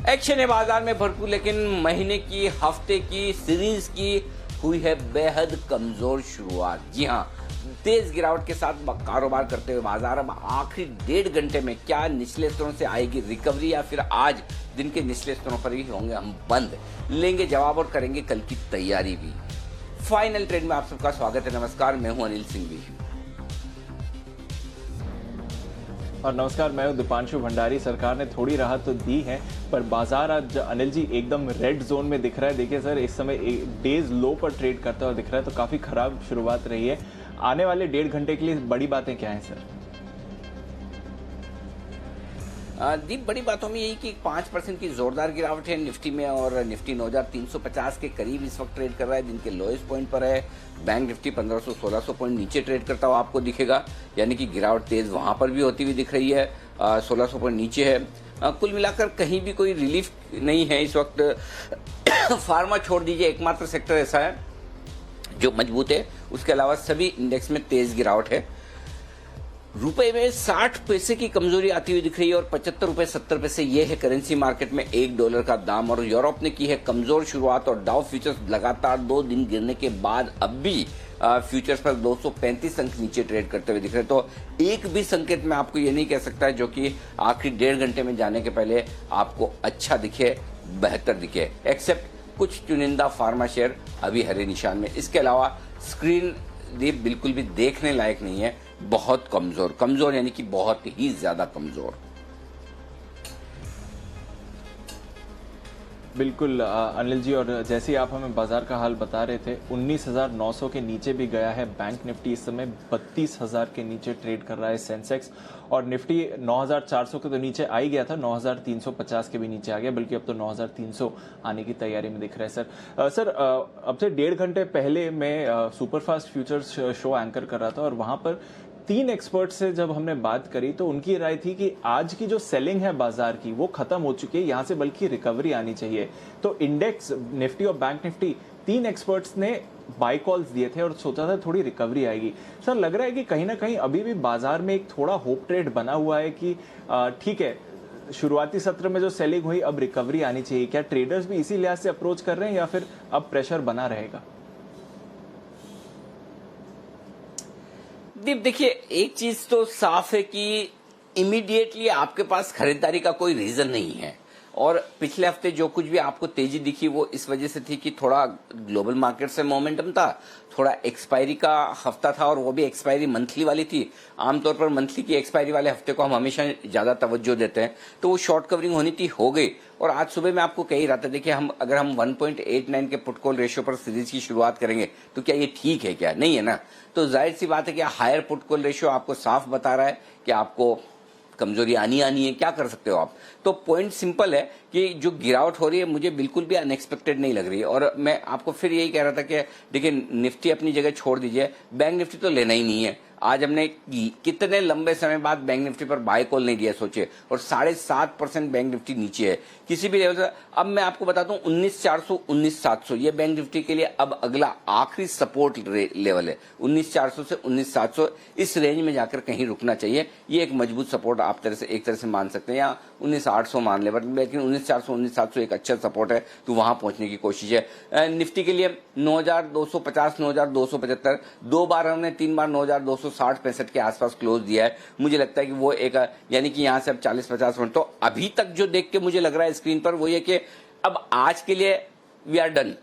Action है बाजार में भरपूर, लेकिन महीने की, हफ्ते की, सीरीज की हुई है बेहद कमजोर शुरुआत। जी हां, तेज गिरावट के साथ कारोबार करते हुए बाजार अब आखिरी 1.5 घंटे में क्या निचले स्तरों से आएगी रिकवरी, या फिर आज दिन के निचले स्तरों पर ही होंगे हम बंद, लेंगे जवाब और करेंगे कल की तैयारी भी। फाइनल ट्रेड में आप सबका स्वागत है। नमस्कार, मैं हूं अनिल सिंघवी और नमस्कार, मैं हूं दीपांशु भंडारी। सरकार ने थोड़ी राहत तो दी है, पर बाजार आज अनिल जी एकदम रेड जोन में दिख रहा है। देखिए सर, इस समय डेज लो पर ट्रेड करता हुआ दिख रहा है, तो काफी खराब शुरुआत रही है। आने वाले 1.5 घंटे के लिए बड़ी बातें क्या हैं सर? दीप, बड़ी बातों में यही कि 5% की जोरदार गिरावट है निफ्टी में, और निफ्टी 9350 के करीब इस वक्त ट्रेड कर रहा है, दिन के लोएस्ट पॉइंट पर है। बैंक निफ्टी 1500-1600 पॉइंट नीचे ट्रेड करता हुआ आपको दिखेगा, यानी कि गिरावट तेज वहां पर भी होती हुई दिख रही है। 1600 पॉइंट नीचे है। कुल मिलाकर कहीं भी कोई रिलीफ नहीं है इस वक्त। फार्मा छोड़ दीजिए, एकमात्र सेक्टर ऐसा है जो मजबूत है, उसके अलावा सभी इंडेक्स में तेज गिरावट है। रुपए में 60 पैसे की कमजोरी आती हुई दिख रही है, और 75 रुपए 70 पैसे ये है करेंसी मार्केट में $1 का दाम। और यूरोप ने की है कमजोर शुरुआत, और डाउ फ्यूचर्स लगातार 2 दिन गिरने के बाद अब भी फ्यूचर्स पर 235 अंक नीचे ट्रेड करते हुए दिख रहे हैं। तो एक भी संकेत मैं आपको ये नहीं कह सकता है जो कि आखिरी 1.5 घंटे में जाने के पहले आपको अच्छा दिखे, बेहतर दिखे, एक्सेप्ट कुछ चुनिंदा फार्मा शेयर अभी हरे निशान में। इसके अलावा स्क्रीन दीप बिल्कुल भी देखने लायक नहीं है, बहुत कमजोर, कमजोर यानी कि बहुत ही ज्यादा कमजोर। बिल्कुल अनिल जी, और जैसे ही आप हमें बाजार का हाल बता रहे थे, 19,900 के नीचे भी गया है बैंक निफ्टी। इस समय 32,000 के नीचे ट्रेड कर रहा है सेंसेक्स, और निफ्टी 9,400 के तो नीचे आ ही गया था, 9,350 के भी नीचे आ गया, बल्कि अब तो 9,300 आने की तैयारी में दिख रहा है सर। अब से 1.5 घंटे पहले मैं सुपरफास्ट फ्यूचर्स शो एंकर कर रहा था, और वहां पर 3 एक्सपर्ट से जब हमने बात करी तो उनकी राय थी कि आज की जो सेलिंग है बाजार की वो खत्म हो चुकी है, यहां से बल्कि रिकवरी आनी चाहिए। तो इंडेक्स, निफ्टी और बैंक निफ्टी, 3 एक्सपर्ट्स ने बाय कॉल्स दिए थे और सोचा था थोड़ी रिकवरी आएगी। सर, लग रहा है कि कहीं ना कहीं अभी भी बाजार में एक थोड़ा होप ट्रेड बना हुआ है कि ठीक है, शुरुआती सत्र में जो सेलिंग हुई, अब रिकवरी आनी चाहिए। क्या ट्रेडर्स भी इसी लिहाज से अप्रोच कर रहे हैं, या फिर अब प्रेशर बना रहेगा? दीप, देखिए, एक चीज तो साफ है कि इमीडिएटली आपके पास खरीदारी का कोई रीजन नहीं है। और पिछले हफ्ते जो कुछ भी आपको तेजी दिखी वो इस वजह से थी कि थोड़ा ग्लोबल मार्केट से मोमेंटम था, थोड़ा एक्सपायरी का हफ्ता था, और वो भी एक्सपायरी मंथली वाली थी। आमतौर पर मंथली की एक्सपायरी वाले हफ्ते को हम हमेशा ज्यादा तवज्जो देते हैं, तो वो शॉर्ट कवरिंग होनी थी, हो गई। और आज सुबह मैं आपको कह ही रहा था, देखिए, अगर हम 1.89 के पुट कॉल रेशियो पर सीरीज की शुरुआत करेंगे तो क्या ये ठीक है? क्या नहीं है ना। तो जाहिर सी बात है कि हायर पुट कॉल रेशियो आपको साफ बता रहा है कि आपको कमजोरी आनी है। क्या कर सकते हो आप? तो पॉइंट सिंपल है कि जो गिरावट हो रही है मुझे बिल्कुल भी अनएक्सपेक्टेड नहीं लग रही है। और मैं आपको फिर यही कह रहा था कि देखिए, निफ्टी अपनी जगह छोड़ दीजिए, बैंक निफ्टी तो लेना ही नहीं है। आज हमने कितने लंबे समय बाद बैंक निफ्टी पर बाय कॉल नहीं दिया, सोचिए, और 7.5% बैंक निफ्टी नीचे है किसी भी लेवल से। अब मैं आपको बताता हूं, 19,400 19,700 ये बैंक निफ्टी के लिए अब अगला आखिरी सपोर्ट लेवल है। 19,400 से 19,700 इस रेंज में जाकर कहीं रुकना चाहिए। ये एक मजबूत सपोर्ट आप एक तरह से मान सकते हैं, या 19,800 मान ले, लेकिन 19,400 19,700 एक अच्छा सपोर्ट है, तो वहां पहुंचने की कोशिश है। निफ्टी के लिए 9,250 9,275 2 बार हमने 3 बार 9,260-65 के आसपास क्लोज दिया है। मुझे लगता है कि वो एक, यानी कि यहां से अब 40-50 मिनट, तो अभी तक जो देख के मुझे लग रहा है स्क्रीन पर वो ये कि अब आज के लिए वी आर डन।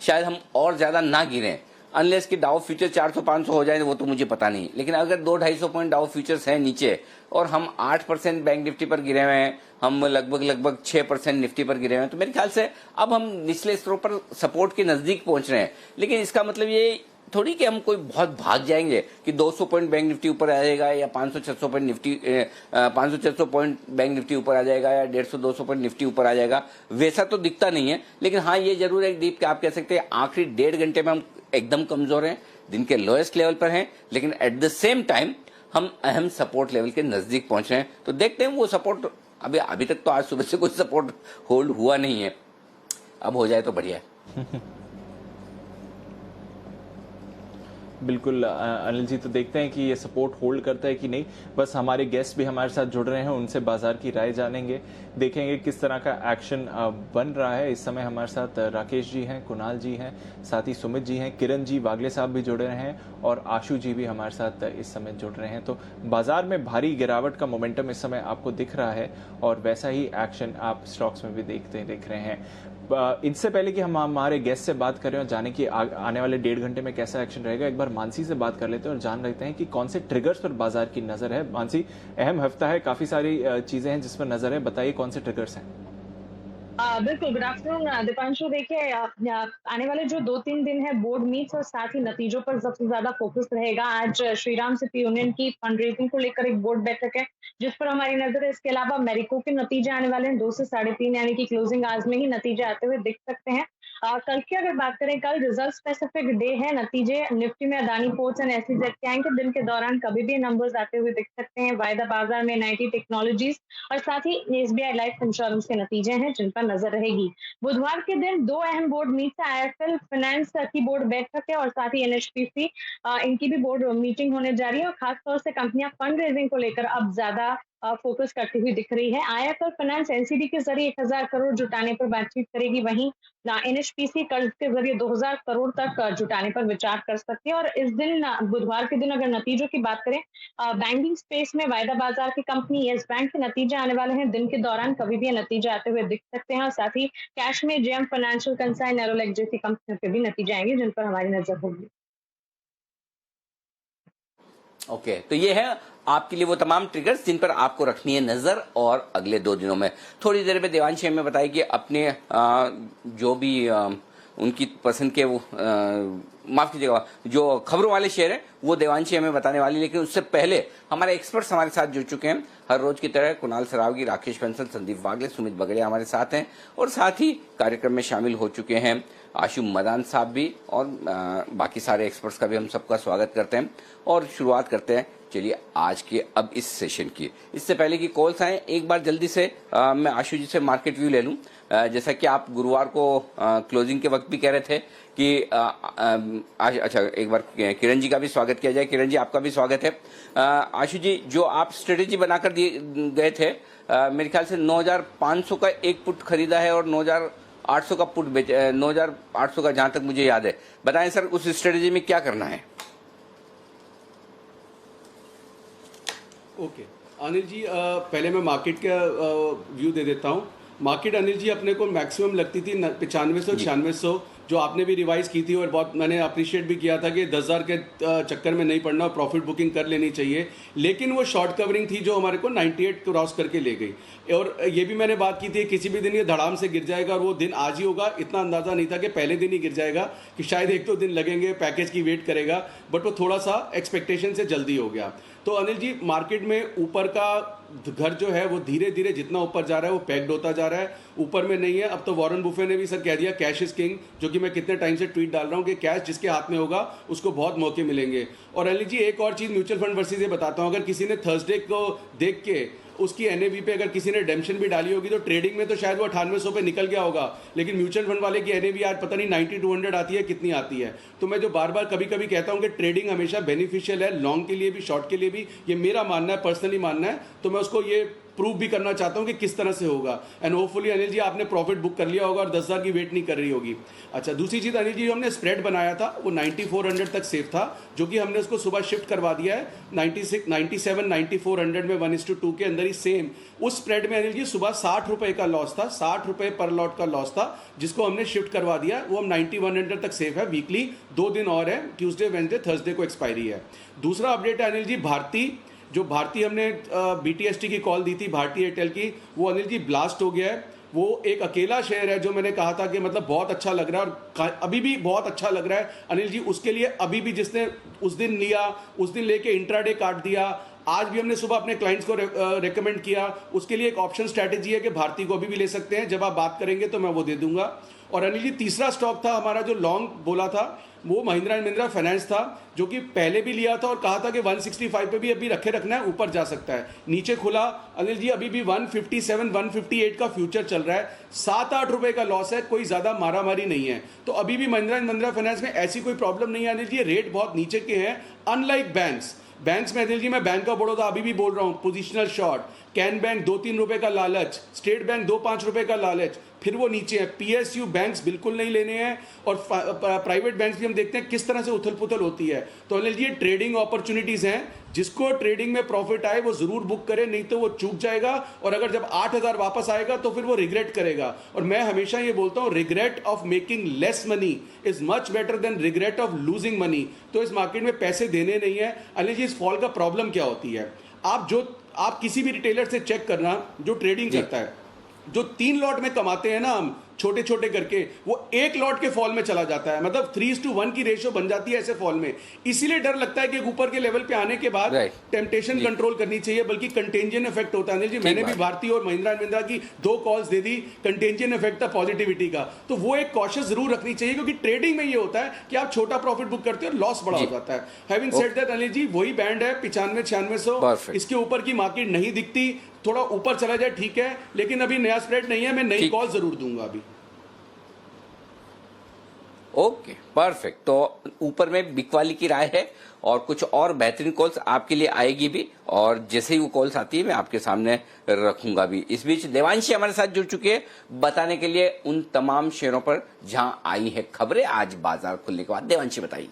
शायद हम और ज्यादा ना गिरें, अनलेस कि डाउ फ्यूचर 400-500 हो जाए, वो तो मुझे पता नहीं। लेकिन अगर 200-250 पॉइंट डाउ फ्यूचर्स हैं नीचे, और हम 8% बैंक निफ्टी पर गिरे हुए हैं, हम लगभग 6% निफ्टी पर गिरे हुए हैं, तो मेरे ख्याल से अब हम निचले स्तरों पर सपोर्ट के नजदीक पहुंच रहे हैं। लेकिन इसका मतलब ये थोड़ी कि हम कोई बहुत भाग जाएंगे कि 200 पॉइंट बैंक निफ्टी ऊपर आ जाएगा, या 500-600 point Nifty 500-600 point bank Nifty ऊपर आ जाएगा, या 150-200 पॉइंट निफ्टी ऊपर आ जाएगा। वैसा तो दिखता नहीं है। लेकिन हाँ, ये जरूर है दीप कि आप कह सकते हैं आखिरी 1.5 घंटे में हम एकदम कमजोर हैं, दिन के लोएस्ट लेवल पर हैं, लेकिन एट द सेम टाइम हम अहम सपोर्ट लेवल के नजदीक पहुंच रहे हैं। तो देखते हैं वो सपोर्ट, अभी तक तो आज सुबह से कोई सपोर्ट होल्ड हुआ नहीं है, अब हो जाए तो बढ़िया है। बिल्कुल अनिल जी, तो देखते हैं कि ये सपोर्ट होल्ड करता है कि नहीं। बस हमारे गेस्ट भी हमारे साथ जुड़ रहे हैं, उनसे बाजार की राय जानेंगे, देखेंगे किस तरह का एक्शन बन रहा है। इस समय हमारे साथ राकेश जी हैं, कुणाल जी हैं, साथ ही सुमित जी हैं, किरण जी वागले साहब भी जुड़ रहे हैं और आशु जी भी हमारे साथ इस समय जुड़ रहे हैं। तो बाजार में भारी गिरावट का मोमेंटम इस समय आपको दिख रहा है और वैसा ही एक्शन आप स्टॉक्स में भी दिख रहे हैं। इससे पहले कि हम हमारे गेस्ट से बात करें और जाने कि आने वाले 1.5 घंटे में कैसा एक्शन रहेगा, एक बार मानसी से बात कर लेते हैं और जान लेते हैं कि कौन से ट्रिगर्स पर बाजार की नजर है। मानसी, अहम हफ्ता है, काफी सारी चीजें हैं जिस पर नजर है, बताइए कौन से ट्रिगर्स हैं। बिल्कुल, गुड आफ्टरनून दीपांशु। देखिए, आने वाले जो 2-3 दिन है बोर्ड मीट्स और साथ ही नतीजों पर सबसे ज्यादा फोकस रहेगा। आज श्रीराम सिटी यूनियन की फंड रेजिंग को लेकर एक बोर्ड बैठक है जिस पर हमारी नजर है। इसके अलावा मैरिको के नतीजे आने वाले हैं 2 से 3.5, यानी कि क्लोजिंग आज में ही नतीजे आते हुए दिख सकते हैं। कल की अगर बात करें, कल रिजल्ट स्पेसिफिक डे है। नतीजे निफ्टी में अदानी पोर्ट्स एंड एसईजेड के आएंगे। दिन के दौरान कभी भी नंबर्स आते हुए दिख सकते हैं। वायदा बाजार में 90 टेक्नोलॉजीज और साथ ही एसबीआई लाइफ इंश्योरेंस के नतीजे हैं जिन पर नजर रहेगी। बुधवार के दिन 2 अहम बोर्ड मीट है। आईएफएल फाइनेंस की बोर्ड बैठक है और साथ ही एनएचपीसी, इनकी भी बोर्ड मीटिंग होने जा रही है और खासतौर से कंपनियां फंड रेजिंग को लेकर अब ज्यादा फोकस करती हुई दिख रही है। आईएफएल फाइनेंस एनसीडी के जरिए 1000 करोड़ जुटाने पर बातचीत करेगी, वहीं एनएचपीसी कर्ज के जरिए 2000 करोड़ तक जुटाने पर विचार कर सकती है। और इस दिन, बुधवार के दिन, अगर नतीजों की बात करें, बैंकिंग स्पेस में वायदा बाजार की कंपनी येस बैंक के नतीजे आने वाले हैं। दिन के दौरान कभी भी ये नतीजे आते हुए दिख सकते हैं और साथ ही कैश में जेएम फाइनेंशियल, कंसाइन, एरोलेक जैसी कंपनियों के भी नतीजे आएंगे जिन पर हमारी नजर होगी। ओके, तो ये है आपके लिए वो तमाम ट्रिगर्स जिन पर आपको रखनी है नजर। और अगले 2 दिनों में थोड़ी देर में देवांशी हमें बताए कि अपने जो भी उनकी पसंद के वो माफ कीजिएगा, जो खबरों वाले शेयर हैं वो देवांशी हमें बताने वाली। लेकिन उससे पहले हमारे एक्सपर्ट्स हमारे साथ जुड़ चुके हैं हर रोज की तरह। कुणाल सरावगी, राकेश बंसल, संदीप वागले, सुमित बगड़िया हमारे साथ हैं और साथ ही कार्यक्रम में शामिल हो चुके हैं आशु मदान साहब भी और बाकी सारे एक्सपर्ट्स का भी हम सबका स्वागत करते हैं और शुरुआत करते हैं। चलिए आज के अब इस सेशन की, इससे पहले कि कॉल्स आए, एक बार जल्दी से मैं आशु जी से मार्केट व्यू ले लूं। जैसा कि आप गुरुवार को क्लोजिंग के वक्त भी कह रहे थे कि अच्छा, एक बार किरण जी का भी स्वागत किया जाए। किरण जी, आपका भी स्वागत है। आशु जी, जो आप स्ट्रेटेजी बनाकर दिए गए थे, मेरे ख्याल से 9500 का एक पुट खरीदा है और 9800 का पुट बेचा, 9800 का, जहां तक मुझे याद है। बताएं सर, उस स्ट्रेटेजी में क्या करना है? ओके अनिल जी, पहले मैं मार्केट का व्यू दे देता हूँ। मार्केट अनिल जी अपने को मैक्सिमम लगती थी 9500 9600, जो आपने भी रिवाइज की थी और बहुत मैंने अप्रिशिएट भी किया था कि 10,000 के चक्कर में नहीं पड़ना और प्रॉफिट बुकिंग कर लेनी चाहिए। लेकिन वो शॉर्ट कवरिंग थी जो हमारे को 98 क्रॉस करके ले गई। और ये भी मैंने बात की थी किसी भी दिन ये धड़ाम से गिर जाएगा और वो दिन आज ही होगा। इतना अंदाजा नहीं था कि पहले दिन ही गिर जाएगा, कि शायद 1-2 दिन लगेंगे, पैकेज की वेट करेगा, बट वो थोड़ा सा एक्सपेक्टेशन से जल्दी हो गया। तो अनिल जी, मार्केट में ऊपर का घर जो है वो धीरे धीरे जितना ऊपर जा रहा है वो पैक्ड होता जा रहा है, ऊपर में नहीं है। अब तो वॉरेन बुफे ने भी सर कह दिया कैश इज किंग, जो कि मैं कितने टाइम से ट्वीट डाल रहा हूँ कि कैश जिसके हाथ में होगा उसको बहुत मौके मिलेंगे। और अनिल जी, एक और चीज़ म्यूचुअल फंड वर्सेस ये बताता हूँ, अगर किसी ने थर्सडे को देख के उसकी एनएवी पे अगर किसी ने डेम्पशन भी डाली होगी तो ट्रेडिंग में तो शायद वो 9800 पे निकल गया होगा, लेकिन म्यूचुअल फंड वाले की एनएवी आज पता नहीं 9200 आती है, कितनी आती है। तो मैं जो बार बार कभी कभी कहता हूं कि ट्रेडिंग हमेशा बेनिफिशियल है, लॉन्ग के लिए भी शॉर्ट के लिए भी, ये मेरा मानना है, पर्सनली मानना है। तो मैं उसको ये प्रूव भी करना चाहता हूं कि किस तरह से होगा। एंड होपफुली अनिल जी आपने प्रॉफिट बुक कर लिया होगा और 10,000 की वेट नहीं कर रही होगी। अच्छा, दूसरी चीज़ अनिल जी, जो हमने स्प्रेड बनाया था वो 9400 तक सेफ था, जो कि हमने उसको सुबह शिफ्ट करवा दिया है 96, 97, 9400 में 1:2 के अंदर ही सेम। उस स्प्रेड में अनिल जी सुबह 60 रुपए का लॉस था, 60 रुपए पर लॉट का लॉस था, जिसको हमने शिफ्ट करवा दिया। वो हम 9100 तक सेफ है। वीकली 2 दिन और है, ट्यूसडे, वेंसडे, थर्सडे को एक्सपायरी है। दूसरा अपडेट है अनिल जी, भारती हमने बीटीएसटी की कॉल दी थी, भारती एयरटेल की, वो अनिल जी ब्लास्ट हो गया है। वो एक अकेला शेयर है जो मैंने कहा था कि मतलब बहुत अच्छा लग रहा है और अभी भी बहुत अच्छा लग रहा है अनिल जी। उसके लिए अभी भी जिसने उस दिन लिया, उस दिन लेके इंट्राडे काट दिया, आज भी हमने सुबह अपने क्लाइंट्स को रेकमेंड किया, उसके लिए एक ऑप्शन स्ट्रैटेजी है कि भारती को अभी भी ले सकते हैं, जब आप बात करेंगे तो मैं वो दे दूंगा। और अनिल जी, तीसरा स्टॉक था हमारा जो लॉन्ग बोला था, वो महिंद्रा एंड महिंद्रा फाइनेंस था, जो कि पहले भी लिया था और कहा था कि 165 पे भी अभी रखे रखना है, ऊपर जा सकता है। नीचे खुला अनिल जी, अभी भी 157 158 का फ्यूचर चल रहा है, 7-8 रुपए का लॉस है, कोई ज्यादा मारामारी नहीं है। तो अभी भी महिंद्रा एंड महिंद्रा फाइनेंस में ऐसी कोई प्रॉब्लम नहीं है अनिल जी, रेट बहुत नीचे के हैं, अनलाइक बैंक्स में अनिल जी, मैं बैंक ऑफ बड़ौदा अभी भी बोल रहा हूं, पोजिशनल शॉर्ट, कैन बैंक 2-3 रुपए का लालच, स्टेट बैंक 2-5 रुपए का लालच, फिर वो नीचे है। पीएसयू बैंक्स बिल्कुल नहीं लेने हैं, और प्राइवेट बैंक्स भी हम देखते हैं किस तरह से उथल पुथल होती है। तो अनिल जी, ये ट्रेडिंग अपॉर्चुनिटीज हैं, जिसको ट्रेडिंग में प्रॉफिट आए वो जरूर बुक करे, नहीं तो वो चूक जाएगा, और अगर जब 8,000 वापस आएगा तो फिर वो रिग्रेट करेगा। और मैं हमेशा ये बोलता हूँ, regret of making less money is much better than regret of losing money. तो इस मार्केट में पैसे देने नहीं है। अनिल जी, इस फॉल का प्रॉब्लम क्या होती है, आप किसी भी रिटेलर से चेक करना जो ट्रेडिंग करता है, जो 3 लॉट में कमाते हैं ना हम, छोटे छोटे करके, वो 1 लॉट के फॉल में चला जाता है, मतलब 3:1 की रेशियो बन जाती है ऐसे फॉल में। इसीलिए डर लगता है कि ऊपर के लेवल पे आने के बाद टेम्पटेशन कंट्रोल करनी चाहिए, बल्कि कंटेंजियन इफेक्ट होता है। अनिल जी, मैंने भी भारती और महिंद्रा एंड महिंद्रा की 2 कॉल्स दे दी, कंटेंजियन इफेक्ट था पॉजिटिविटी का, तो वो एक कॉशियस जरूर रखनी चाहिए, क्योंकि ट्रेडिंग में ये होता है कि आप छोटा प्रॉफिट बुक करते हो, लॉस बड़ा हो जाता है। Having said that Anil ji, वही बैंड है 95-9600, इसके ऊपर की मार्केट नहीं दिखती, थोड़ा ऊपर चला जाए ठीक है, लेकिन अभी नया स्प्रेड नहीं है, मैं नई कॉल जरूर दूंगा अभी। Okay, perfect. तो ऊपर में बिकवाली की राय है, और कुछ और बेहतरीन कॉल्स आपके लिए आएगी भी, और जैसे ही वो कॉल्स आती है मैं आपके सामने रखूंगा भी। इस बीच देवांशी हमारे साथ जुड़ चुके हैं बताने के लिए उन तमाम शेयरों पर जहां आई है खबरें आज बाजार खुलने के बाद। देवांशी, बताइए।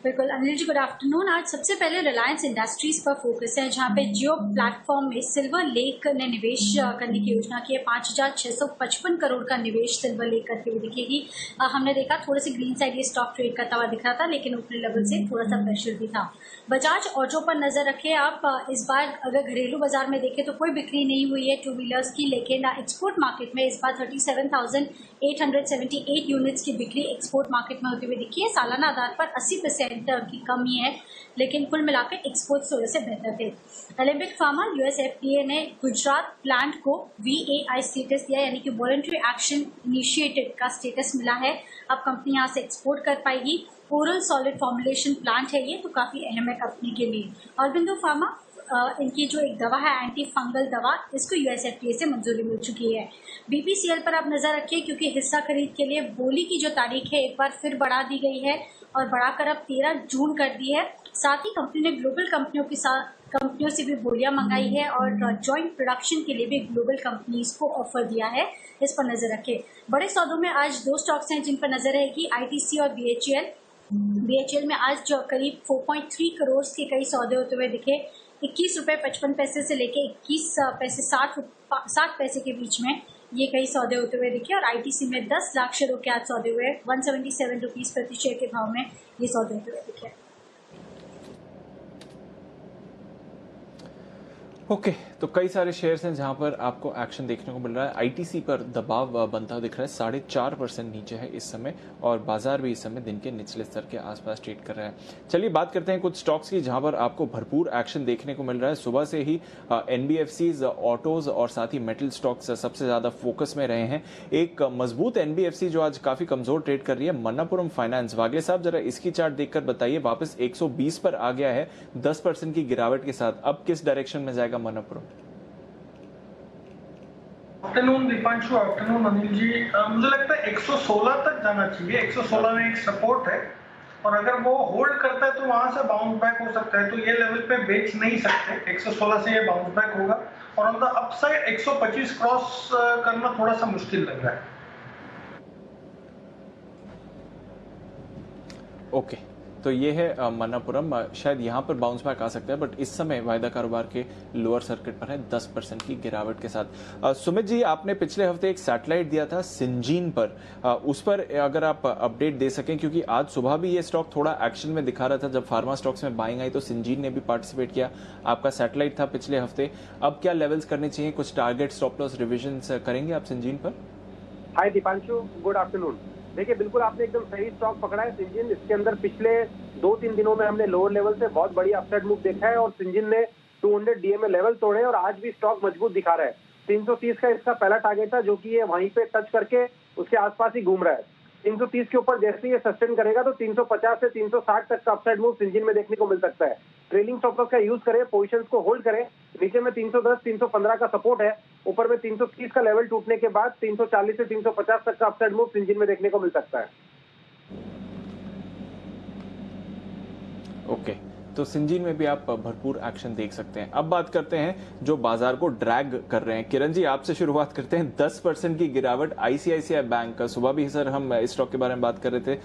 बिल्कुल अनिल जी, गुड आफ्टरनून। आज सबसे पहले रिलायंस इंडस्ट्रीज पर फोकस है, जहां पे जियो प्लेटफॉर्म में सिल्वर लेक ने निवेश करने की योजना की है। 5,655 करोड़ का निवेश सिल्वर लेक करते हुए दिखेगी। हमने देखा थोड़े से ग्रीन साइड ये स्टॉक ट्रेड करता हुआ दिख रहा था, लेकिन ऊपरी लेवल से थोड़ा सा प्रेशर भी था। बजाज ऑटो पर नजर रखें आप। इस बार अगर घरेलू बाजार में देखें तो कोई बिक्री नहीं हुई है 2 व्हीलर्स की, लेकिन एक्सपोर्ट मार्केट में इस बार 37,878 यूनिट्स की बिक्री एक्सपोर्ट मार्केट में होती हुई दिखी है। सालाना आधार पर 80% की कमी है, लेकिन कुल मिलाकर एक्सपोर्ट थोड़े से बेहतर थे। एलेम्बिक फार्मा यूएस एफडीए ने गुजरात प्लांट को VAI स्टेटस दिया, यानी कि वॉलंटरी एक्शन इनिशिएटेड का स्टेटस मिला है। अब कंपनी यहाँ से एक्सपोर्ट कर पाएगी। ओरल सॉलिड फॉर्मुलेशन प्लांट है ये, तो काफी अहम है कंपनी के लिए। ऑरबिंदो फार्मा, इनकी जो एक दवा है एंटी फंगल दवा, इसको यूएस एफडीए से मंजूरी मिल चुकी है। BPCL पर आप नजर रखिए, क्योंकि हिस्सा खरीद के लिए बोली की जो तारीख है एक बार फिर बढ़ा दी गई है, और बढ़ाकर अब 13 जून कर दी है। साथ ही कंपनी ने ग्लोबल कंपनियों से भी बोलियां मंगाई है, और जॉइंट प्रोडक्शन के लिए भी ग्लोबल कंपनीज को ऑफर दिया है। इस पर नजर रखें। बड़े सौदों में आज 2 स्टॉक्स हैं जिन पर नजर रहेगी, ITC और BHEL। BHEL में आज जो करीब 4.3 करोड़ के कई सौदे होते हुए दिखे। 21 रुपए 55 पैसे से लेके 21 पैसे 60 पैसे के बीच में ये कई सौदे होते हुए दिखे। और ITC में 10 लाख शेयरों के आज सौदे हुए 177 रुपीज प्रति शेयर के भाव में ये सौदे होते हुए दिखे। ओके, तो कई सारे शेयर्स हैं जहां पर आपको एक्शन देखने को मिल रहा है। ITC पर दबाव बनता हुआ दिख रहा है, 4.5% नीचे है इस समय, और बाजार भी इस समय दिन के निचले स्तर के आसपास ट्रेड कर रहा है। चलिए बात करते हैं कुछ स्टॉक्स की जहां पर आपको भरपूर एक्शन देखने को मिल रहा है। सुबह से ही NBFCs, ऑटोज और साथ ही मेटल स्टॉक्स सबसे ज्यादा फोकस में रहे हैं। एक मजबूत NBFC जो आज काफी कमजोर ट्रेड कर रही है, मन्नापुरम फाइनेंस। वागले साहब, जरा इसकी चार्ट देखकर बताइए, वापस 120 पर आ गया है 10% की गिरावट के साथ। अब किस डायरेक्शन में जाएगा मन्नापुरम? Afternoon Deepanshu, afternoon Anil ji. मुझे लगता है 116 तक जाना चाहिए। 116 में एक सपोर्ट है, और अगर वो होल्ड करता है तो वहां से बाउंस बैक हो सकता है। तो ये लेवल पे बेच नहीं सकते, 116 से ये बाउंस बैक होगा। और ऑन द अपसाइड 125 क्रॉस करना थोड़ा सा मुश्किल लग रहा है। ओके, तो ये है मन्नापुरम। शायद यहाँ पर बाउंस बैक आ सकता है, बट इस समय वायदा कारोबार के लोअर सर्किट पर है 10% की गिरावट के साथ। सुमित जी, आपने पिछले हफ्ते एक सैटेलाइट दिया था सिंजीन पर, उस पर अगर आप अपडेट दे सकें, क्योंकि आज सुबह भी ये स्टॉक थोड़ा एक्शन में दिखा रहा था। जब फार्मा स्टॉक्स में बाइंग आई तो सिंजीन ने भी पार्टिसिपेट किया। आपका सैटेलाइट था पिछले हफ्ते। अब क्या लेवल्स करने चाहिए? कुछ टारगेट, स्टॉप लॉस रिविजन करेंगे आप सिंजीन पर? हाय दीपांशु, गुड आफ्टरनून। देखिए बिल्कुल आपने एकदम सही स्टॉक पकड़ा है सिंजिन। इसके अंदर पिछले 2-3 दिनों में हमने लोअर लेवल से बहुत बड़ी अपसाइड मूव देखा है और सिंजिन ने 200 डीएमए लेवल तोड़े और आज भी स्टॉक मजबूत दिखा रहा है। 330 का इसका पहला टारगेट था जो कि ये वहीं पे टच करके उसके आसपास ही घूम रहा है। 330 के ऊपर जैसे ये सस्टेन करेगा तो 350 से 360 तक का अपसाइड मूव सिंजिन में देखने को मिल सकता है। ट्रेलिंग स्टॉप लॉस का यूज करें, पोजीशंस को होल्ड करें। नीचे में 310 315 का सपोर्ट है, ऊपर में 330 का लेवल टूटने के बाद 340 से 350 तक का अपसाइड मूव सिंजिन में देखने को मिल सकता है। ओके, तो सिंजीन में भी आप भरपूर एक्शन देख सकते हैं। अब बात करते हैं जो बाजार को ड्रैग कर रहे हैं। किरण जी, आपसे शुरुआत करते हैं। 10% की गिरावट आईसीआईसीआई बैंक का, सुबह भी सर हम इस स्टॉक के बारे में बात कर रहे थे।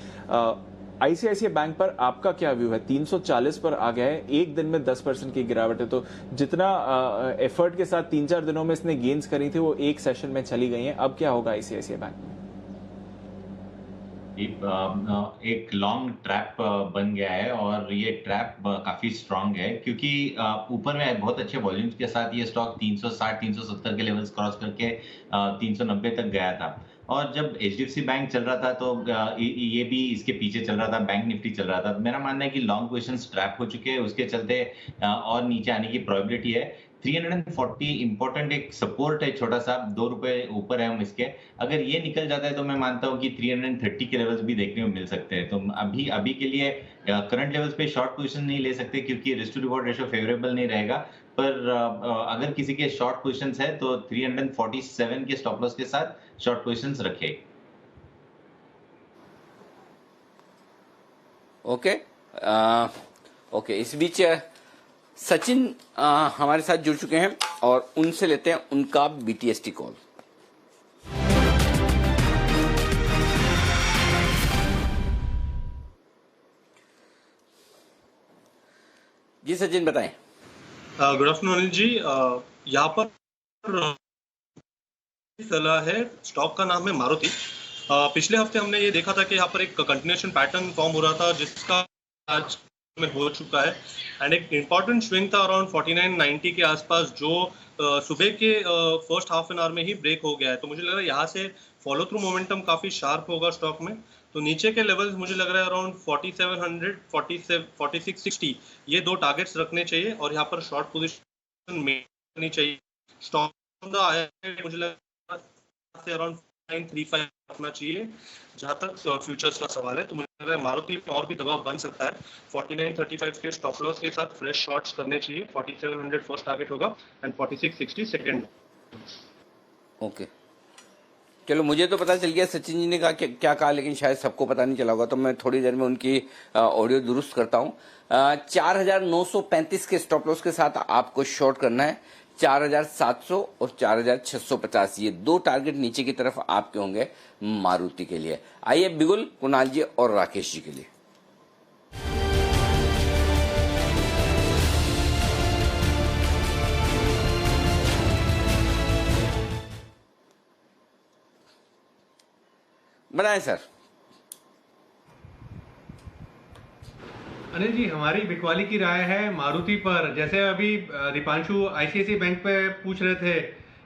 आईसीआईसीआई बैंक पर आपका क्या व्यू है? 340 पर आ गया है, एक दिन में 10% की गिरावट है। तो जितना एफर्ट के साथ 3-4 दिनों में इसने गेन्स करी थी वो एक सेशन में चली गई हैं। अब क्या होगा आईसीआईसीआई बैंक में? एक लॉन्ग ट्रैप बन गया है और ये ट्रैप काफी स्ट्रांग है क्योंकि ऊपर में बहुत अच्छे वॉल्यूम्स के साथ ये स्टॉक 360-370 के लेवल्स क्रॉस करके 390 तक गया था। और जब एचडीएफसी बैंक चल रहा था तो ये भी इसके पीछे चल रहा था, बैंक निफ्टी चल रहा था। मेरा मानना है कि लॉन्ग पोजीशंस ट्रैप हो चुके हैं, उसके चलते और नीचे आने की प्रोबेबिलिटी है। 340 इंपॉर्टेंट एक सपोर्ट है, छोटा सा 2 रुपए ऊपर है हम इसके। अगर ये निकल जाता है तो मैं मानता हूँ कि 330 के लेवल्स भी देखने को मिल सकते हैं। तो अभी के लिए करंट लेवल्स पे शॉर्ट पोजीशन नहीं ले सकते क्योंकि risk to reward ratio favourable नहीं रहेगा। पर अगर किसी के शॉर्ट पोजीशंस है तो 347 के स्टॉप लॉस के साथ शॉर्ट पोजीशंस रखे। ओके, इस बीच सचिन हमारे साथ जुड़ चुके हैं और उनसे लेते हैं उनका बीटीएसटी कॉल। जी सचिन, बताएं। Good afternoon Anil ji. यहाँ पर सलाह है, स्टॉक का नाम है मारुति। पिछले हफ्ते हमने ये देखा था कि यहाँ पर एक कंटिन्यूएशन पैटर्न फॉर्म हो रहा था जिसका आज में हो चुका है एंड एक इम्पॉर्टेंट स्विंग था अराउंड 49.90 के आसपास जो सुबह के फर्स्ट हाफ एन आवर में ही ब्रेक हो गया है। तो मुझे लग रहा है यहाँ से फॉलो थ्रू मोमेंटम काफी शार्प होगा स्टॉक में। तो नीचे के लेवल्स मुझे लग रहा है अराउंड 4700 4660 ये 2 टारगेट्स रखने चाहिए और यहाँ पर शॉर्ट पोजीशन में करनी चाहिए। स्टॉक आया है मुझे लग रहा है अराउंड 935 रखना चाहिए जहां तक फ्यूचर्स का सवाल है। तो मुझे लग रहा है मारुति में और भी दबाव बन सकता है। 4935 के स्टॉप लॉस के साथ फ्रेश शॉर्ट्स करने चाहिए। 4700 फर्स्ट टारगेट होगा एंड 4660 सेकंड। ओके, चलो, मुझे तो पता चल गया सचिन जी ने कहा क्या कहा, लेकिन शायद सबको पता नहीं चला होगा, तो मैं थोड़ी देर में उनकी ऑडियो दुरुस्त करता हूँ। 4935 के स्टॉप लॉस के साथ आपको शॉर्ट करना है। 4700 और 4650 ये 2 टारगेट नीचे की तरफ आपके होंगे मारुति के लिए। आइए बिगुल, कुणाल जी और राकेश जी के लिए। बनाए सर। अनिल जी, हमारी बिकवाली की राय है मारुति पर। जैसे अभी दीपांशु आईसीआईसीआई बैंक पे पूछ रहे थे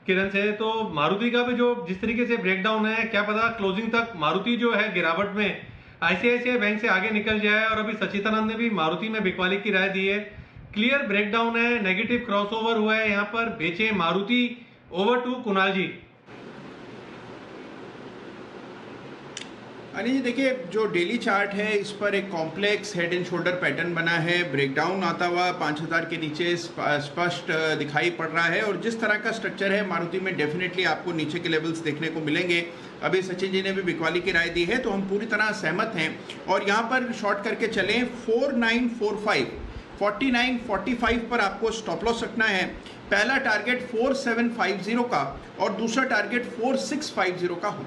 किरण से, तो मारुति का भी जो जिस तरीके से ब्रेकडाउन है, क्या पता क्लोजिंग तक मारुति जो है गिरावट में आईसीआईसीआई बैंक से आगे निकल जाए। और अभी सचिदानंद ने भी मारुति में बिकवाली की राय दी है। क्लियर ब्रेकडाउन है, नेगेटिव क्रॉसओवर हुआ है, यहाँ पर बेचे मारुति। ओवर टू कुणाल जी। अनिल जी, देखिए जो डेली चार्ट है इस पर एक complex head and shoulder pattern बना है। ब्रेकडाउन आता हुआ 5000 के नीचे स्पष्ट दिखाई पड़ रहा है और जिस तरह का स्ट्रक्चर है मारुति में डेफिनेटली आपको नीचे के लेवल्स देखने को मिलेंगे। अभी सचिन जी ने भी बिकवाली की राय दी है तो हम पूरी तरह सहमत हैं और यहाँ पर शॉर्ट करके चलें। 4945 4945 पर आपको स्टॉप लॉस रखना है। पहला टारगेट 4750 का और दूसरा टारगेट 4650 का हो।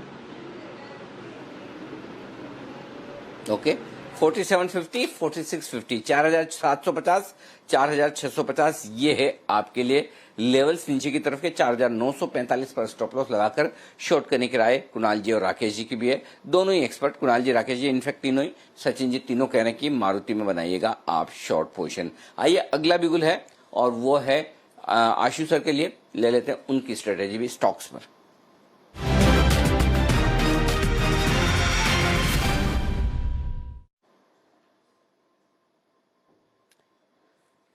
ओके, 4750 4650 4750 4650 ये है आपके लिए लेवल्स नीचे की तरफ के। 4945 पर स्टॉप लॉस लगाकर शॉर्ट करने की राय कुणाल जी और राकेश जी की भी है। दोनों ही एक्सपर्ट, कुणाल जी राकेश जी, इनफैक्ट तीनों ही, सचिन जी, तीनों कह रहे हैं कि मारुति में बनाइएगा आप शॉर्ट पोजीशन। आइए अगला बिगुल है और वो है आशु सर के लिए। ले लेते हैं उनकी स्ट्रेटेजी भी स्टॉक्स पर।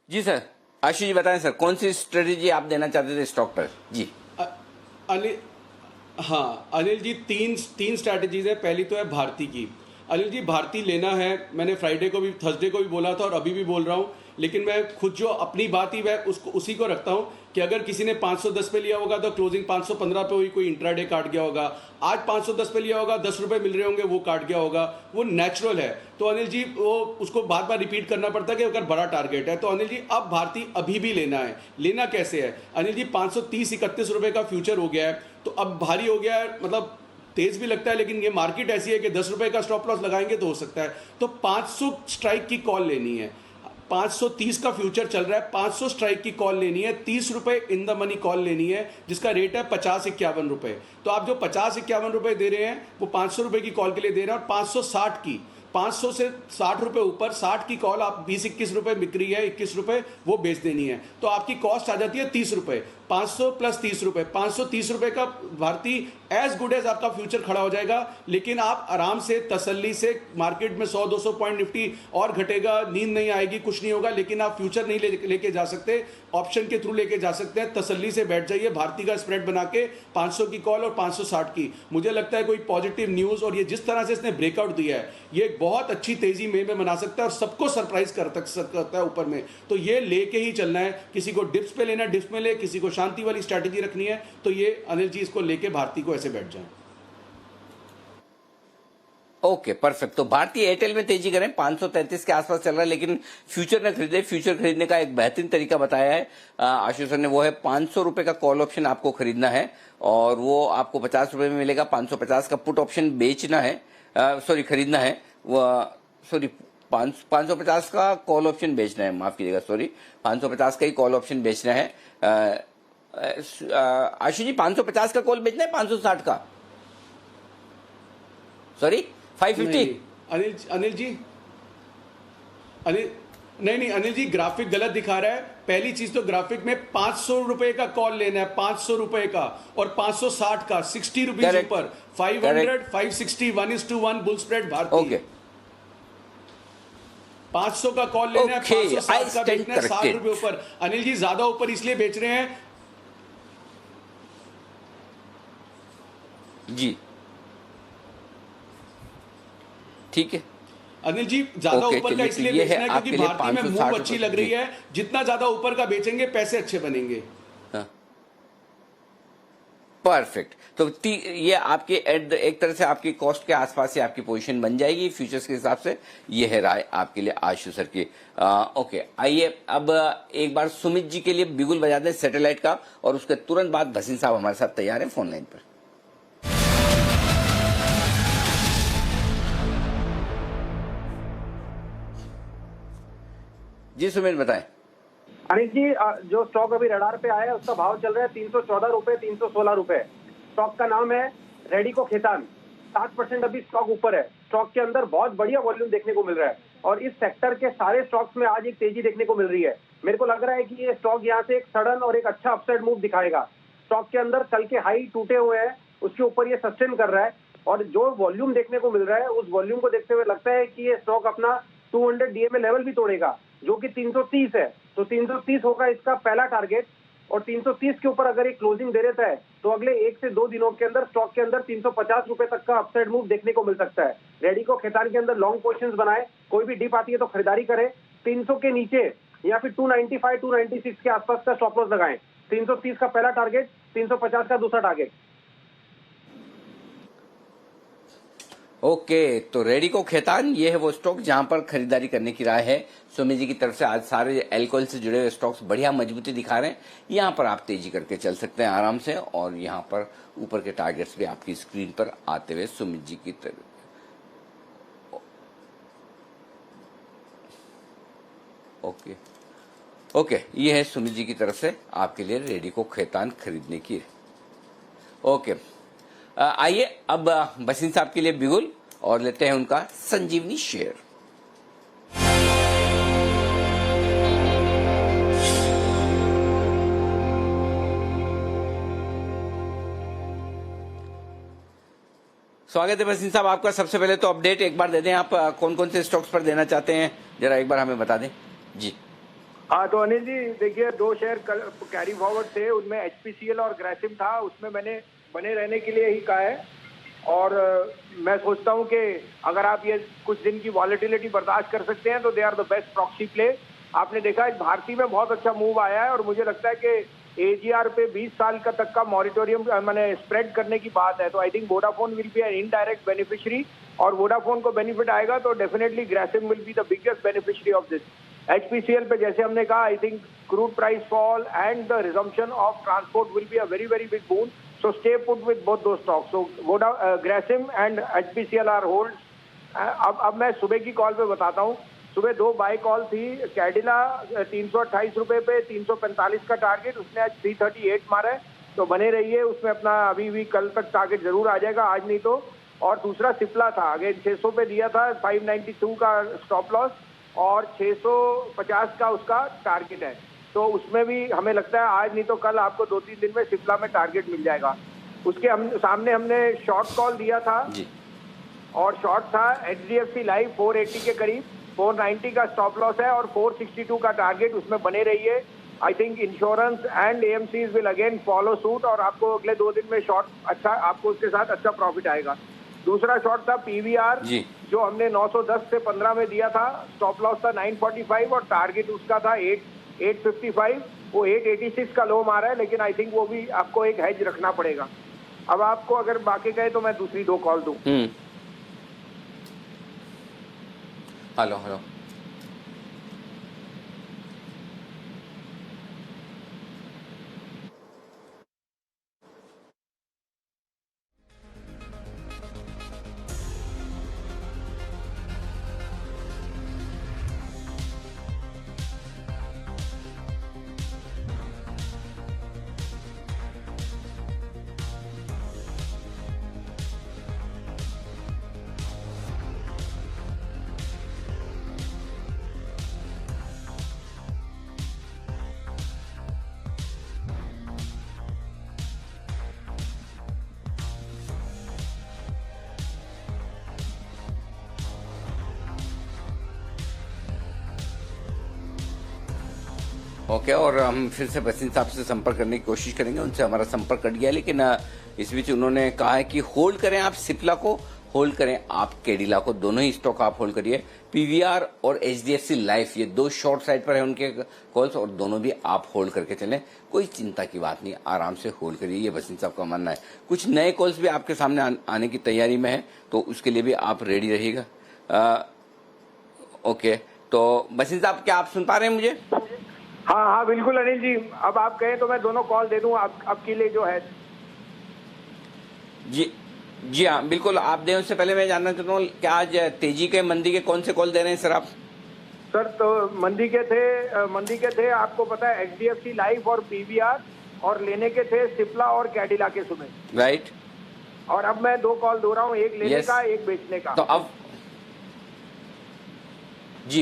जी सर, आशीष जी बताएं सर, कौन सी स्ट्रेटेजी आप देना चाहते थे स्टॉक पर? जी अनिल जी, तीन स्ट्रैटेजीज है। पहली तो है भारती की। अनिल जी, भारती लेना है, मैंने फ्राइडे को भी, थर्सडे को भी बोला था और अभी भी बोल रहा हूँ, लेकिन मैं खुद जो अपनी बात ही मैं उसी को रखता हूँ कि अगर किसी ने 510 पे लिया होगा तो क्लोजिंग 515 पे हुई, कोई इंट्राडे काट गया होगा। आज 510 पे लिया होगा, 10 रुपए मिल रहे होंगे, वो काट गया होगा, वो नेचुरल है। तो अनिल जी, वो उसको बार बार रिपीट करना पड़ता है कि अगर बड़ा टारगेट है तो अनिल जी अब भारती अभी भी लेना है। लेना कैसे है अनिल जी? 530-31 रुपए का फ्यूचर हो गया है, तो अब भारी हो गया है, मतलब तेज भी लगता है, लेकिन ये मार्केट ऐसी है कि 10 रुपए का स्टॉप लॉस लगाएंगे तो हो सकता है। तो 500 स्ट्राइक की कॉल लेनी है। 530 का फ्यूचर चल रहा है, 500 स्ट्राइक की कॉल लेनी है, 30 रुपए इन द मनी कॉल लेनी है, जिसका रेट है 50-51 रुपए। तो आप जो 50-51 रुपए दे रहे हैं वो 500 रुपए की कॉल के लिए दे रहे हैं, और 560 की, 500 से 60 रुपए ऊपर 60 की कॉल आप 20-21 रुपए बिक रही है, 21 रुपए वो बेच देनी है, तो आपकी कॉस्ट आ जाती है 30 रुपए। 500 प्लस 30 रुपए, 530 रुपए का भारती एज गुड एज आपका फ्यूचर खड़ा हो जाएगा। लेकिन आप आराम से तसल्ली से, मार्केट में 100-200 पॉइंट निफ्टी और घटेगा, नींद नहीं आएगी, कुछ नहीं होगा, लेकिन आप फ्यूचर नहीं लेके जा सकते, ऑप्शन के थ्रू लेके जा सकते हैं। तसल्ली से बैठ जाइए, भारती का स्प्रेड बना के 500 की कॉल और 560 की। मुझे लगता है कोई पॉजिटिव न्यूज, और ये जिस तरह से इसने ब्रेकआउट दिया है, ये बहुत अच्छी तेजी में बना सकता है और सबको सरप्राइज करता है ऊपर में। तो ये लेके ही चलना है। किसी को डिप्स पे लेना है, डिप्स में ले, किसी को शांति वाली स्ट्रैटेजी रखनी है, तो ये अनिल जी इसको लेके भारती को ऐसे बैठ जाएं। Okay, perfect. तो भारतीय एयरटेल में तेजी करें, 533 के आसपास चल रहा है, लेकिन फ्यूचर न खरीदे। फ्यूचर खरीदने का एक बेहतरीन तरीका बताया है आशीष सर ने, वो है 500 रुपए का कॉल ऑप्शन आपको खरीदना है, और वो आपको 50 रुपए में मिलेगा। 550 का पुट ऑप्शन बेचना है, खरीदना है, वो 550 का कॉल ऑप्शन बेचना है, माफ कीजिएगा, 550 का ही कॉल ऑप्शन बेचना है। आशीष जी, 550 का कॉल बेचना है, 560 का, 550। अनिल जी, नहीं अनिल जी, ग्राफिक गलत दिखा रहा है। पहली चीज तो ग्राफिक में 500 रुपए का कॉल लेना है, 500 रुपए का, और 560 का, 60 रुपीज ऊपर, 500, 560, 1:1 बुल स्प्रेड भारती। ओके, 500 का कॉल लेना है, 560 का बेचना है, 60 रुपए ऊपर। अनिल जी, ज्यादा ऊपर इसलिए बेच रहे हैं जी, ठीक है अनिल जी, ज्यादा ऊपर का इसलिए बेचना है क्योंकि भारती में मूव अच्छी लग रही है। जितना ज्यादा ऊपर का बेचेंगे, पैसे अच्छे बनेंगे। परफेक्ट। तो ये आपके एक तरह से आपकी कॉस्ट के आसपास से आपकी पोजीशन बन जाएगी फ्यूचर्स के हिसाब से। ये है राय आपके लिए आशु सर की। ओके, आइए अब एक बार सुमित जी के लिए बिगुल बजा दें सैटेलाइट का, और उसके तुरंत बाद भसीन साहब हमारे साथ तैयार हैं फोन लाइन पर। जी सुमित, बताएं। अनिल जी, जो स्टॉक अभी रडार पे आया है उसका भाव चल रहा है 314 रुपए, 316 रुपए। स्टॉक का नाम है रेडिको खेतान। 7% अभी स्टॉक ऊपर है। स्टॉक के अंदर बहुत बढ़िया वॉल्यूम देखने को मिल रहा है, और इस सेक्टर के सारे स्टॉक्स में आज एक तेजी देखने को मिल रही है। मेरे को लग रहा है कि ये स्टॉक यहाँ से एक सडन और एक अच्छा अपसाइड मूव दिखाएगा। स्टॉक के अंदर कल के हाई टूटे हुए हैं, उसके ऊपर ये सस्टेन कर रहा है, और जो वॉल्यूम देखने को मिल रहा है उस वॉल्यूम को देखते हुए लगता है कि ये स्टॉक अपना 200 डीएमए लेवल भी तोड़ेगा, जो कि 330 है। तो 330 होगा इसका पहला टारगेट, और 330 के ऊपर अगर ये क्लोजिंग दे देता है तो अगले 1 से 2 दिनों के अंदर स्टॉक के अंदर 350 रुपए तक का अपसाइड मूव देखने को मिल सकता है। रेडिको खेतान के अंदर लॉन्ग पोजीशंस बनाए, कोई भी डिप आती है तो खरीदारी करें। 300 के नीचे या फिर 295, 296 के आसपास का स्टॉप लॉस लगाएं। 330 का पहला टारगेट, 350 का दूसरा टारगेट। ओके, तो रेडिको खेतान ये है वो स्टॉक जहां पर खरीदारी करने की राय है सुमित जी की तरफ से। आज सारे एल्कोहल से जुड़े हुए स्टॉक्स बढ़िया मजबूती दिखा रहे हैं। यहां पर आप तेजी करके चल सकते हैं आराम से, और यहां पर ऊपर के टारगेट्स भी आपकी स्क्रीन पर आते हुए सुमित जी की तरफ। ओके, ये है सुमित जी की तरफ से आपके लिए रेडिको खेतान खरीदने की। ओके, आइए अब बसीन साहब के लिए बिगुल, और लेते हैं उनका संजीवनी शेयर। स्वागत है बसीन साहब आपका। सबसे पहले तो अपडेट एक बार दे दें, आप कौन कौन से स्टॉक्स पर देना चाहते हैं, जरा एक बार हमें बता दें जी। हाँ तो अनिल जी देखिए, दो शेयर कैरी फॉरवर्ड थे, उनमें HPCL और ग्रेसिम था, उसमें मैंने बने रहने के लिए ही कहा है। और मैं सोचता हूँ कि अगर आप ये कुछ दिन की वॉलेटिलिटी बर्दाश्त कर सकते हैं तो they are the best proxy play. आपने देखा है भारती में बहुत अच्छा मूव आया है और मुझे लगता है कि AGR पे 20 साल का तक का मॉरिटोरियम मैंने स्प्रेड करने की बात है, तो I think Vodafone will be an indirect beneficiary, और वोडाफोन को बेनिफिट आएगा तो definitely Grasim will be the biggest beneficiary of this. HPCL पे जैसे हमने कहा, I think crude price fall and the resumption of transport will be a very very big boon, so stay put with both those stocks. So Grasim and HPCL are holds. अब मैं सुबह की call पे बताता हूँ। सुबह दो bye call थी। कैडिला 328 रुपए पे 345 का टारगेट, उसने आज 338 मारा है, तो बने रहिए उसमें अपना, अभी भी कल तक टारगेट जरूर आ जाएगा, आज नहीं तो। और दूसरा सिप्ला था, अगेन 600 पे दिया था, 592 का स्टॉप लॉस और 650 का उसका टारगेट है, तो उसमें भी हमें लगता है आज नहीं तो कल आपको 2-3 दिन में सिप्ला में टारगेट मिल जाएगा। उसके सामने हमने शॉर्ट कॉल दिया था जी, और शॉर्ट था HDFC लाइफ 480 के करीब, 490 का स्टॉप लॉस है और 462 का टारगेट, उसमें बने रहिए। I think insurance and AMCs will again follow suit और आपको अगले 2 दिन में शॉर्ट अच्छा, आपको उसके साथ अच्छा प्रॉफिट आएगा। दूसरा शॉर्ट था PVR जो हमने 910 से 15 में दिया था, स्टॉप लॉस था 945 और टारगेट उसका था 855, वो 886 का लो मारा है, लेकिन आई थिंक वो भी आपको एक हेज रखना पड़ेगा। अब आपको अगर बाकी कहे तो मैं दूसरी 2 कॉल दूं। हेलो ओके, और हम फिर से बसिन साहब से संपर्क करने की कोशिश करेंगे। उनसे हमारा संपर्क कट गया, लेकिन इस बीच उन्होंने कहा है कि होल्ड करें आप सिप्ला को, होल्ड करें आप कैडिला को, दोनों ही स्टॉक आप होल्ड करिए। PVR और HDFC लाइफ, ये 2 शॉर्ट साइड पर है उनके कॉल्स, और दोनों भी आप होल्ड करके चलें, कोई चिंता की बात नहीं, आराम से होल्ड करिए, ये बसिन साहब का मानना है। कुछ नए कॉल्स भी आपके सामने आने की तैयारी में है, तो उसके लिए भी आप रेडी रहिएगा। ओके, तो बसिन साहब क्या आप सुन पा रहे हैं मुझे? हाँ बिल्कुल अनिल जी, अब आप कहें तो मैं दोनों कॉल दे दूं आपके लिए जो है। जी हाँ बिल्कुल, आप दें। उससे पहले मैं जानना चाहता हूँ, क्या आज तेजी के मंदी के कौन से कॉल दे रहे हैं सर आप? सर तो मंदी के थे आपको पता है HDFC लाइफ और PVR, और लेने के थे सिप्ला और कैडिला के सुबह, राइट। और अब मैं 2 कॉल दे रहा हूँ, एक लेने का एक बेचने का। तो अब जी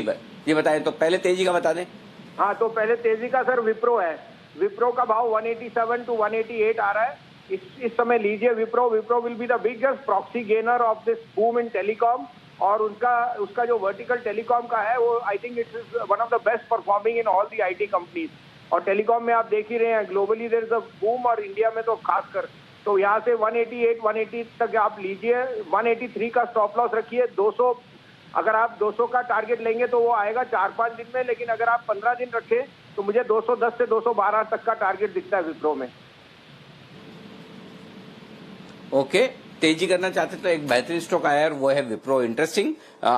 ये बताएं, तो पहले तेजी का बता दें। हाँ तो पहले तेजी का सर विप्रो है, विप्रो का भाव 187 to 188 आ रहा है, इस समय लीजिए Wipro will be the biggest proxy gainer of this boom in telecom, और उसका जो वर्टिकल टेलीकॉम का है वो I think it is one of the best performing in all the IT companies. और टेलीकॉम में आप देख ही रहे हैं globally there is a boom, और इंडिया में तो खासकर, तो यहाँ से 180 तक आप लीजिए। 183 का स्टॉप लॉस रखिए। 200 अगर आप 200 का टारगेट लेंगे तो वो आएगा 4-5 दिन में, लेकिन अगर आप 15 दिन रखें तो मुझे 210 से 212 तक का टारगेट दिखता है विप्रो में। ओके, तेजी करना चाहते तो एक बेहतरीन स्टॉक आया है, वो है विप्रो। इंटरेस्टिंग,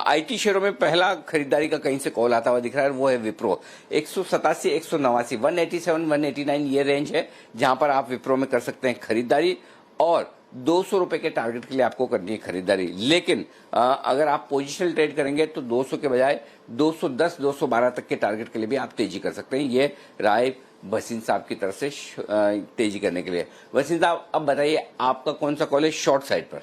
IT शेयरों में पहला खरीदारी का कहीं से कॉल आता हुआ दिख रहा है, वो है विप्रो। 187, 189, 187, 189 ये रेंज है जहां पर आप विप्रो में कर सकते हैं खरीदारी, और 200 रुपए के टारगेट के लिए आपको करनी है खरीदारी। लेकिन अगर आप पोजिशनल ट्रेड करेंगे तो 200 के बजाय 210, 212 तक के टारगेट के लिए भी आप तेजी कर सकते हैं। ये राय बसिन साहब की तरफ से तेजी करने के लिए। बसिन साहब अब बताइए, आपका कौन सा कॉल है शॉर्ट साइड पर?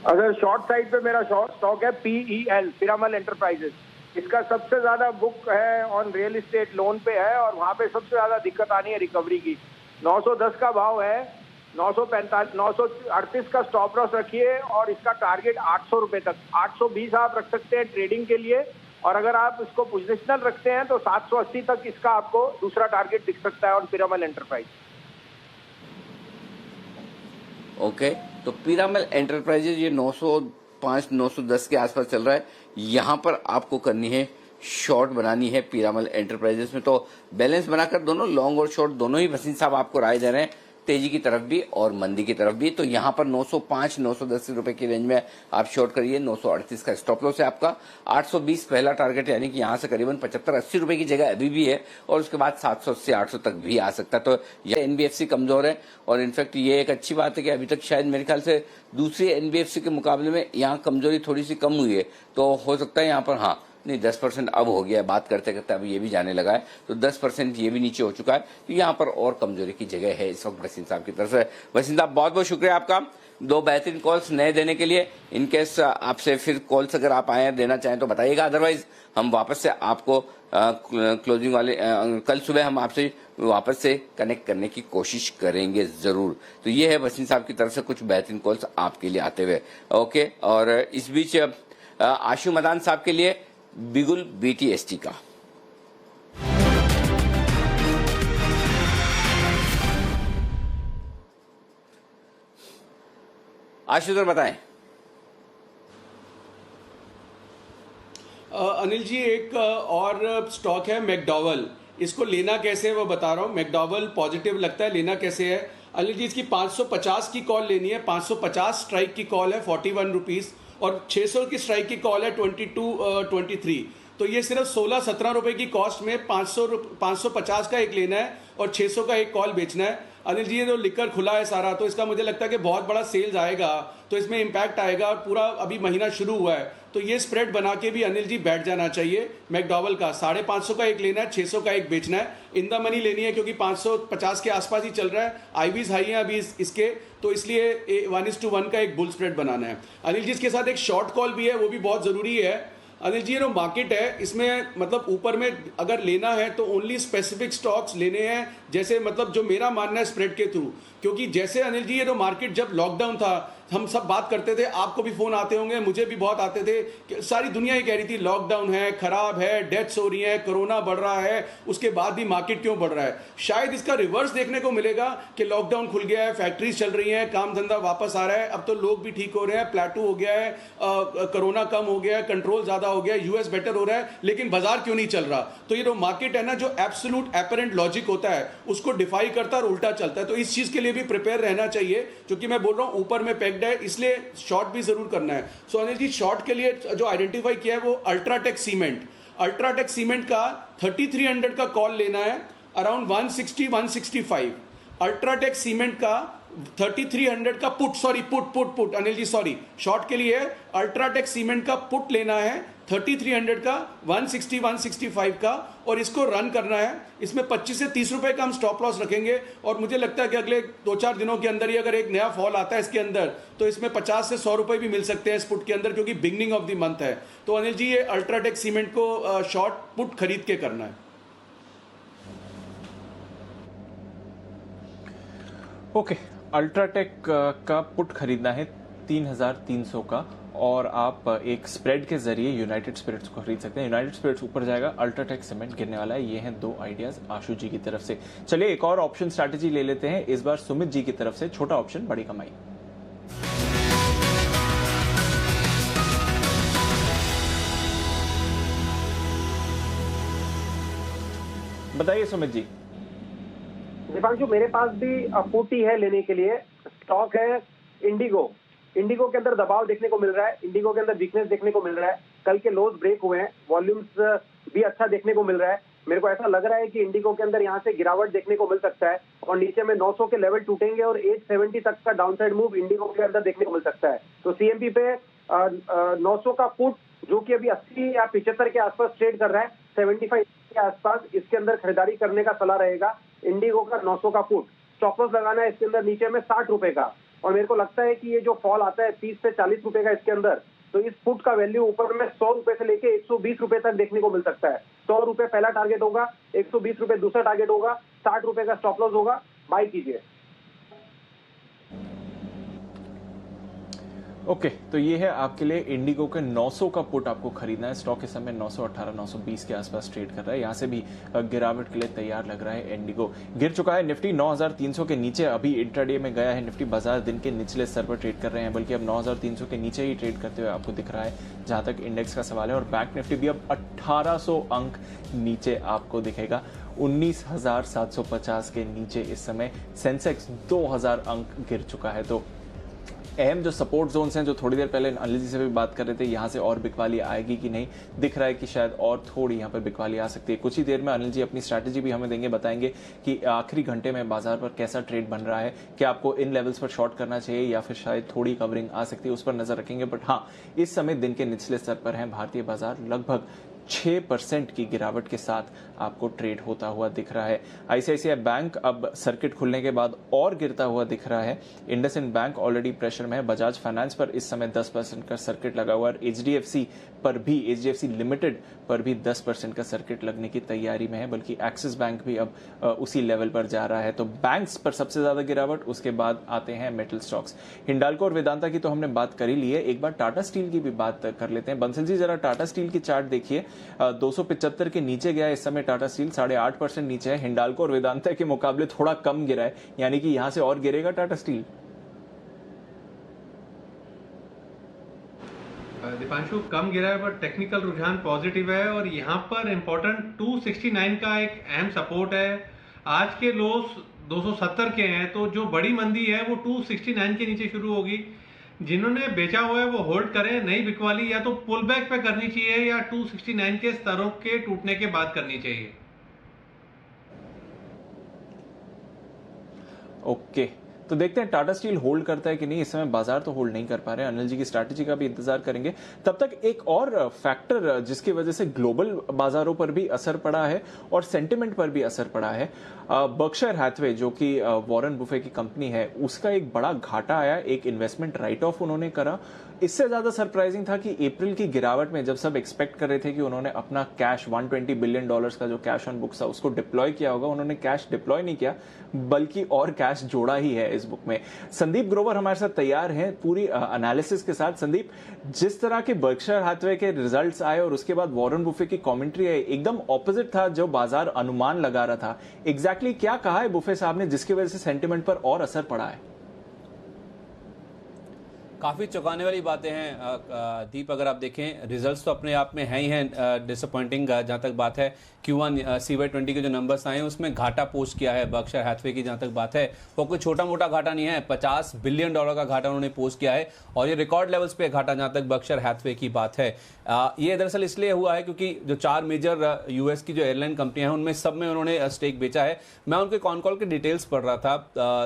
अगर शॉर्ट साइड पे मेरा शॉर्ट स्टॉक है PEL, पिरामल एंटरप्राइजेस। इसका सबसे ज्यादा बुक है ऑन रियल एस्टेट लोन पे है, और वहां पे सबसे ज्यादा दिक्कत आनी है रिकवरी की। 910 का भाव है, 938 का स्टॉप लॉस रखिए, और इसका टारगेट 800 रुपए तक, 820 आप रख सकते हैं ट्रेडिंग के लिए, और अगर आप इसको पोजिशनल रखते हैं तो 780 तक इसका आपको दूसरा टारगेट दिख सकता है ऑन पीरामल एंटरप्राइज। ओके, तो पीरामल एंटरप्राइजेज ये 905 910 के आसपास चल रहा है। यहां पर आपको करनी है शॉर्ट बनानी है पीरामल एंटरप्राइजेस में। तो बैलेंस बनाकर दोनों लॉन्ग और शॉर्ट दोनों ही वसीम साहब आपको राय दे रहे हैं, तेजी की तरफ भी और मंदी की तरफ भी। तो यहां पर 905 910 रुपए की रेंज में आप शॉर्ट करिए। 938 का स्टॉप लॉस है आपका। 820 पहला टारगेट, यानी कि यहां से करीबन 75-80 रुपए की जगह अभी भी है, और उसके बाद 780 800 तक भी आ सकता है। तो यह एनबीएफसी कमजोर है, और इनफैक्ट ये एक अच्छी बात है कि अभी तक शायद मेरे ख्याल से दूसरी एनबीएफसी के मुकाबले में यहाँ कमजोरी थोड़ी सी कम हुई है। तो हो सकता है यहाँ पर हाँ नहीं 10% अब हो गया है, बात करते करते अब ये भी जाने लगा है, तो 10% ये भी नीचे हो चुका है। तो यहाँ पर और कमजोरी की जगह है इस वक्त वसीम साहब की तरफ से। वसीम साहब बहुत बहुत शुक्रिया आपका 2 बेहतरीन कॉल्स नए देने के लिए। इनकेस आपसे फिर कॉल्स अगर आप आए देना चाहें तो बताइएगा, अदरवाइज हम वापस से आपको क्लोजिंग वाले कल सुबह हम आपसे वापस से कनेक्ट करने की कोशिश करेंगे जरूर। तो ये है वसीम साहब की तरफ से कुछ बेहतरीन कॉल्स आपके लिए आते हुए। ओके, और इस बीच आशु मदान साहब के लिए बिगुल बीटीएसटी का आशुतर बताएं। अनिल जी, एक और स्टॉक है मैकडॉवल, इसको लेना कैसे है वो बता रहा हूँ। मैकडॉवल पॉजिटिव लगता है, लेना कैसे है अनिल जी? इसकी 550 की कॉल लेनी है। 550 स्ट्राइक की कॉल है 41 रुपीज, और 600 की स्ट्राइक की कॉल है 22-23। तो ये सिर्फ 16-17 रुपए की कॉस्ट में 550 का एक लेना है और 600 का एक कॉल बेचना है। अनिल जी, ये जो लिकर खुला है सारा, तो इसका मुझे लगता है कि बहुत बड़ा सेल्स आएगा, तो इसमें इम्पैक्ट आएगा, और पूरा अभी महीना शुरू हुआ है, तो ये स्प्रेड बना के भी अनिल जी बैठ जाना चाहिए। मैकडॉवल का 550 का एक लेना है, 600 का एक बेचना है। इन द मनी लेनी है क्योंकि 550 के आसपास ही चल रहा है, आईवीज हाई है अभी इसके, तो इसलिए 1:1 का एक बुल स्प्रेड बनाना है। अनिल जी, इसके साथ एक शॉर्ट कॉल भी है, वो भी बहुत जरूरी है। अनिल जी, ये जो मार्केट है इसमें मतलब ऊपर में अगर लेना है तो ओनली स्पेसिफिक स्टॉक्स लेने हैं, जैसे मतलब जो मेरा मानना है स्प्रेड के थ्रू। क्योंकि जैसे अनिल जी, ये जो मार्केट जब लॉकडाउन था हम सब बात करते थे, आपको भी फोन आते होंगे, मुझे भी बहुत आते थे कि सारी दुनिया ही कह रही थी लॉकडाउन है, खराब है, डेथ्स हो रही है, कोरोना बढ़ रहा है, उसके बाद भी मार्केट क्यों बढ़ रहा है। शायद इसका रिवर्स देखने को मिलेगा कि लॉकडाउन खुल गया है, फैक्ट्रीज चल रही हैं, काम धंधा वापस आ रहा है, अब तो लोग भी ठीक हो रहे हैं, प्लेटू हो गया है, कोरोना कम हो गया है, कंट्रोल ज्यादा हो गया है, यूएस बेटर हो रहा है, लेकिन बाजार क्यों नहीं चल रहा। तो ये जो मार्केट है ना, जो एब्सोल्यूट एपरेंट लॉजिक होता है उसको डिफाई करता है और उल्टा चलता है। तो इस चीज के लिए भी प्रिपेयर रहना चाहिए, क्योंकि मैं बोल रहा हूं ऊपर में पेक्ड है, इसलिए शॉर्ट भी जरूर करना है। सो अनिल जी, शॉर्ट के लिए जो आइडेंटिफाई किया है वो अल्ट्राटेक सीमेंट। अल्ट्राटेक सीमेंट का 3300 का कॉल लेना है, अराउंड 160-165। अल्ट्राटेक सीमेंट का 3300 का put Anil ji, sorry, short के लिए अल्ट्राटेक सीमेंट का पुट लेना है 3300 का, 160-165 का, और इसको रन करना है। इसमें 25 से 30 रुपए का हम स्टॉप लॉस रखेंगे, और मुझे लगता है कि अगले 2-4 दिनों के अंदर ही अगर एक नया फॉल आता है इसके अंदर, तो इसमें 50 से 100 रुपए भी मिल सकते हैं इस पुट के अंदर, क्योंकि बिगनिंग ऑफ द मंथ है। तो अनिल जी, ये अल्ट्राटेक सीमेंट को शॉर्ट पुट खरीद के करना है। ओके, अल्ट्राटेक का पुट खरीदना है 3300 का, और आप एक स्प्रेड के जरिए यूनाइटेड स्पिरिट्स को खरीद सकते हैं। यूनाइटेड स्पिरिट्स ऊपर जाएगा, अल्ट्राटेक सीमेंट गिरने वाला है। ये हैं 2 आइडियाज आशु जी की तरफ से। चलिए एक और ऑप्शन स्ट्रैटेजी ले लेते हैं, इस बार सुमित जी की तरफ से। छोटा ऑप्शन बड़ी कमाई। बताइए सुमित जी। दीपांशु, मेरे पास भी पुट ही है लेने के लिए। स्टॉक है इंडिगो। इंडिगो के अंदर दबाव देखने को मिल रहा है, इंडिगो के अंदर वीकनेस देखने को मिल रहा है, कल के लोज ब्रेक हुए हैं, वॉल्यूम्स भी अच्छा देखने को मिल रहा है। मेरे को ऐसा लग रहा है कि इंडिगो के अंदर यहाँ से गिरावट देखने को मिल सकता है, और नीचे में 900 के लेवल टूटेंगे और 870 तक का डाउनसाइड मूव इंडिगो के अंदर देखने को मिल सकता है। तो सीएमपी पे 900 का पुट, जो कि अभी 80 या 75 के आसपास ट्रेड कर रहा है, 75 के आसपास इसके अंदर खरीदारी करने का सलाह रहेगा। इंडिगो का 900 का पुट स्टॉप लॉस लगाना है इसके अंदर नीचे में 60 रुपए का, और मेरे को लगता है कि ये जो फॉल आता है 30 से 40 रुपए का इसके अंदर, तो इस पुट का वैल्यू ऊपर में 100 रुपए से लेके 120 रुपए तक देखने को मिल सकता है। 100 रुपए पहला टारगेट होगा, 120 रुपए दूसरा टारगेट होगा, 60 रुपए का स्टॉप लॉस होगा, बाय कीजिए। ओके, तो ये है आपके लिए इंडिगो के 900 का पुट आपको खरीदना है। स्टॉक इस समय 918 920 के आसपास ट्रेड कर रहा है। यहाँ से भी गिरावट के लिए तैयार लग रहा है। इंडिगो गिर चुका है। निफ्टी 9300 के नीचे अभी इंट्राडे में गया है। निफ्टी बाजार दिन के निचले स्तर पर ट्रेड कर रहे हैं, बल्कि अब 9300 के नीचे ही ट्रेड करते हुए आपको दिख रहा है जहां तक इंडेक्स का सवाल है। और बैंक निफ्टी भी अब 1800 अंक नीचे आपको दिखेगा, 19,750 के नीचे इस समय। सेंसेक्स 2000 अंक गिर चुका है। तो अहम जो सपोर्ट जोन्स हैं, जो थोड़ी देर पहले अनिल जी से भी बात कर रहे थे, यहाँ से और बिकवाली आएगी कि नहीं, दिख रहा है कि शायद और थोड़ी यहाँ पर बिकवाली आ सकती है। कुछ ही देर में अनिल जी अपनी स्ट्रैटेजी भी हमें देंगे, बताएंगे कि आखिरी घंटे में बाजार पर कैसा ट्रेड बन रहा है, क्या आपको इन लेवल्स पर शॉर्ट करना चाहिए या फिर शायद थोड़ी कवरिंग आ सकती है, उस पर नजर रखेंगे। बट हाँ, इस समय दिन के निचले स्तर पर है भारतीय बाजार, लगभग 6% की गिरावट के साथ आपको ट्रेड होता हुआ दिख रहा है। आईसीआईसीआई बैंक अब सर्किट खुलने के बाद और गिरता हुआ दिख रहा है। इंडसइंड बैंक ऑलरेडी प्रेशर में है। बजाज फाइनेंस पर इस समय 10% का सर्किट लगा हुआ है। एचडीएफसी पर भी, एचडीएफसी लिमिटेड पर भी 10% का सर्किट लगने की तैयारी में है, बल्कि एक्सिस बैंक भी अब उसी लेवल पर जा रहा है। तो बैंक्स पर सबसे ज्यादा गिरावट, उसके बाद आते हैं मेटल स्टॉक्स। हिंडाल्को और वेदांता की तो हमने बात कर ही ली है, एक बार टाटा स्टील की भी बात कर लेते हैं। बंसल जी, जरा टाटा स्टील की चार्ट देखिए, 275 के नीचे गया है इस समय टाटा स्टील, 8.5% नीचे है। हिंडाल्को और वेदांता के मुकाबले थोड़ा कम गिरा है, यानी कि यहां से और गिरेगा टाटा स्टील। दीपांशु, कम गिरा है बट टेक्निकल रुझान पॉजिटिव है और यहाँ पर इम्पोर्टेंट 269 का एक अहम सपोर्ट है। आज के लोस 270 के हैं, तो जो बड़ी मंदी है वो 269 के नीचे शुरू होगी। जिन्होंने बेचा हुआ है वो होल्ड करें, नई बिकवाली या तो पुल बैक पे करनी चाहिए या 269 के स्तरों के टूटने के बाद करनी चाहिए। ओके, तो देखते हैं टाटा स्टील होल्ड करता है कि नहीं। इस समय बाजार तो होल्ड नहीं कर पा रहे हैं। अनिल जी की स्ट्रैटेजी का भी इंतजार करेंगे। तब तक एक और फैक्टर जिसकी वजह से ग्लोबल बाजारों पर भी असर पड़ा है और सेंटिमेंट पर भी असर पड़ा है, बर्कशायर हैथवे जो कि वॉरेन बुफे की कंपनी है, उसका एक बड़ा घाटा आया। एक इन्वेस्टमेंट राइट ऑफ उन्होंने करा। इससे ज्यादा सरप्राइजिंग था कि अप्रैल की गिरावट में जब सब एक्सपेक्ट कर रहे थे कि उन्होंने अपना कैश $120 बिलियन का जो कैश ऑन बुक्स था उसको डिप्लॉय किया होगा, उन्होंने कैश डिप्लॉय नहीं किया, बल्कि और कैश जोड़ा ही है इस बुक में। संदीप ग्रोवर हमारे साथ तैयार हैं पूरी एनालिसिस के साथ। संदीप, जिस तरह के बर्कशायर हैथवे के रिजल्ट्स आए और उसके बाद वॉरेन बुफे की कमेंट्री आई, एकदम ऑपोजिट था जो बाजार अनुमान लगा रहा था। एग्जैक्टली क्या कहा है बुफे साहब ने जिसकी वजह से सेंटिमेंट पर और असर पड़ा है? काफ़ी चौंकाने वाली बातें हैं दीप। अगर आप देखें, रिजल्ट्स तो अपने आप में हैं ही हैं डिसअपॉइंटिंग। जहाँ तक बात है Q1 CY20 के जो नंबर्स आए हैं उसमें घाटा पोस्ट किया है बर्कशायर हैथवे की। जहाँ तक बात है वो कोई छोटा मोटा घाटा नहीं है, $50 बिलियन का घाटा उन्होंने पोस्ट किया है और ये रिकॉर्ड लेवल्स पे घाटा जहाँ तक बर्कशायर हैथवे की बात है। ये दरअसल इसलिए हुआ है क्योंकि जो 4 मेजर यूएस की जो एयरलाइन कंपनियां हैं उनमें सब में उन्होंने स्टेक बेचा है। मैं उनके कॉन कॉल के डिटेल्स पढ़ रहा था,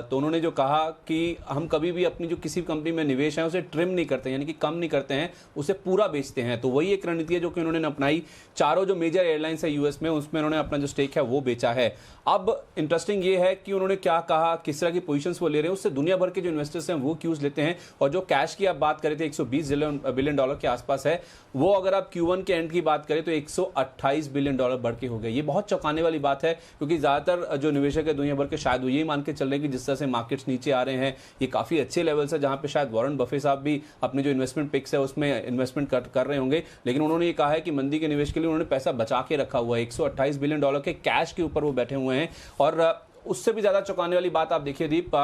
तो उन्होंने जो कहा कि हम कभी भी अपनी जो किसी कंपनी में निवेश है उसे ट्रिम नहीं करते, यानी कि कम नहीं करते हैं, उसे पूरा बेचते हैं। तो वही एक रणनीति है जो कि उन्होंने अपनाई। चारों जो मेजर एयरलाइंस है यूएस में, उसमें उन्होंने अपना जो स्टेक है वो बेचा है। अब इंटरेस्टिंग ये है कि उन्होंने क्या कहा, किस तरह की पोजीशंस वो ले रहे हैं, उससे दुनिया भर के जो इन्वेस्टर्स हैं वो क्यूज लेते हैं। और जो कैश की आप बात करें थे $120 बिलियन के आसपास है, वो अगर आप Q1 के एंड की बात करें तो $128 बिलियन बढ़ के हो गए। ये बहुत चौंकाने वाली बात है क्योंकि ज्यादातर जो निवेशक है दुनिया भर के शायद वो यही मान के चल रहे हैं कि जिस तरह से मार्केट्स नीचे आ रहे हैं ये काफी अच्छे लेवल्स है, जहां पे शायद वॉरेन बफे साहब भी अपने जो इन्वेस्टमेंट पिक्स है उसमें इन्वेस्टमेंट कर रहे होंगे। लेकिन उन्होंने ये कहा है कि मंदी के निवेश के लिए उन्होंने पैसा बचा के रखा हुआ है। $128 बिलियन के कैश के ऊपर वो बैठे हुए हैं। और उससे भी ज्यादा चौंकाने वाली बात आप देखिए दीप,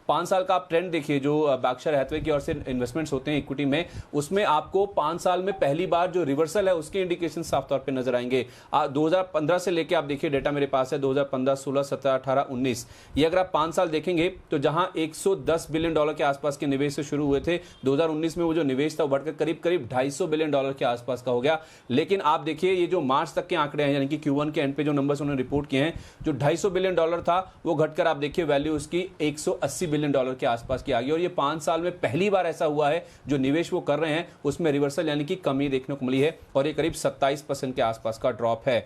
5 साल का आप ट्रेंड देखिए जो बर्कशायर हैथवे की ओर से इन्वेस्टमेंट्स होते हैं इक्विटी में, उसमें आपको 5 साल में पहली बार जो रिवर्सल है उसके इंडिकेशन साफ तौर पे नजर आएंगे। 2015 से लेके आप देखिए, डेटा मेरे पास है 2015, 16, 17, 18, 19, ये अगर आप 5 साल देखेंगे तो जहां $110 बिलियन के आसपास के निवेश से शुरू हुए थे, 2019 में वो जो निवेश था वो बढ़कर करीब करीब $250 बिलियन के आसपास का हो गया। लेकिन आप देखिए ये जो मार्च तक के आंकड़े हैं, यानी कि Q1 के एंड पे जो नंबर्स उन्होंने रिपोर्ट किए हैं, जो $250 बिलियन था वो घटकर आप देखिए वैल्यू उसकी $180 बिलियन के आसपास की आ गई। और ये 5 साल में पहली बार ऐसा हुआ है जो निवेश वो कर रहे हैं उसमें रिवर्सल यानी कि कमी देखने को मिली है और ये करीब 27% के आसपास का ड्रॉप है।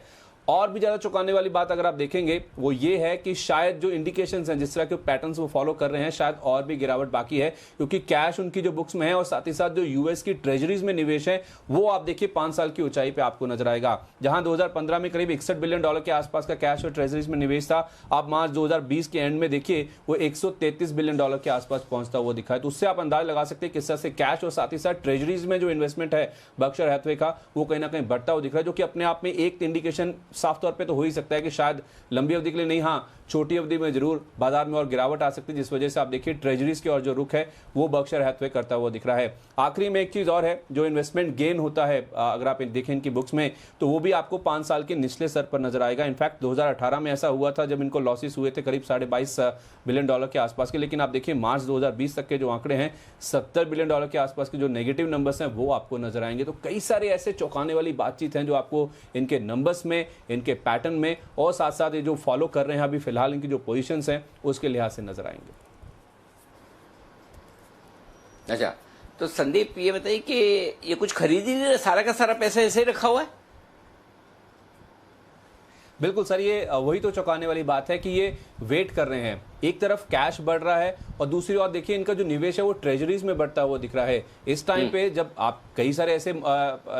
और भी ज्यादा चौंकाने वाली बात अगर आप देखेंगे वो ये है कि शायद जो इंडिकेशंस हैं, जिस तरह के पैटर्न्स वो फॉलो कर रहे हैं, शायद और भी गिरावट बाकी है, क्योंकि कैश उनकी जो बुक्स में है और साथ ही साथ जो यूएस की ट्रेजरीज में निवेश है वो आप देखिए 5 साल की ऊंचाई पे आपको नजर आएगा। जहां 2015 में करीब $61 बिलियन के आसपास का कैश और ट्रेजरीज में निवेश था, आप मार्च 2020 के एंड में देखिए वो $133 बिलियन के आसपास पहुंचता हुआ दिखा है। तो उससे आप अंदाज लगा सकते हैं किस तरह से कैश और साथ ही साथ ट्रेजरीज में जो इन्वेस्टमेंट है बर्कशायर हैथवे का वो कहीं ना कहीं बढ़ता हुआ दिख रहा है, जो कि अपने आप में एक इंडिकेशन साफ तौर पे तो हो ही सकता है कि शायद लंबी अवधि के लिए नहीं, हाँ छोटी अवधि में जरूर बाजार में और गिरावट आ सकती है, जिस वजह से आप देखिए ट्रेजरीज की और जो रुख है वो बर्कशायर हैथवे करता हुआ दिख रहा है। आखिरी में एक चीज और है, जो इन्वेस्टमेंट गेन होता है अगर आप देखें इनकी बुक्स में तो वो भी आपको 5 साल के निचले स्तर पर नजर आएगा। इनफैक्ट 2018 में ऐसा हुआ था जब इनको लॉसेस हुए थे करीब $22.5 बिलियन के आसपास के, लेकिन आप देखिए मार्च 2020 तक के जो आंकड़े हैं $70 बिलियन के आसपास के जो नेगेटिव नंबर्स हैं वो आपको नजर आएंगे। तो कई सारे ऐसे चौंकाने वाली बातचीत हैं जो आपको इनके नंबर्स में, इनके पैटर्न में और साथ साथ ये जो फॉलो कर रहे हैं अभी फिलहाल इनकी जो पोजीशंस हैं उसके लिहाज से नजर आएंगे। अच्छा, तो संदीप ये बताइए कि ये कुछ खरीद ही नहीं रहे, सारा का सारा पैसा ऐसे ही रखा हुआ है? बिल्कुल सर, ये वही तो चौंकाने वाली बात है कि ये वेट कर रहे हैं। एक तरफ कैश बढ़ रहा है और दूसरी ओर देखिए इनका जो निवेश है वो ट्रेजरीज में बढ़ता हुआ दिख रहा है। इस टाइम पे जब आप कई सारे ऐसे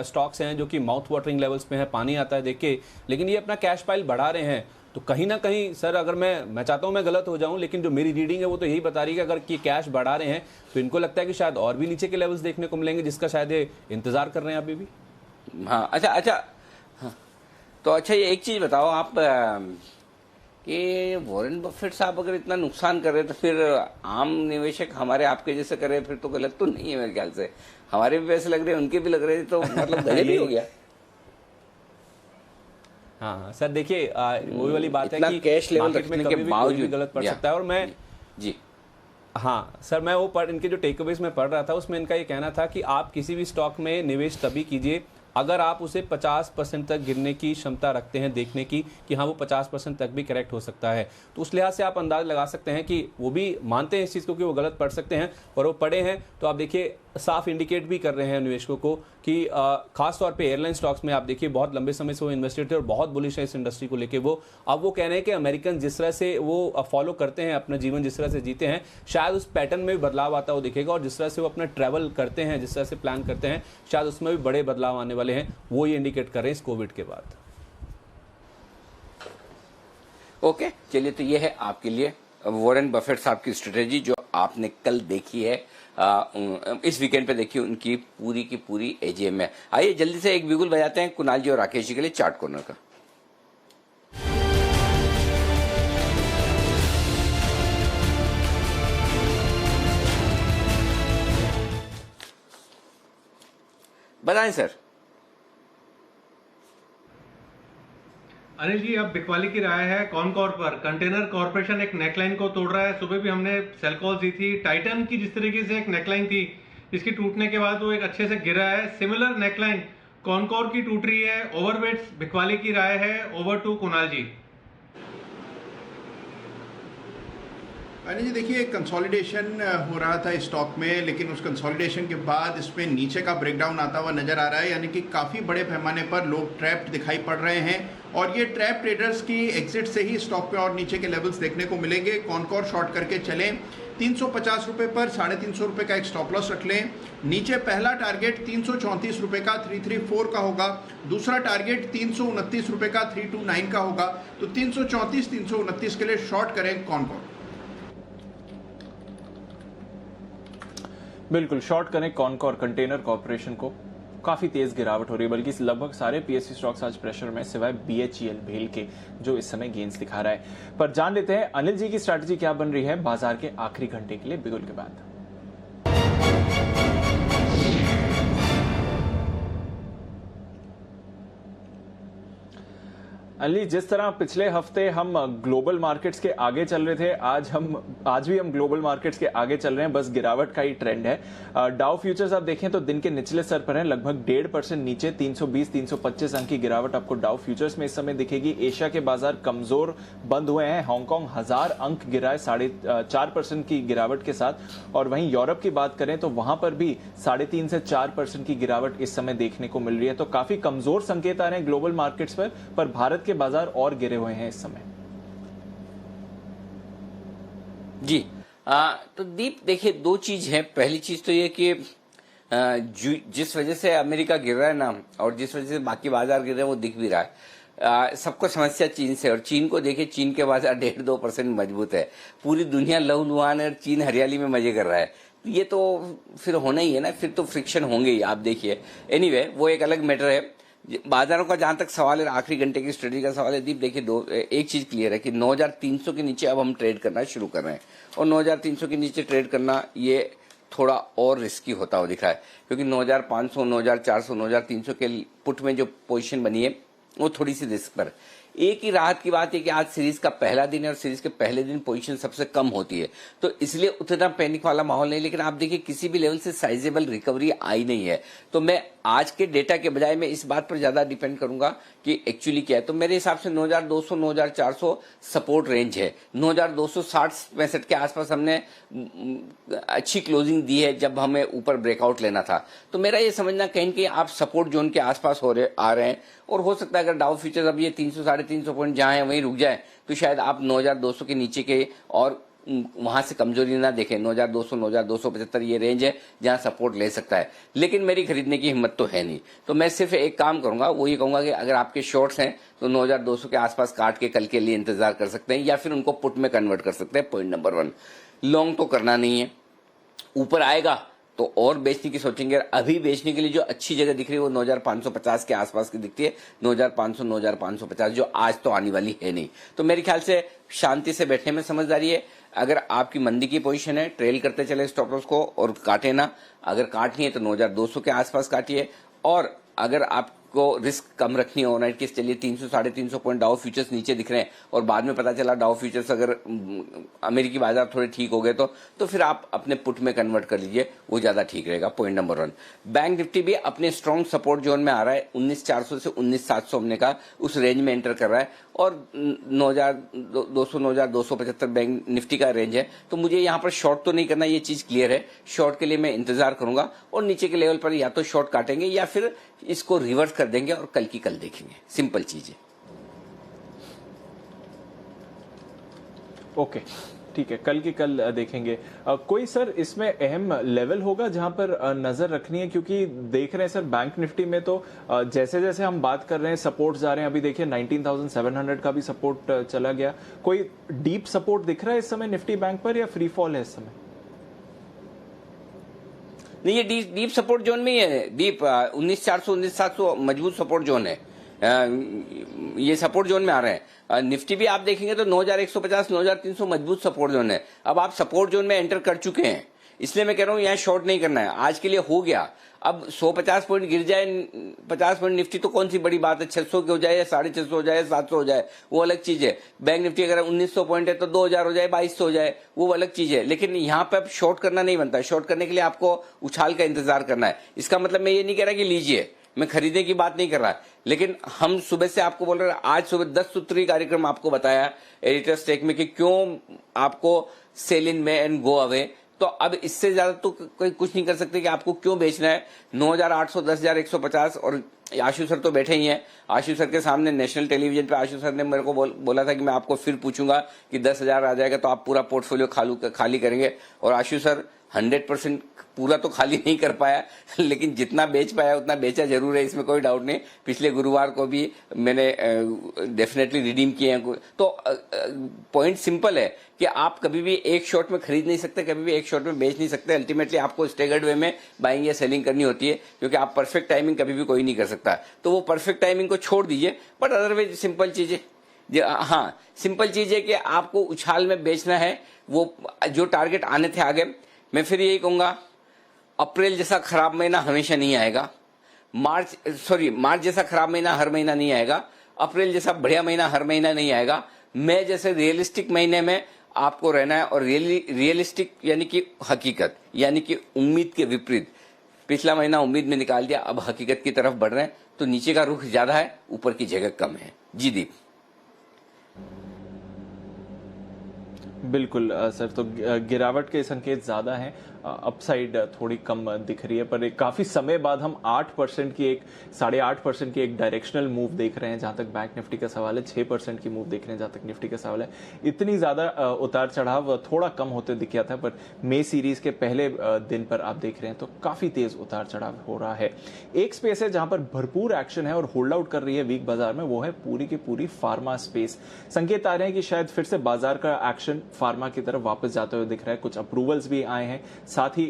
स्टॉक्स हैं जो कि माउथ वाटरिंग लेवल्स पे हैं, पानी आता है देख के, लेकिन ये अपना कैश पाइल बढ़ा रहे हैं। तो कहीं ना कहीं सर, अगर मैं चाहता हूं मैं गलत हो जाऊं, लेकिन जो मेरी रीडिंग है वो तो यही बता रही है कि अगर ये कैश बढ़ा रहे हैं तो इनको लगता है कि शायद और भी नीचे के लेवल्स देखने को मिलेंगे, जिसका शायद ये इंतजार कर रहे हैं अभी भी। हाँ, अच्छा हाँ। तो अच्छा, ये एक चीज बताओ आप कि वॉरेन बफेट साहब अगर इतना नुकसान कर रहे हैं तो फिर आम निवेशक हमारे आपके जैसे कर रहे हैं फिर तो गलत तो नहीं है मेरे ख्याल से। हमारे भी पैसे लग रहे हैं, उनके भी लग रहे हैं, तो मतलब गलत ही हो गया। हाँ सर, देखिए वही वाली बात है कि कैश लेवल मार्केट में रखने कभी के भी बावजूद कोई भी गलत पड़ सकता है। और मैं जी हाँ सर, मैं वो इनके जो टेकअवेज में पढ़ रहा था उसमें इनका ये कहना था कि आप किसी भी स्टॉक में निवेश तभी कीजिए अगर आप उसे 50% तक गिरने की क्षमता रखते हैं, देखने की कि हाँ वो 50% तक भी करेक्ट हो सकता है। तो उस लिहाज से आप अंदाज लगा सकते हैं कि वो भी मानते हैं इस चीज़ को कि वो गलत पढ़ सकते हैं, और वो पढ़े हैं तो आप देखिए साफ इंडिकेट भी कर रहे हैं निवेशकों को कि खास तौर पे एयरलाइन स्टॉक्स में आप देखिए बहुत लंबे समय से वो इन्वेस्टेड थे और बहुत बुलिश है इस इंडस्ट्री को लेके। वो अब वो कह रहे हैं कि अमेरिकन जिस तरह से वो फॉलो करते हैं अपना जीवन, जिस तरह से जीते हैं, शायद उस पैटर्न में भी बदलाव आता हुआ दिखेगा, और जिस तरह से वो अपना ट्रैवल करते हैं, जिस तरह से प्लान करते हैं, शायद उसमें भी बड़े बदलाव आने वाले हैं। वो ये इंडिकेट कर रहे हैं इस कोविड के बाद। ओके, चलिए, तो ये है आपके लिए वॉरेन बफेट साहब की स्ट्रेटेजी जो आपने कल देखी है, इस वीकेंड पे देखी उनकी पूरी की पूरी एजीएम में। आइए जल्दी से एक बिगुल बजाते हैं कुणाल जी और राकेश जी के लिए चार्ट कॉर्नर का। बताएं सर। अनिल जी, अब बिकवाली की राय है कॉनकॉर पर। कंटेनर कॉर्पोरेशन एक नेकलाइन को तोड़ रहा है। सुबह भी हमने सेल कॉल दी थी। टाइटन की जिस तरीके से एक नेकलाइन थी, इसकी टूटने के बाद वो एक अच्छे से गिरा है। सिमिलर नेकलाइन कॉनकॉर की टूट रही है। ओवरवेट्स बिकवाली की राय है। ओवर टू कुणाल जी। अनिल जी, देखिए कंसोलिडेशन हो रहा था स्टॉक में, लेकिन उस कंसोलिडेशन के बाद इसमें नीचे का ब्रेकडाउन आता हुआ नजर आ रहा है, यानी कि काफ़ी बड़े पैमाने पर लोग ट्रैप्ड दिखाई पड़ रहे हैं, और ये ट्रैप ट्रेडर्स की एग्जिट से ही स्टॉक पे और नीचे के लेवल्स देखने को मिलेंगे। कॉनकॉर शॉर्ट करके चलें 350 रुपये पर 350 रुपये का एक स्टॉप लॉस रख लें। नीचे पहला टारगेट 334 रुपये का 334 का होगा, दूसरा टारगेट 329 रुपये का 329 का होगा। तो 334 329 के लिए शॉर्ट करें कॉनकॉर। बिल्कुल शॉर्ट करें कॉनकॉर कंटेनर कॉर्पोरेशन को। काफी तेज गिरावट हो रही है, बल्कि लगभग सारे पीएसयू स्टॉक्स आज प्रेशर में, सिवाय बीएचईएल भेल के जो इस समय गेंस दिखा रहा है। पर जान लेते हैं अनिल जी की स्ट्रैटेजी क्या बन रही है बाजार के आखिरी घंटे के लिए बिगुल के बाद। अली, जिस तरह पिछले हफ्ते हम ग्लोबल मार्केट्स के आगे चल रहे थे, आज भी हम ग्लोबल मार्केट्स के आगे चल रहे हैं, बस गिरावट का ही ट्रेंड है। डाउ फ्यूचर्स आप देखें तो दिन के निचले स्तर पर है, लगभग 1.5% नीचे 320-325 अंक की गिरावट आपको डाउ फ्यूचर्स में इस समय दिखेगी। एशिया के बाजार कमजोर बंद हुए हैं। हांगकांग 1000 अंक गिरा है 4.5% की गिरावट के साथ, और वहीं यूरोप की बात करें तो वहां पर भी 3.5 से 4% की गिरावट इस समय देखने को मिल रही है। तो काफी कमजोर संकेत आ रहे हैं ग्लोबल मार्केट्स पर भारत के बाजार और गिरे हुए हैं इस समय? जी तो दीप देखिए, दो चीज है। पहली चीज तो ये कि जिस वजह से अमेरिका गिर रहा है ना, और जिस वजह से बाकी बाजार गिर रहे हैं, वो दिख भी रहा है। सबको समस्या चीन से, और चीन को देखिए, चीन के बाजार 1.5-2% मजबूत है। पूरी दुनिया लहूलुहान है और चीन हरियाली में मजे कर रहा है। ये तो फिर होना ही है ना, फिर तो फ्रिक्शन होंगे ही, आप देखिए। एनीवे वो एक अलग मैटर है। बाजारों का जहां तक सवाल है, आखिरी घंटे की स्ट्रेटजी का सवाल है दीप, देखिए एक चीज क्लियर है कि 9300 के नीचे अब हम ट्रेड करना शुरू कर रहे हैं, और 9300 के नीचे ट्रेड करना ये थोड़ा और रिस्की होता हुआ दिख रहा है, क्योंकि 9500, 9400, 9300 के पुट में जो पोजीशन बनी है वो थोड़ी सी रिस्क पर। एक ही राहत की बात है कि आज सीरीज का पहला दिन है, और सीरीज के पहले दिन पोजीशन सबसे कम होती है, तो इसलिए उतना पैनिक वाला माहौल नहीं। लेकिन आप देखिए, किसी भी लेवल से साइजेबल रिकवरी आई नहीं है, तो मैं आज के डेटा के बजाय मैं इस बात पर ज्यादा डिपेंड करूंगा कि एक्चुअली क्या है। तो मेरे हिसाब से 9200, 9400 सपोर्ट रेंज है। 9260-65 के आसपास हमने अच्छी क्लोजिंग दी है जब हमें ऊपर ब्रेकआउट लेना था। तो मेरा ये समझना कहीं कि आप सपोर्ट जोन के आसपास आ रहे हैं, और हो सकता है अगर डाउ फ्यूचर्स अब ये 300-350 पॉइंट जहां है वहीं रुक जाए, तो शायद आप 9200 के नीचे के और वहां से कमजोरी ना देखें। 9200, 9275 ये रेंज है जहां सपोर्ट ले सकता है, लेकिन मेरी खरीदने की हिम्मत तो है नहीं। तो मैं सिर्फ एक काम करूंगा, वो ये कहूंगा कि अगर आपके शॉर्ट्स हैं तो 9200 के आसपास काट के कल के लिए इंतजार कर सकते हैं, या फिर उनको पुट में कन्वर्ट कर सकते हैं। पॉइंट नंबर 1, लॉन्ग तो करना नहीं है। ऊपर आएगा तो और बेचने की सोचेंगे। अभी बेचने के लिए जो अच्छी जगह दिख रही है वो 9550 के आसपास की दिखती है, 9500, 9550, जो आज तो आने वाली है नहीं। तो मेरे ख्याल से शांति से बैठने में समझदारी है। अगर आपकी मंदी की पोजीशन है, ट्रेल करते चले स्टॉप लॉस को और काटे ना। अगर काटनी है तो 9200 के आसपास काटिए, और अगर आपको रिस्क कम रखनी है ओवरनाइट की, चलिए 300-350 पॉइंट डाउ फ्यूचर्स नीचे दिख रहे हैं, और बाद में पता चला डाउ फ्यूचर्स अगर अमेरिकी बाजार थोड़े ठीक हो गए तो फिर आप अपने पुट में कन्वर्ट कर लीजिए, वो ज्यादा ठीक रहेगा। पॉइंट नंबर 1, बैंक निफ्टी भी अपने स्ट्रॉन्ग सपोर्ट जोन में आ रहा है। 19400 से 19700 हमने कहा उस रेंज में एंटर कर रहा है, और 9200, 9275 बैंक निफ्टी का रेंज है। तो मुझे यहाँ पर शॉर्ट तो नहीं करना, ये चीज क्लियर है। शॉर्ट के लिए मैं इंतजार करूंगा, और नीचे के लेवल पर या तो शॉर्ट काटेंगे या फिर इसको रिवर्स कर देंगे और कल की कल देखेंगे। सिंपल चीज है। ओके, ठीक है, कल की कल देखेंगे। कोई सर इसमें अहम लेवल होगा जहां पर नजर रखनी है? क्योंकि देख रहे हैं सर बैंक निफ्टी में तो जैसे जैसे हम बात कर रहे हैं सपोर्ट जा रहे हैं। अभी देखिए 19,700 का भी सपोर्ट चला गया। कोई डीप सपोर्ट दिख रहा है इस समय निफ्टी बैंक पर, या फ्री फॉल है इस समय? नहीं, ये डीप सपोर्ट जोन में ही है। डीप 19400, 19700 मजबूत सपोर्ट जोन है। ये सपोर्ट जोन में आ रहे हैं। निफ्टी भी आप देखेंगे तो 9150, 9300 मजबूत सपोर्ट जोन है। अब आप सपोर्ट जोन में एंटर कर चुके हैं, इसलिए मैं कह रहा हूं यहाँ शॉर्ट नहीं करना है। आज के लिए हो गया। अब 150 पॉइंट गिर जाए, 50 पॉइंट निफ्टी, तो कौन सी बड़ी बात है। 600 हो जाए, 650 हो जाए, 700 हो जाए, वो अलग चीज है। बैंक निफ्टी अगर 1900 पॉइंट है तो 2000 हो जाए, 2200 हो जाए, वो अलग चीज है। लेकिन यहाँ पे अब शॉर्ट करना नहीं बनता। शॉर्ट करने के लिए आपको उछाल का इंतजार करना है। इसका मतलब मैं ये नहीं कह रहा कि लीजिए, मैं खरीदने की बात नहीं कर रहा, लेकिन हम सुबह से आपको बोल रहे हैं, आज सुबह 10 सूत्री कार्यक्रम आपको बताया एडिटर स्टेक में कि क्यों आपको सेल इन में एंड गो अवे। तो अब इससे ज्यादा तो कोई कुछ नहीं कर सकते कि आपको क्यों बेचना है। 9800, 10,150, और आशु सर तो बैठे ही हैं। आशु सर के सामने नेशनल टेलीविजन पे आशु सर ने मेरे को बोला था कि मैं आपको फिर पूछूंगा कि 10,000 आ जाएगा तो आप पूरा पोर्टफोलियो खाली करेंगे। और आशु सर 100% पूरा तो खाली नहीं कर पाया, लेकिन जितना बेच पाया उतना बेचा जरूर है, इसमें कोई डाउट नहीं। पिछले गुरुवार को भी मैंने डेफिनेटली रिडीम किए हैं। तो पॉइंट सिंपल है कि आप कभी भी एक शॉट में खरीद नहीं सकते, कभी भी एक शॉट में बेच नहीं सकते। अल्टीमेटली आपको स्टेगर्ड वे में बाइंग या सेलिंग करनी होती है, क्योंकि आप परफेक्ट टाइमिंग कभी भी कोई नहीं कर सकता। तो वो परफेक्ट टाइमिंग को छोड़ दीजिए, बट अदरवाइज सिंपल चीज है। हाँ, सिंपल चीज है कि आपको उछाल में बेचना है। वो जो टारगेट आने थे आगे, मैं फिर यही कहूंगा, अप्रैल जैसा खराब महीना हमेशा नहीं आएगा। मार्च जैसा खराब महीना हर महीना नहीं आएगा। अप्रैल जैसा बढ़िया महीना हर महीना नहीं आएगा। मई जैसे रियलिस्टिक महीने में आपको रहना है, और रियलिस्टिक यानी कि हकीकत, यानी कि उम्मीद के विपरीत। पिछला महीना उम्मीद में निकाल दिया, अब हकीकत की तरफ बढ़ रहे हैं, तो नीचे का रुख ज्यादा है, ऊपर की जगह कम है। जी दीप। बिल्कुल सर, तो गिरावट के संकेत ज्यादा हैं। अपसाइड थोड़ी कम दिख रही है, पर एक काफ़ी समय बाद हम 8% की 8.5% की एक डायरेक्शनल मूव देख रहे हैं जहां तक बैंक निफ्टी का सवाल है, 6% की मूव देख रहे हैं जहां तक निफ्टी का सवाल है। इतनी ज़्यादा उतार चढ़ाव थोड़ा कम होते दिख गया था, पर मई सीरीज के पहले दिन पर आप देख रहे हैं तो काफ़ी तेज़ उतार चढ़ाव हो रहा है। एक स्पेस है जहां पर भरपूर एक्शन है और होल्ड आउट कर रही है वीक बाजार में, वो है पूरी की पूरी फार्मा स्पेस। संकेत आ रहे हैं कि शायद फिर से बाजार का एक्शन फार्मा की तरफ वापस जाते हुए दिख रहा है। कुछ अप्रूवल्स भी आए हैं, साथ ही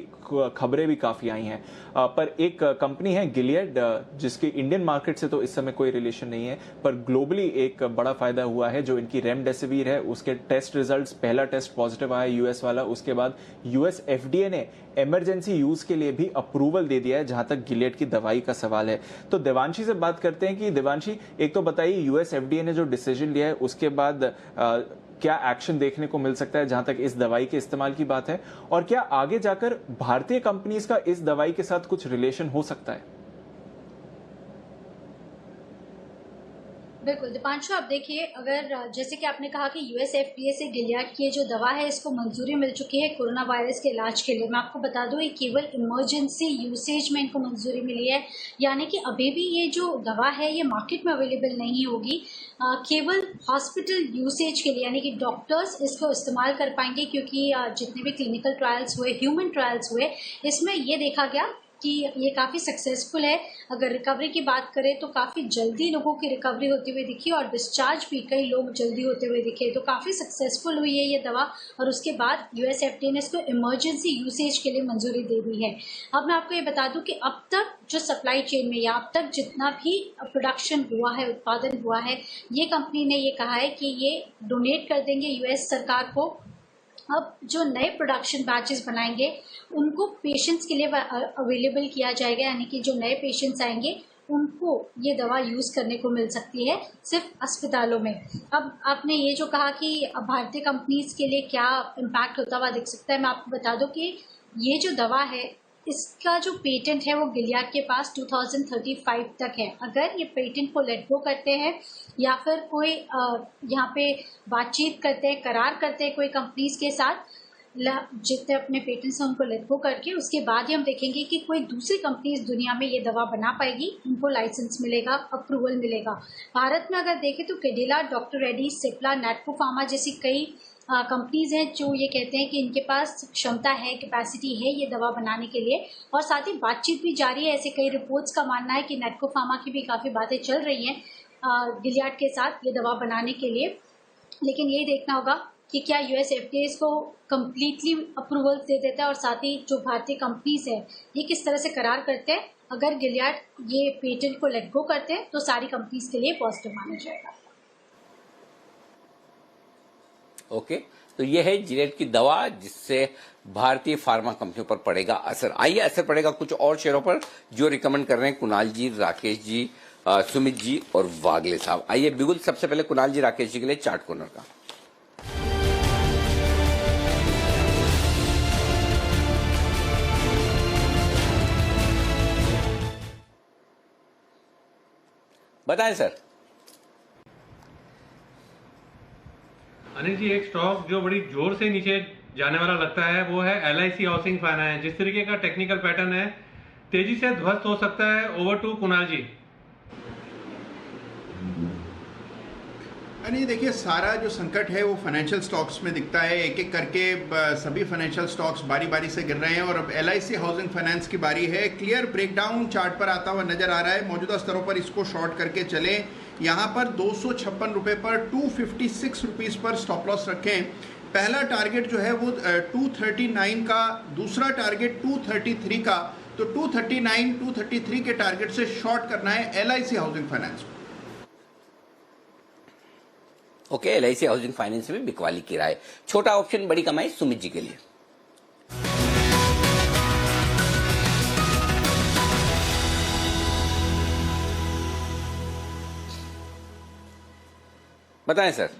खबरें भी काफी आई हैं। पर एक कंपनी है गिलियड, जिसकी इंडियन मार्केट से तो इस समय कोई रिलेशन नहीं है, पर ग्लोबली एक बड़ा फायदा हुआ है। जो इनकी रेमडेसिविर है उसके टेस्ट रिजल्ट्स, पहला टेस्ट पॉजिटिव आया यूएस वाला, उसके बाद यूएस एफडीए ने इमरजेंसी यूज के लिए भी अप्रूवल दे दिया है जहां तक गिलियड की दवाई का सवाल है। तो देवांशी से बात करते हैं कि देवांशी, एक तो बताइए यूएस एफडीए ने जो डिसीजन लिया है उसके बाद क्या एक्शन देखने को मिल सकता है जहां तक इस दवाई के इस्तेमाल की बात है, और क्या आगे जाकर भारतीय कंपनीज का इस दवाई के साथ कुछ रिलेशन हो सकता है? बिल्कुल दीपांशु, आप देखिए, अगर जैसे कि आपने कहा कि यूएस एफडीए से गिलियड की जो दवा है इसको मंजूरी मिल चुकी है कोरोना वायरस के इलाज के लिए। मैं आपको बता दूं, ये केवल इमरजेंसी यूसेज में इनको मंजूरी मिली है, यानी कि अभी भी ये जो दवा है ये मार्केट में अवेलेबल नहीं होगी, केवल हॉस्पिटल यूसेज के लिए, यानी कि डॉक्टर्स इसको इस्तेमाल कर पाएंगे। क्योंकि जितने भी क्लिनिकल ट्रायल्स हुए, ह्यूमन ट्रायल्स हुए, इसमें ये देखा गया कि ये काफ़ी सक्सेसफुल है। अगर रिकवरी की बात करें तो काफ़ी जल्दी लोगों की रिकवरी होती हुई दिखी और डिस्चार्ज भी कई लोग जल्दी होते हुए दिखे, तो काफ़ी सक्सेसफुल हुई है ये दवा। और उसके बाद यूएस एफडीए ने इसको इमरजेंसी यूसेज के लिए मंजूरी दे दी है। अब मैं आपको ये बता दूं कि अब तक जो सप्लाई चेन में या अब तक जितना भी प्रोडक्शन हुआ है, उत्पादन हुआ है, ये कंपनी ने ये कहा है कि ये डोनेट कर देंगे यूएस सरकार को। अब जो नए प्रोडक्शन बैचेस बनाएंगे उनको पेशेंट्स के लिए अवेलेबल किया जाएगा, यानी कि जो नए पेशेंट्स आएंगे उनको ये दवा यूज़ करने को मिल सकती है सिर्फ अस्पतालों में। अब आपने ये जो कहा कि भारतीय कंपनीज के लिए क्या इम्पैक्ट होता हुआ दिख सकता है, मैं आपको बता दूं कि ये जो दवा है इसका जो पेटेंट है वो गिलियड के पास 2035 तक है। अगर ये पेटेंट को लेट गो करते हैं या फिर कोई यहाँ पे बातचीत करते हैं, करार करते हैं कोई कंपनीज के साथ, जितने अपने पेटेंट्स हैं उनको लेट गो करके, उसके बाद ही हम देखेंगे कि कोई दूसरी कंपनी इस दुनिया में ये दवा बना पाएगी, उनको लाइसेंस मिलेगा, अप्रूवल मिलेगा। भारत में अगर देखें तो कैडिला, डॉक्टर रेड्डीज, सिप्ला, नैटको फार्मा जैसी कई कंपनीज हैं जो ये कहते हैं कि इनके पास क्षमता है, कैपेसिटी है ये दवा बनाने के लिए, और साथ ही बातचीत भी जारी है। ऐसे कई रिपोर्ट्स का मानना है कि नैटको फार्मा की भी काफ़ी बातें चल रही हैं गिलियड के साथ ये दवा बनाने के लिए। लेकिन यही देखना होगा कि क्या यूएस एफडीए इसको कम्प्लीटली अप्रूवल दे देता है और साथ ही जो भारतीय कंपनीज है ये किस तरह से करार करते हैं। अगर गिलियड ये पेटेंट को लेट गो करते हैं तो सारी कंपनीज के लिए पॉजिटिव माना जाएगा। ओके, तो ये है गिलियड की दवा जिससे भारतीय फार्मा कंपनियों पर पड़ेगा असर। आइए असर पड़ेगा कुछ और शेयरों पर जो रिकमेंड कर रहे हैं कुणाल जी, राकेश जी, सुमित जी और वागले साहब। आइए बिगुल, सबसे पहले कुणाल जी, राकेश जी के लिए चार्ट कॉर्नर का। बताएं सर। अनिल जी, एक स्टॉक जो बड़ी जोर से नीचे जाने वाला लगता है वो है LIC हाउसिंग फाइनेंस। जिस तरीके का टेक्निकल पैटर्न है तेजी से ध्वस्त हो सकता है। ओवर टू कुणाल जी। नहीं, देखिए, सारा जो संकट है वो फाइनेंशियल स्टॉक्स में दिखता है। एक एक करके सभी फाइनेंशियल स्टॉक्स बारी बारी से गिर रहे हैं और अब LIC हाउसिंग फाइनेंस की बारी है। क्लियर ब्रेकडाउन चार्ट पर आता हुआ नजर आ रहा है। मौजूदा स्तरों पर इसको शॉर्ट करके चले। यहाँ पर 256 रुपये पर 256 रुपीज़ पर स्टॉप लॉस रखें। पहला टारगेट जो है वो 239 का, दूसरा टारगेट 233 का। तो 239, 233 के टारगेट से शॉर्ट करना है LIC housing finance. Okay, LIC housing finance में बिकवाली की राय। छोटा ऑप्शन बड़ी कमाई सुमित जी के लिए। बताएं सर।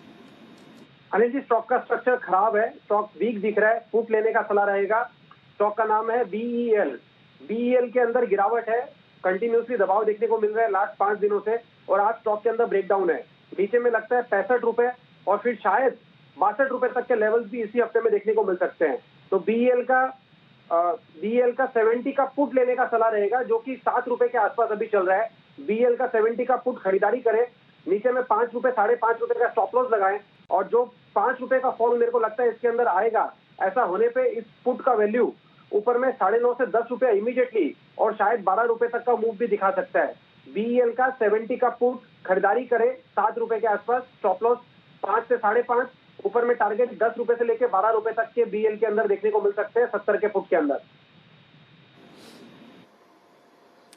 अनिल जी, स्टॉक का स्ट्रक्चर खराब है, स्टॉक वीक दिख रहा है, पुट लेने का सलाह रहेगा। स्टॉक का नाम है BEL। BEL के अंदर गिरावट है, कंटिन्यूसली दबाव देखने को मिल रहा है लास्ट 5 दिनों से, और आज स्टॉक के अंदर ब्रेकडाउन है। नीचे में लगता है 65 रुपए और फिर शायद 62 रुपए तक के लेवल्स भी इसी हफ्ते में देखने को मिल सकते हैं। तो BEL का बीएल का 70 का पुट लेने का सलाह रहेगा, जो कि 7 रुपए के आसपास अभी चल रहा है। बीएल का 70 का पुट खरीदारी करें, नीचे में 5 रुपए 5.5 रुपए का स्टॉप लॉस लगाएं, और जो 5 रुपए का फॉल मेरे को लगता है इसके अंदर आएगा, ऐसा होने पे इस पुट का वैल्यू ऊपर में 9.5 से 10 रुपए इमीडिएटली और शायद 12 रुपए तक का मूव भी दिखा सकता है। बीएल का 70 का पुट खरीदारी करें 7 रुपए के आसपास, स्टॉप लॉस 5 से 5.5, ऊपर में टारगेट 10 रुपए से लेकर 12 रुपए तक के बीएल के अंदर देखने को मिल सकते हैं 70 के पुट के अंदर।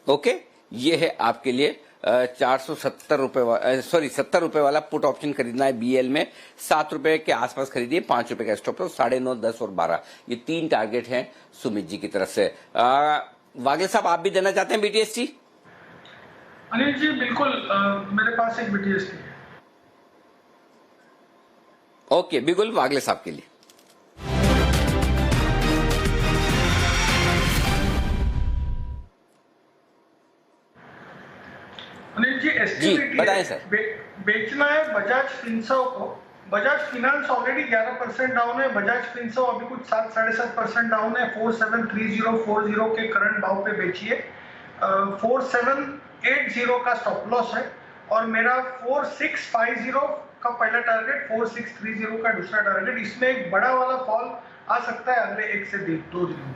ओके, ये है आपके लिए 470 रुपए 70 रुपए वाला पुट ऑप्शन खरीदना है बीएल में। 7 रुपए के आसपास खरीदिए, 5 रुपए का स्टॉप लॉस, 9.5, 10 और 12, ये 3 टारगेट हैं सुमित जी की तरफ से। वागले साहब, आप भी देना चाहते हैं बीटीएसटी? अनिल जी बिल्कुल, मेरे पास एक बीटीएसटी है। ओके, बिल्कुल वागले साहब के लिए। अनिल जी, एस्टिमेट बताएं सर। बेचना है बजाज फिनसर्व को। बजाज फिनांस ऑलरेडी 11% डाउन है, बजाज फिनसर्व अभी कुछ 7-7.5% डाउन है। 473040 के करंट भाव पे बेचिए। 4780 का स्टॉप लॉस है और मेरा 4650 का पहला टारगेट, 4630 का दूसरा टारगेट। इसमें एक बड़ा वाला फॉल आ सकता है अगले 1 से 2 दिन में।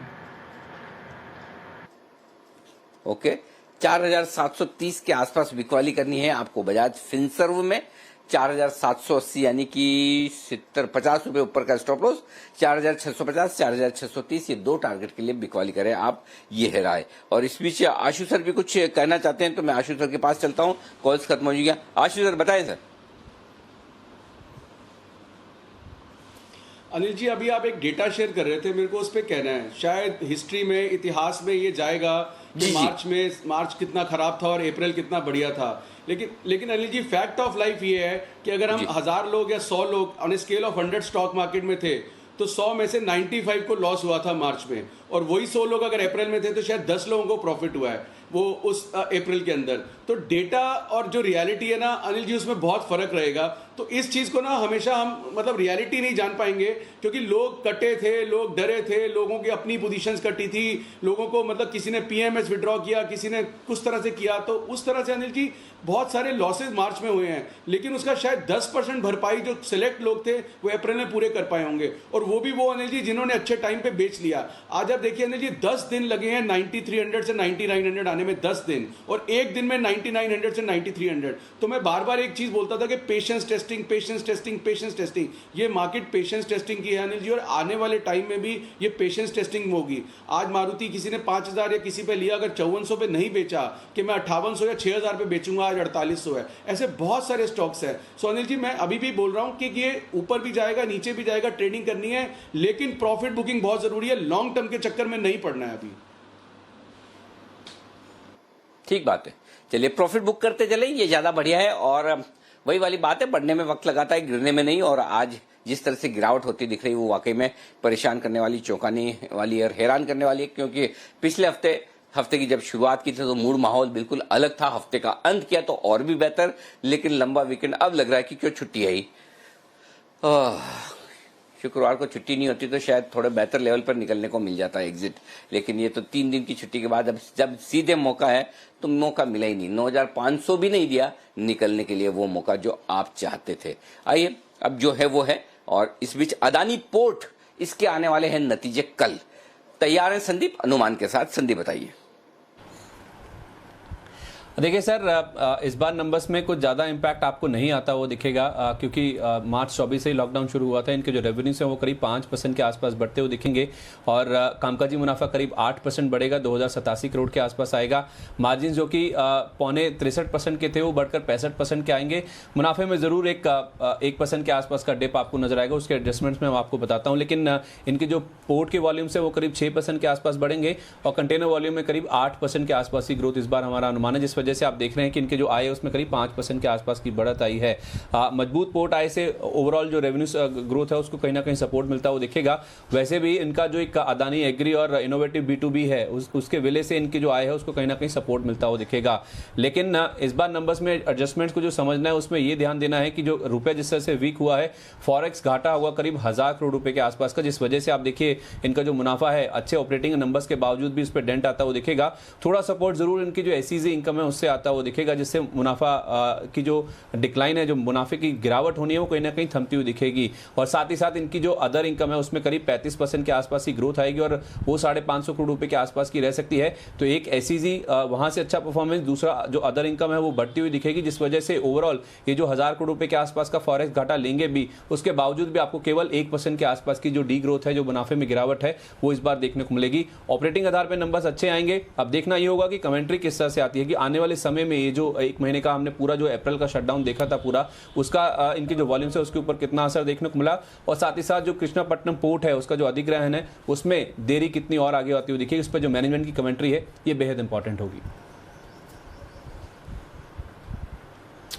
ओके, 4730 के आसपास बिकवाली करनी है आपको बजाज फिनसर्व में। 4780 यानी कि 50 रुपए ऊपर का स्टॉप लॉस, 4650, 4630, ये 2 टारगेट के लिए बिकवाली करें आप, ये है राय। और इस बीच आशु सर भी कुछ कहना चाहते हैं, तो मैं आशु सर के पास चलता हूं, कॉल्स खत्म हो गया। आशु सर बताएं सर। अनिल जी, अभी आप एक डेटा शेयर कर रहे थे, मेरे को उस पर कहना है, शायद हिस्ट्री में, इतिहास में ये जाएगा कि मार्च कितना खराब था और अप्रैल कितना बढ़िया था। लेकिन Anil ji, fact of life ये है कि अगर हम 1000 लोग या 100 लोग on scale of 100 stock market में थे, तो 100 में से 95 को लॉस हुआ था मार्च में, और वही 100 लोग अगर अप्रैल में थे तो शायद 10 लोगों को प्रॉफिट हुआ है वो उस अप्रैल के अंदर। तो डेटा और जो रियलिटी है ना अनिल जी, उसमें बहुत फर्क रहेगा। तो इस चीज को ना हमेशा हम मतलब रियलिटी नहीं जान पाएंगे, क्योंकि लोग कटे थे, लोग डरे थे, लोगों की अपनी पोजीशंस कटी थी, लोगों को मतलब किसी ने पीएमएस विड्रॉ किया, किसी ने कुछ तरह से किया, तो उस तरह से अनिल जी बहुत सारे लॉसेज मार्च में हुए हैं। लेकिन उसका शायद 10% भरपाई जो सिलेक्ट लोग थे वो अप्रैल में पूरे कर पाए होंगे, और वो भी वो अनिल जी जिन्होंने अच्छे टाइम पे बेच लिया। आज आप देखिए अनिल जी, 10 दिन लगे हैं 9300 से 9900 आने में, 10 दिन, और एक दिन में 9900 से 9300। तो मैं बार बार एक चीज बोलता था कि patience testing, patience testing, patience testing. ये मार्केट पेशेंस टेस्टिंग की है अनिल जी, और आने वाले टाइम में भी ये पेशेंस टेस्टिंग होगी। आज मारुति किसी ने 5000 या किसी पे लिया, अगर 5400 पे नहीं बेचा कि मैं 5800 या 6000 पे बेचूंगा, आज 4800 है। ऐसे बहुत सारे स्टॉक्स हैं। सो अनिल जी, मैं अभी भी बोल रहा हूं कि ये ऊपर भी जाएगा, नीचे भी जाएगा, ट्रेडिंग करनी है, लेकिन प्रॉफिट बुकिंग बहुत जरूरी है। लॉन्ग टर्म के चक्कर में नहीं पड़ना है अभी। ठीक बात है, चलिए प्रॉफिट बुक करते चले, ये ज्यादा बढ़िया है। और वही वाली बात है, बढ़ने में वक्त लगाता है, गिरने में नहीं। और आज जिस तरह से गिरावट होती दिख रही है वो वाकई में परेशान करने वाली, चौंकाने वाली और हैरान करने वाली है। क्योंकि पिछले हफ्ते की जब शुरुआत की थी तो मूड माहौल बिल्कुल अलग था, हफ्ते का अंत किया तो और भी बेहतर, लेकिन लंबा वीकेंड अब लग रहा है कि क्यों छुट्टी है ही। शुक्रवार को छुट्टी नहीं होती तो शायद थोड़े बेहतर लेवल पर निकलने को मिल जाता है एग्जिट, लेकिन ये तो 3 दिन की छुट्टी के बाद जब सीधे मौका है तो मौका मिला ही नहीं। 9500 भी नहीं दिया निकलने के लिए वो मौका जो आप चाहते थे। आइए, अब जो है वो है। और इस बीच अदानी पोर्ट, इसके आने वाले हैं नतीजे कल। तैयार है संदीप अनुमान के साथ? संदीप बताइए। देखिए सर, इस बार नंबर्स में कुछ ज़्यादा इम्पैक्ट आपको नहीं आता, वो दिखेगा, क्योंकि मार्च 24 से ही लॉकडाउन शुरू हुआ था। इनके जो रेवेन्यूज हैं वो करीब 5% के आसपास बढ़ते हुए दिखेंगे, और कामकाजी मुनाफा करीब 8% बढ़ेगा, 2087 करोड़ के आसपास आएगा। मार्जिन जो कि 63% के थे वो बढ़कर 65% के आएंगे। मुनाफे में ज़रूर 1% के आसपास का डिप आपको नजर आएगा, उसके एडजस्टमेंट्स में मैं आपको बताता हूँ। लेकिन इनके जो पोर्ट के वॉल्यूम्स है वो करीब 6% के आसपास बढ़ेंगे, और कंटेनर वॉल्यूम में करीब 8% के आसपास ही ग्रोथ इस बार हमारा अनुमान है, जिस वजह से आप देख रहे हैं कि इनके जो आय है उसमें करीब 5% के आसपास की बढ़त आई है। मजबूत पोर्ट आय से ओवरऑल जो रेवेन्यू ग्रोथ है उसको कहीं ना कहीं सपोर्ट मिलता हुआ दिखेगा। वैसे भी इनका जो एक अदानी एग्री और इनोवेटिव B2B है उसके विलय से इनकी जो आय है उसको कहीं ना कहीं सपोर्ट मिलता हुआ दिखेगा। लेकिन इस बार नंबर्स में एडजस्टमेंट्स को जो समझना है उसमें ये ध्यान देना है कि जो रुपये जिस तरह से वीक हुआ है, फॉरेक्स घाटा हुआ करीब 1000 करोड़ रुपए के आसपास का, जिस वजह से आप देखिए इनका जो मुनाफा है अच्छे ऑपरेटिंग नंबर्स के बावजूद भी इस पर डेंट आता हुआ दिखेगा। थोड़ा सपोर्ट जरूर इनकी जो SEZ इनकम है उससे आता हुआ दिखेगा, जिससे मुनाफा की जो डिक्लाइन है, जो मुनाफे की गिरावट होनी है वो कहीं ना कहीं थमती हुई दिखेगी। और साथ ही साथ इनकी जो अदर इनकम है उसमें करीब 35% के आसपास की ग्रोथ आएगी और वो 550 करोड़ रुपए के आसपास की रह सकती है। तो एक SEZ वहां से अच्छा परफॉर्मेंस, दूसरा जो अदर इनकम है वो बढ़ती हुई दिखेगी, जिस वजह से ओवरऑल ये जो 1000 करोड़ रुपए के आसपास का फॉरेक्स घाटा लेंगे भी, उसके बावजूद भी आपको केवल 1% के आसपास की जो डी ग्रोथ है, जो मुनाफे में गिरावट है, वो इस बार देखने को मिलेगी। ऑपरेटिंग आधार पर नंबर्स अच्छे आएंगे। अब देखना ये होगा कि कमेंट्री किस तरह से आती है कि आने वाले समय में ये जो एक महीने का हमने पूरा जो अप्रैल का शटडाउन देखा था पूरा, उसका इनकी जो वॉल्यूम्स है उसके ऊपर कितना असर देखने को मिला, और साथ ही साथ जो कृष्णापट्टनम पोर्ट है उसका जो अधिग्रहण है उसमें देरी कितनी और आगे आती हुई दिखेगी। इस पर जो मैनेजमेंट की कमेंट्री है ये बेहद इंपॉर्टेंट होगी।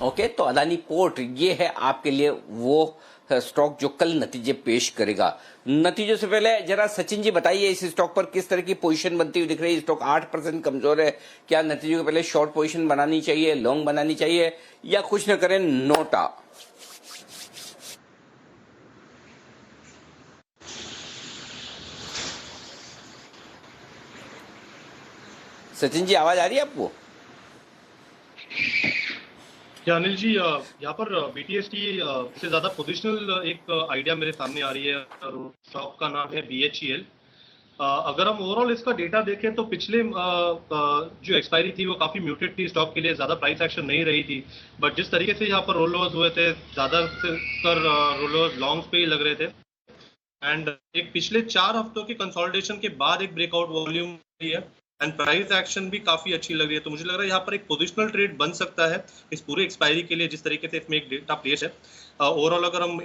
ओके, तो अदानी पोर्ट ये है आपके लिए वो स्टॉक जो कल नतीजे पेश करेगा। नतीजों से पहले जरा सचिन जी बताइए इस स्टॉक पर किस तरह की पोजीशन बनती हुई दिख रही है। स्टॉक 8% कमजोर है, क्या नतीजों के पहले शॉर्ट पोजीशन बनानी चाहिए, लॉन्ग बनानी चाहिए, या कुछ न करें नोटा? सचिन जी आवाज आ रही है आपको? अनिल जी, यहाँ पर BTST से ज्यादा पोजिशनल एक आइडिया मेरे सामने आ रही है। स्टॉक का नाम है BHEL। अगर हम ओवरऑल इसका डेटा देखें तो पिछले जो एक्सपायरी थी वो काफी म्यूटेड थी, स्टॉक के लिए ज्यादा प्राइस एक्शन नहीं रही थी। बट जिस तरीके से यहाँ पर रोल ओवर्स हुए थे, ज्यादातर रोल ओवर्स लॉन्ग्स पे ही लग रहे थे। एंड एक पिछले 4 हफ्तों के कंसोलिडेशन के बाद एक ब्रेकआउट वॉल्यूम है एंड प्राइस एक्शन भी काफी अच्छी लग रही है। तो मुझे लग रहा है यहाँ पर एक पोजिशनल ट्रेड बन सकता है इस पूरे एक्सपायरी के लिए, जिस तरीके से इसमें एक डेटा प्लेस है। ओवरऑल अगर हम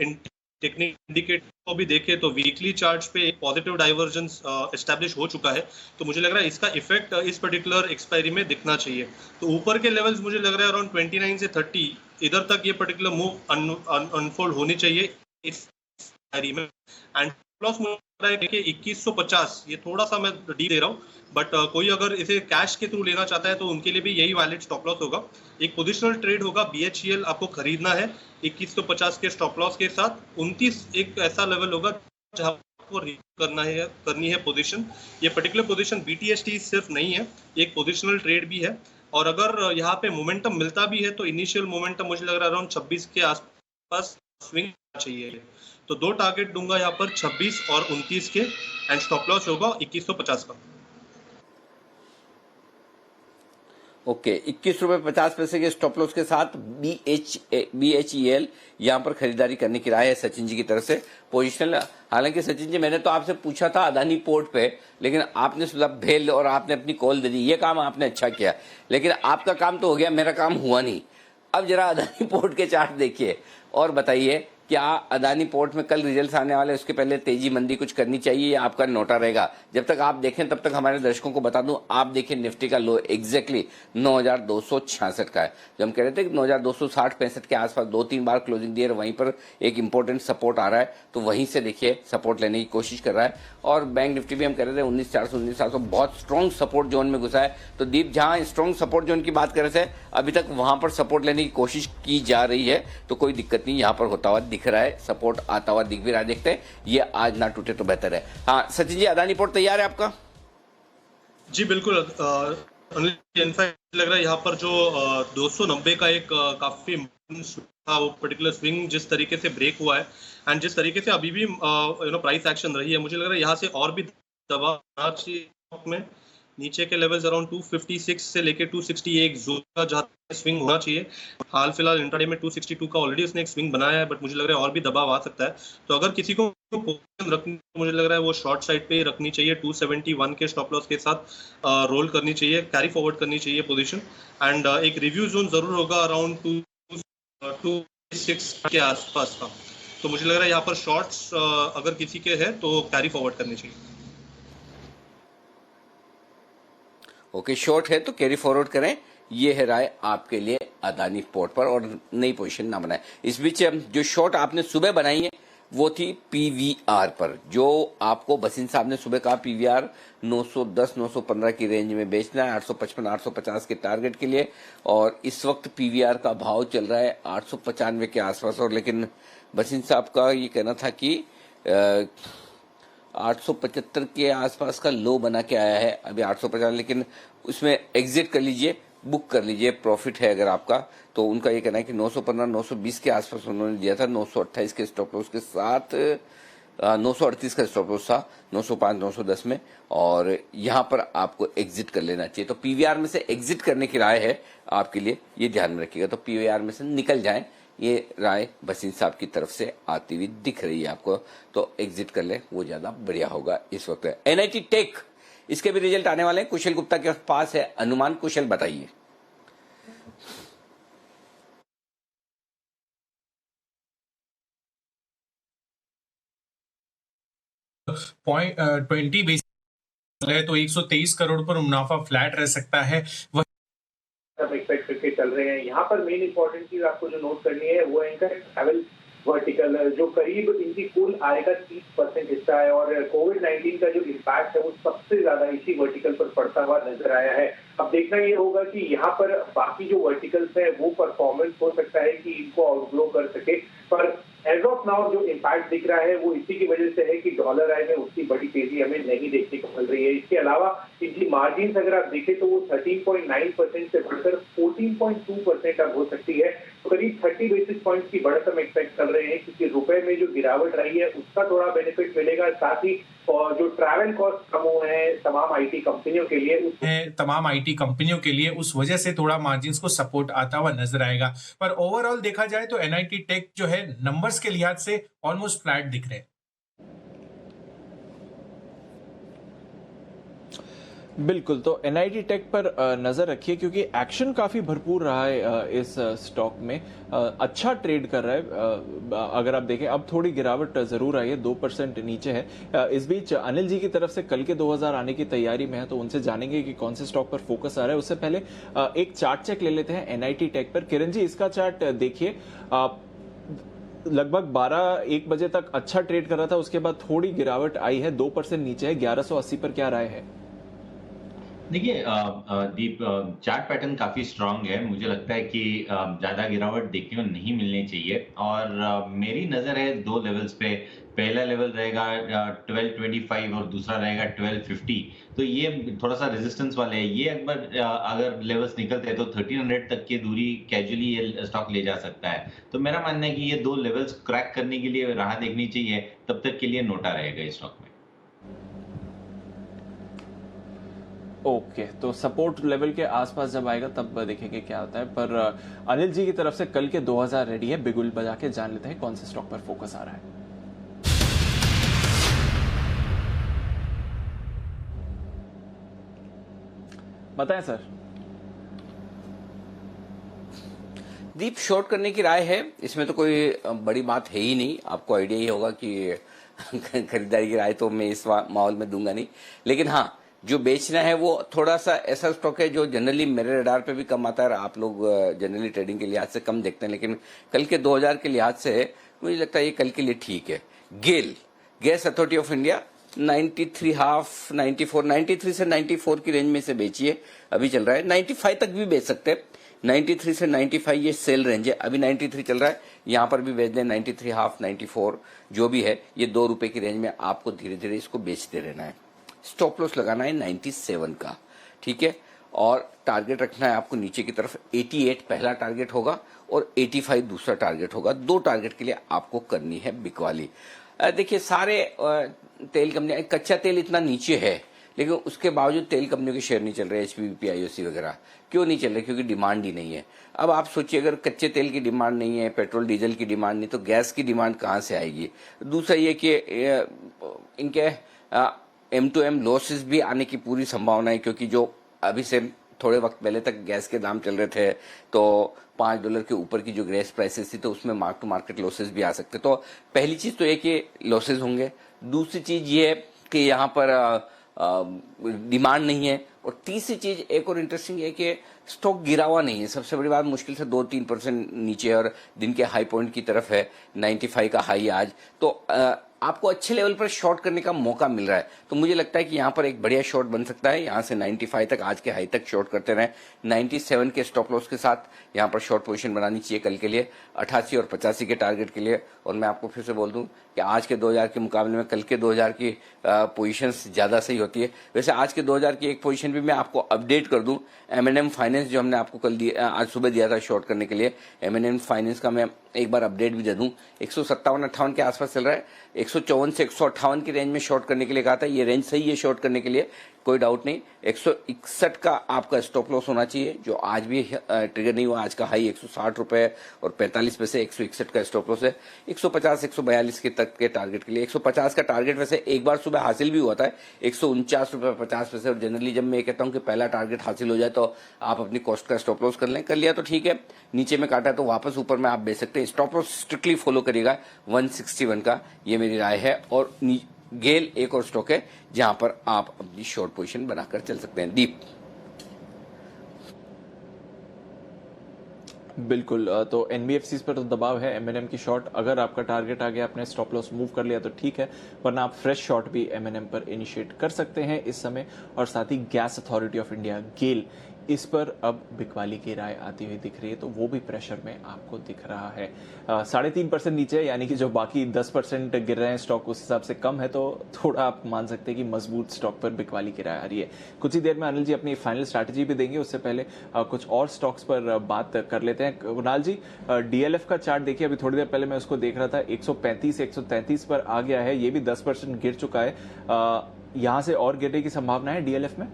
टेक्निकल इंडिकेटर को भी देखें तो वीकली चार्ट्स पे एक पॉजिटिव डाइवर्जेंस एस्टैब्लिश हो चुका है। तो मुझे लग रहा है इसका इफेक्ट इस पर्टिकुलर एक्सपायरी में दिखना चाहिए। तो ऊपर के लेवल्स मुझे लग रहा है अराउंड 29 से 30 इधर तक ये पर्टिकुलर मूव अनफोल्ड होनी चाहिए इस एक्सपायरी में। एंड प्लस मुझे लग रहा है कि 2150 ये थोड़ा सा मैं डी दे रहा हूँ, बट कोई अगर इसे कैश के थ्रू लेना चाहता है तो उनके लिए भी यही वैलिड स्टॉप लॉस होगा। एक पोजिशनल ट्रेड होगा, BHEL आपको खरीदना है 2150 के स्टॉप लॉस के साथ। 29 एक ऐसा लेवल होगा जहां आपको करनी है पोजीशन। ये पर्टिकुलर पोजीशन BTST सिर्फ नहीं है, एक पोजिशनल ट्रेड भी है। और अगर यहाँ पे मोमेंटम मिलता भी है तो इनिशियल मोमेंटम मुझे लग रहा है अराउंड 26 के आसपास स्विंग चाहिए। तो 2 टारगेट दूंगा यहाँ पर 26 और 29 के, एंड स्टॉप लॉस होगा 2150 का। ओके, 21 रुपए 50 पैसे के स्टॉप लॉस के साथ BHEL यहां पर खरीदारी करने की राय है सचिन जी की तरफ से। पोजिशनल, हालांकि सचिन जी मैंने तो आपसे पूछा था अदानी पोर्ट पे, लेकिन आपने सुलभ भेल और आपने अपनी कॉल दे दी। ये काम आपने अच्छा किया, लेकिन आपका काम तो हो गया, मेरा काम हुआ नहीं। अब जरा अदानी पोर्ट के चार्ट देखिए और बताइए क्या अदानी पोर्ट में कल रिजल्ट्स आने वाले, उसके पहले तेजी मंदी कुछ करनी चाहिए या आपका नोटा रहेगा? जब तक आप देखें तब तक हमारे दर्शकों को बता दूं, आप देखें निफ्टी का लो एग्जैक्टली 9266 का है। जो हम कह रहे थे कि 9260-65 के आसपास 2-3 बार क्लोजिंग दी है, वहीं पर एक इंपॉर्टेंट सपोर्ट आ रहा है, तो वहीं से देखिए सपोर्ट लेने की कोशिश कर रहा है। और बैंक निफ्टी भी हम कह रहे थे 19400 19700 बहुत स्ट्रॉन्ग सपोर्ट जोन में घुसा है। तो दीप, जहां स्ट्रॉन्ग सपोर्ट जोन की बात कर रहे थे, अभी तक वहां पर सपोर्ट लेने की कोशिश की जा रही है, तो कोई दिक्कत नहीं यहाँ पर होता हुआ दिख रहा है, सपोर्ट आता हुआ दिख भी रहा है। देखते हैं ये आज ना टूटे तो बेहतर है। हाँ सचिन जी, अदानी पोर्ट तैयार है आपका? जी बिल्कुल। इनफैक्ट लग रहा है यहाँ पर जो 290 का एक काफी था वो पर्टिकुलर स्विंग जिस तरीके से ब्रेक हुआ है एंड जिस तरीके से अभी भी प्राइस एक्शन रही है, मुझे लग रहा है यहाँ से और भी दबाव में नीचे के लेवल्स अराउंड 256 से लेके 261 जोन का जहाँ स्विंग होना चाहिए। हाल फिलहाल इंट्राडे में 262 का ऑलरेडी उसने एक स्विंग बनाया है, बट मुझे लग रहा है और भी दबाव आ सकता है। तो अगर किसी को पोजीशन रखनी, तो मुझे लग रहा है वो शॉर्ट साइड पे रखनी चाहिए, 271 के स्टॉप लॉस के साथ रोल करनी चाहिए, कैरी फॉरवर्ड करनी चाहिए पोजीशन। एंड एक रिव्यू जोन जरूर होगा अराउंड 226 के आसपास का। तो मुझे लग रहा है यहाँ पर शॉर्ट्स अगर किसी के है तो कैरी फॉरवर्ड करनी चाहिए। ओके, शॉर्ट है तो कैरी फॉरवर्ड करें। ये है राय आपके लिए अदानी पोर्ट पर, और नई पोजीशन ना बनाए। इस बीच जो शॉर्ट आपने सुबह बनाई है वो थी पीवीआर पर, जो आपको बसिन साहब ने सुबह कहा पीवीआर 910-915 की रेंज में बेचना है, 855-850 के टारगेट के लिए, और इस वक्त पीवीआर का भाव चल रहा है 895 के आसपास। और लेकिन बसिन साहब का ये कहना था कि 875 के आसपास का लो बना के आया है अभी 850, लेकिन उसमें एग्जिट कर लीजिए, बुक कर लीजिए, प्रॉफिट है अगर आपका। तो उनका ये कहना है कि 915-920 के आसपास उन्होंने दिया था, 928 के स्टॉप लॉस के साथ 938 का स्टॉप लॉस था 905-910 में, और यहां पर आपको एग्जिट कर लेना चाहिए। तो पीवीआर में से एग्जिट करने की राय है आपके लिए, ये ध्यान में रखिएगा। तो पीवीआर में से निकल जाएं, ये राय बसिन साहब की तरफ से आती हुई दिख रही है आपको, तो एग्जिट कर ले, वो ज्यादा बढ़िया होगा इस वक्त। एनआईटी टेक, इसके भी रिजल्ट आने वाले हैं, कुशल गुप्ता के पास है अनुमान। कुशल बताइए। .20 बेसिस है तो 123 करोड़ पर मुनाफा फ्लैट रह सकता है। सब एक्सपेक्ट करके चल रहे हैं। यहाँ पर मेन इंपॉर्टेंट चीज आपको जो नोट करनी है वो है इनका ट्रैवल वर्टिकल, जो करीब इनकी कुल आय का 30% हिस्सा है, और कोविड-19 का जो इम्पैक्ट है वो सबसे ज्यादा इसी वर्टिकल पर पड़ता हुआ नजर आया है। अब देखना ये होगा कि यहाँ पर बाकी जो वर्टिकल्स है वो परफॉर्मेंस हो सकता है कि इनको आउटग्रो कर सके, पर एज ऑफ नाउ जो इम्पैक्ट दिख रहा है वो इसी की वजह से है कि डॉलर आय में उतनी बड़ी तेजी हमें नहीं देखने को मिल रही है। इसके अलावा इनकी मार्जिन अगर आप देखें तो वो 13.9% से बढ़कर 14.2% अब हो सकती है, तो करीब 30 बेसिस पॉइंट्स की बढ़त हम एक्सपेक्ट कर रहे हैं, क्योंकि रुपए में जो गिरावट रही है उसका थोड़ा बेनिफिट मिलेगा, साथ ही और जो ट्रैवल कॉस्ट कम हुए हैं तमाम आईटी कंपनियों के लिए उस वजह से थोड़ा मार्जिन्स को सपोर्ट आता हुआ नजर आएगा। पर ओवरऑल देखा जाए तो एनआईटी टेक जो है नंबर्स के लिहाज से ऑलमोस्ट फ्लैट दिख रहे हैं। बिल्कुल, तो एनआईटी टेक पर नजर रखिए, क्योंकि एक्शन काफी भरपूर रहा है इस स्टॉक में, अच्छा ट्रेड कर रहा है। अगर आप देखें अब थोड़ी गिरावट जरूर आई है, 2% नीचे है। इस बीच अनिल जी की तरफ से कल के 2000 आने की तैयारी में है, तो उनसे जानेंगे कि कौन से स्टॉक पर फोकस आ रहा है। उससे पहले एक चार्ट चेक ले लेते हैं एनआईटी टेक पर। किरण जी, इसका चार्ट देखिए, लगभग 12-1 बजे तक अच्छा ट्रेड कर रहा था, उसके बाद थोड़ी गिरावट आई है, 2% नीचे है, 1180 पर क्या राय है? देखिए दीप, चार्ट पैटर्न काफी स्ट्रांग है। मुझे लगता है कि ज्यादा गिरावट देखने को नहीं मिलनी चाहिए, और मेरी नजर है दो लेवल्स पे। पहला लेवल रहेगा 1225 और दूसरा रहेगा 1250। तो ये थोड़ा सा रेजिस्टेंस वाले है। ये एक बार अगर लेवल्स निकलते हैं तो 1300 तक की दूरी कैजुअली ये स्टॉक ले जा सकता है। तो मेरा मानना है कि ये दो लेवल्स क्रैक करने के लिए राह देखनी चाहिए, तब तक के लिए नोटा रहेगा इस स्टॉक में। ओके, तो सपोर्ट लेवल के आसपास जब आएगा तब देखेंगे क्या होता है। पर अनिल जी की तरफ से कल के 2000 रेडी है, बिगुल बजा के जान लेते हैं कौन से स्टॉक पर फोकस आ रहा है। बताएं सर। दीप, शॉर्ट करने की राय है, इसमें तो कोई बड़ी बात है ही नहीं। आपको आइडिया ही होगा कि खरीदारी की राय तो मैं इस माहौल में दूंगा नहीं, लेकिन हाँ, जो बेचना है वो थोड़ा सा ऐसा स्टॉक है जो जनरली मेरे रडार पे भी कम आता है, आप लोग जनरली ट्रेडिंग के लिहाज से कम देखते हैं, लेकिन कल के 2000 के लिहाज से मुझे लगता है ये कल के लिए ठीक है। गेल, गैस अथॉरिटी ऑफ इंडिया, 93.5, 94, 93 से 94 की रेंज में से बेचिए, अभी चल रहा है। 95 तक भी बेच सकते हैं, 93 से 95 ये सेल रेंज है, अभी 93 चल रहा है, यहां पर भी बेच दें। 93.5, 94 जो भी है, ये ₹2 की रेंज में आपको धीरे धीरे इसको बेचते रहना है। स्टॉप लॉस लगाना है 97 का, ठीक है, और टारगेट रखना है आपको नीचे की तरफ। 88 पहला टारगेट होगा और 85 दूसरा टारगेट होगा। 2 टारगेट के लिए आपको करनी है बिकवाली। देखिए, सारे तेल कंपनियां, कच्चा तेल इतना नीचे है, लेकिन उसके बावजूद तेल कंपनियों के शेयर नहीं चल रहे, एचपीपी, आईओसी वगैरह। क्यों नहीं चल रहे? क्योंकि डिमांड ही नहीं है। अब आप सोचिए, अगर कच्चे तेल की डिमांड नहीं है, पेट्रोल डीजल की डिमांड नहीं, तो गैस की डिमांड कहां से आएगी? दूसरा ये कि इनके M2M लॉसेस भी आने की पूरी संभावना है, क्योंकि जो अभी से थोड़े वक्त पहले तक गैस के दाम चल रहे थे तो $5 के ऊपर की जो गैस प्राइसेस थी, तो उसमें मार्क टू मार्केट लॉसेस भी आ सकते। तो पहली चीज तो ये कि लॉसेस होंगे। दूसरी चीज ये है कि यहाँ पर डिमांड नहीं है, और तीसरी चीज एक और इंटरेस्टिंग है कि स्टॉक गिरा हुआ नहीं है। सबसे बड़ी बात, मुश्किल से 2-3% नीचे है और दिन के हाई पॉइंट की तरफ है, 95 का हाई आज। तो आपको अच्छे लेवल पर शॉर्ट करने का मौका मिल रहा है, तो मुझे लगता है कि यहाँ पर एक बढ़िया शॉर्ट बन सकता है। यहाँ से 95 तक, आज के हाई तक शॉर्ट करते रहे। 97 के स्टॉप लॉस के साथ यहाँ पर शॉर्ट पोजीशन बनानी चाहिए कल के लिए, 88 और 85 के टारगेट के लिए। और मैं आपको फिर से बोल दूं कि आज के 2000 के मुकाबले में कल के 2000 की पोजीशंस ज्यादा सही होती है। वैसे आज के 2000 की एक पोजीशन भी मैं आपको अपडेट कर दूं, M&M फाइनेंस जो हमने आपको कल दिया, आज सुबह दिया था शॉर्ट करने के लिए, M&M फाइनेंस का मैं एक बार अपडेट भी दे दूं। 157-58 के आसपास चल रहा है, 154 से 158 की रेंज में शॉर्ट करने के लिए कहा था। ये रेंज सही है शॉर्ट करने के लिए, कोई डाउट नहीं। 161 का आपका स्टॉप लॉस होना चाहिए, जो आज भी ट्रिगर नहीं हुआ। आज का हाई 160 रुपए और 45 पैसे, 161 का स्टॉप लॉस है। 150-142 के तक के टारगेट के लिए, 150 का टारगेट वैसे एक बार सुबह हासिल भी हुआ था, 149 रुपए 50 पैसे। और जनरली जब मैं कहता हूं कि पहला टारगेट हासिल हो जाए तो आप अपनी कॉस्ट का स्टॉप लॉस कर लें, कर लिया तो ठीक है। नीचे में काटा तो वापस ऊपर में आप बेच सकते हैं। स्टॉप लॉस स्ट्रिक्टली फॉलो करिएगा 161 का, ये मेरी राय है। और गेल एक और स्टॉक है जहां पर आप अपनी शॉर्ट पोजीशन बनाकर चल सकते हैं। दीप। बिल्कुल, तो एनबीएफसीज पर तो दबाव है। M&M की शॉर्ट, अगर आपका टारगेट आ गया, आपने स्टॉप लॉस मूव कर लिया तो ठीक है, वरना आप फ्रेश शॉर्ट भी M&M पर इनिशिएट कर सकते हैं इस समय। और साथ ही गैस अथॉरिटी ऑफ इंडिया गेल, इस पर अब बिकवाली की राय आती हुई दिख रही है, तो वो भी प्रेशर में आपको दिख रहा है। 3.5% नीचे, यानी कि जो बाकी 10% गिर रहे हैं स्टॉक उस हिसाब से कम है, तो थोड़ा आप मान सकते हैं कि मजबूत स्टॉक पर बिकवाली की राय आ रही है। कुछ ही देर में अनिल जी अपनी फाइनल स्ट्रैटेजी भी देंगे, उससे पहले कुछ और स्टॉक्स पर बात कर लेते हैं। कुणाल जी, DLF का चार्ट देखिए, अभी थोड़ी देर पहले मैं उसको देख रहा था, 135-133 पर आ गया है, ये भी 10% गिर चुका है। यहां से और गिरने की संभावना है DLF में?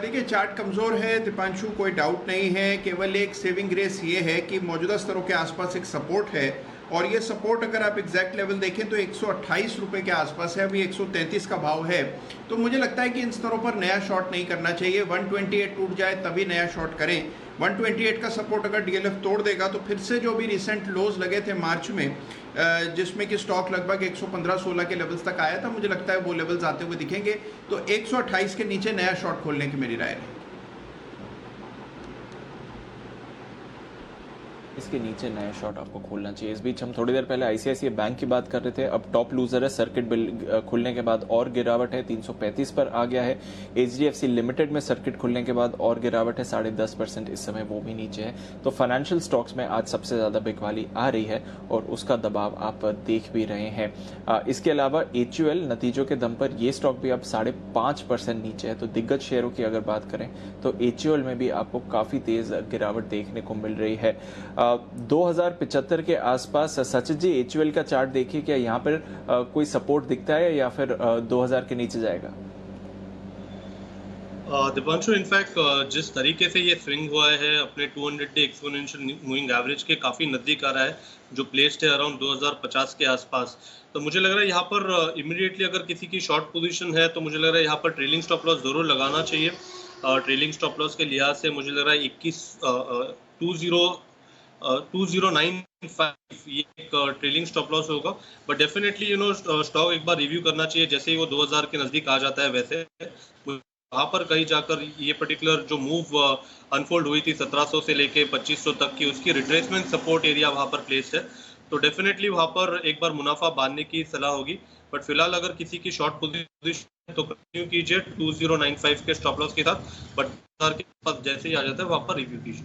देखिए, चार्ट कमज़ोर है दीपांशु, कोई डाउट नहीं है। केवल एक सेविंग ग्रेस ये है कि मौजूदा स्तरों के आसपास एक सपोर्ट है, और ये सपोर्ट अगर आप एग्जैक्ट लेवल देखें तो 128 रुपए के आसपास है। अभी 133 का भाव है, तो मुझे लगता है कि इन स्तरों पर नया शॉर्ट नहीं करना चाहिए। 128 टूट जाए तभी नया शॉर्ट करें। 128 का सपोर्ट अगर DLF तोड़ देगा तो फिर से जो भी रिसेंट लोज लगे थे मार्च में, जिसमें कि स्टॉक लगभग 115-16 के लेवल्स तक आया था, मुझे लगता है वो लेवल्स आते हुए दिखेंगे। तो 128 के नीचे नया शॉर्ट खोलने की मेरी राय है। इसके नीचे नया शॉट आपको खोलना चाहिए। इस बीच हम थोड़ी देर पहले ICICI बैंक की बात कर रहे थे, अब टॉप लूजर है। सर्किट बिल खुलने के बाद और गिरावट है, 335 पर आ गया है। HDFC लिमिटेड में सर्किट खुलने के बाद और गिरावट है, 10.5% इस समय वो भी नीचे है। तो फाइनेंशियल स्टॉक्स में आज सबसे ज्यादा बिकवाली आ रही है और उसका दबाव आप देख भी रहे हैं। इसके अलावा HUL नतीजों के दम पर ये स्टॉक भी अब 5.5% नीचे है। तो दिग्गज शेयरों की अगर बात करें तो HUL में भी आपको काफी तेज गिरावट देखने को मिल रही है। 2075 के आसपास। सचिन जी, HUL का चार्ट देखिए, क्या यहाँ पर कोई सपोर्ट दिखता है या फिर 2000 के नीचे जाएगा? दीपांशु, इनफैक्ट जिस तरीके से ये स्विंग हुआ है अपने 200 डे एक्सपोनेंशियल मूविंग एवरेज के काफी नजदीक आ रहा है, जो प्लेस्ड है अराउंड 2050 के आसपास। तो मुझे लग रहा है यहाँ पर इमीडिएटली अगर किसी की शॉर्ट पोजीशन है तो मुझे लग रहा है यहाँ पर ट्रेलिंग स्टॉप लॉस जरूर लगाना चाहिए। ट्रेलिंग स्टॉप लॉस के लिहाज से मुझे लग रहा है 2095 ये एक ट्रेलिंग स्टॉप लॉस होगा। बट डेफिनेटली स्टॉक एक बार रिव्यू करना चाहिए, जैसे ही वो 2000 के नजदीक आ जाता है वैसे वहां पर कहीं जाकर ये पर्टिकुलर जो मूव अनफोल्ड हुई थी 1700 से लेके 2500 तक की, उसकी रिट्रेसमेंट सपोर्ट एरिया वहां पर प्लेस है। तो डेफिनेटली वहां पर एक बार मुनाफा बांधने की सलाह होगी। बट फिलहाल अगर किसी की शॉर्ट पोजीशन तो कंटिन्यू कीजिए 2095 के स्टॉप लॉस के साथ। बट के पास जैसे ही आ जाता है वहां पर रिव्यू कीजिए।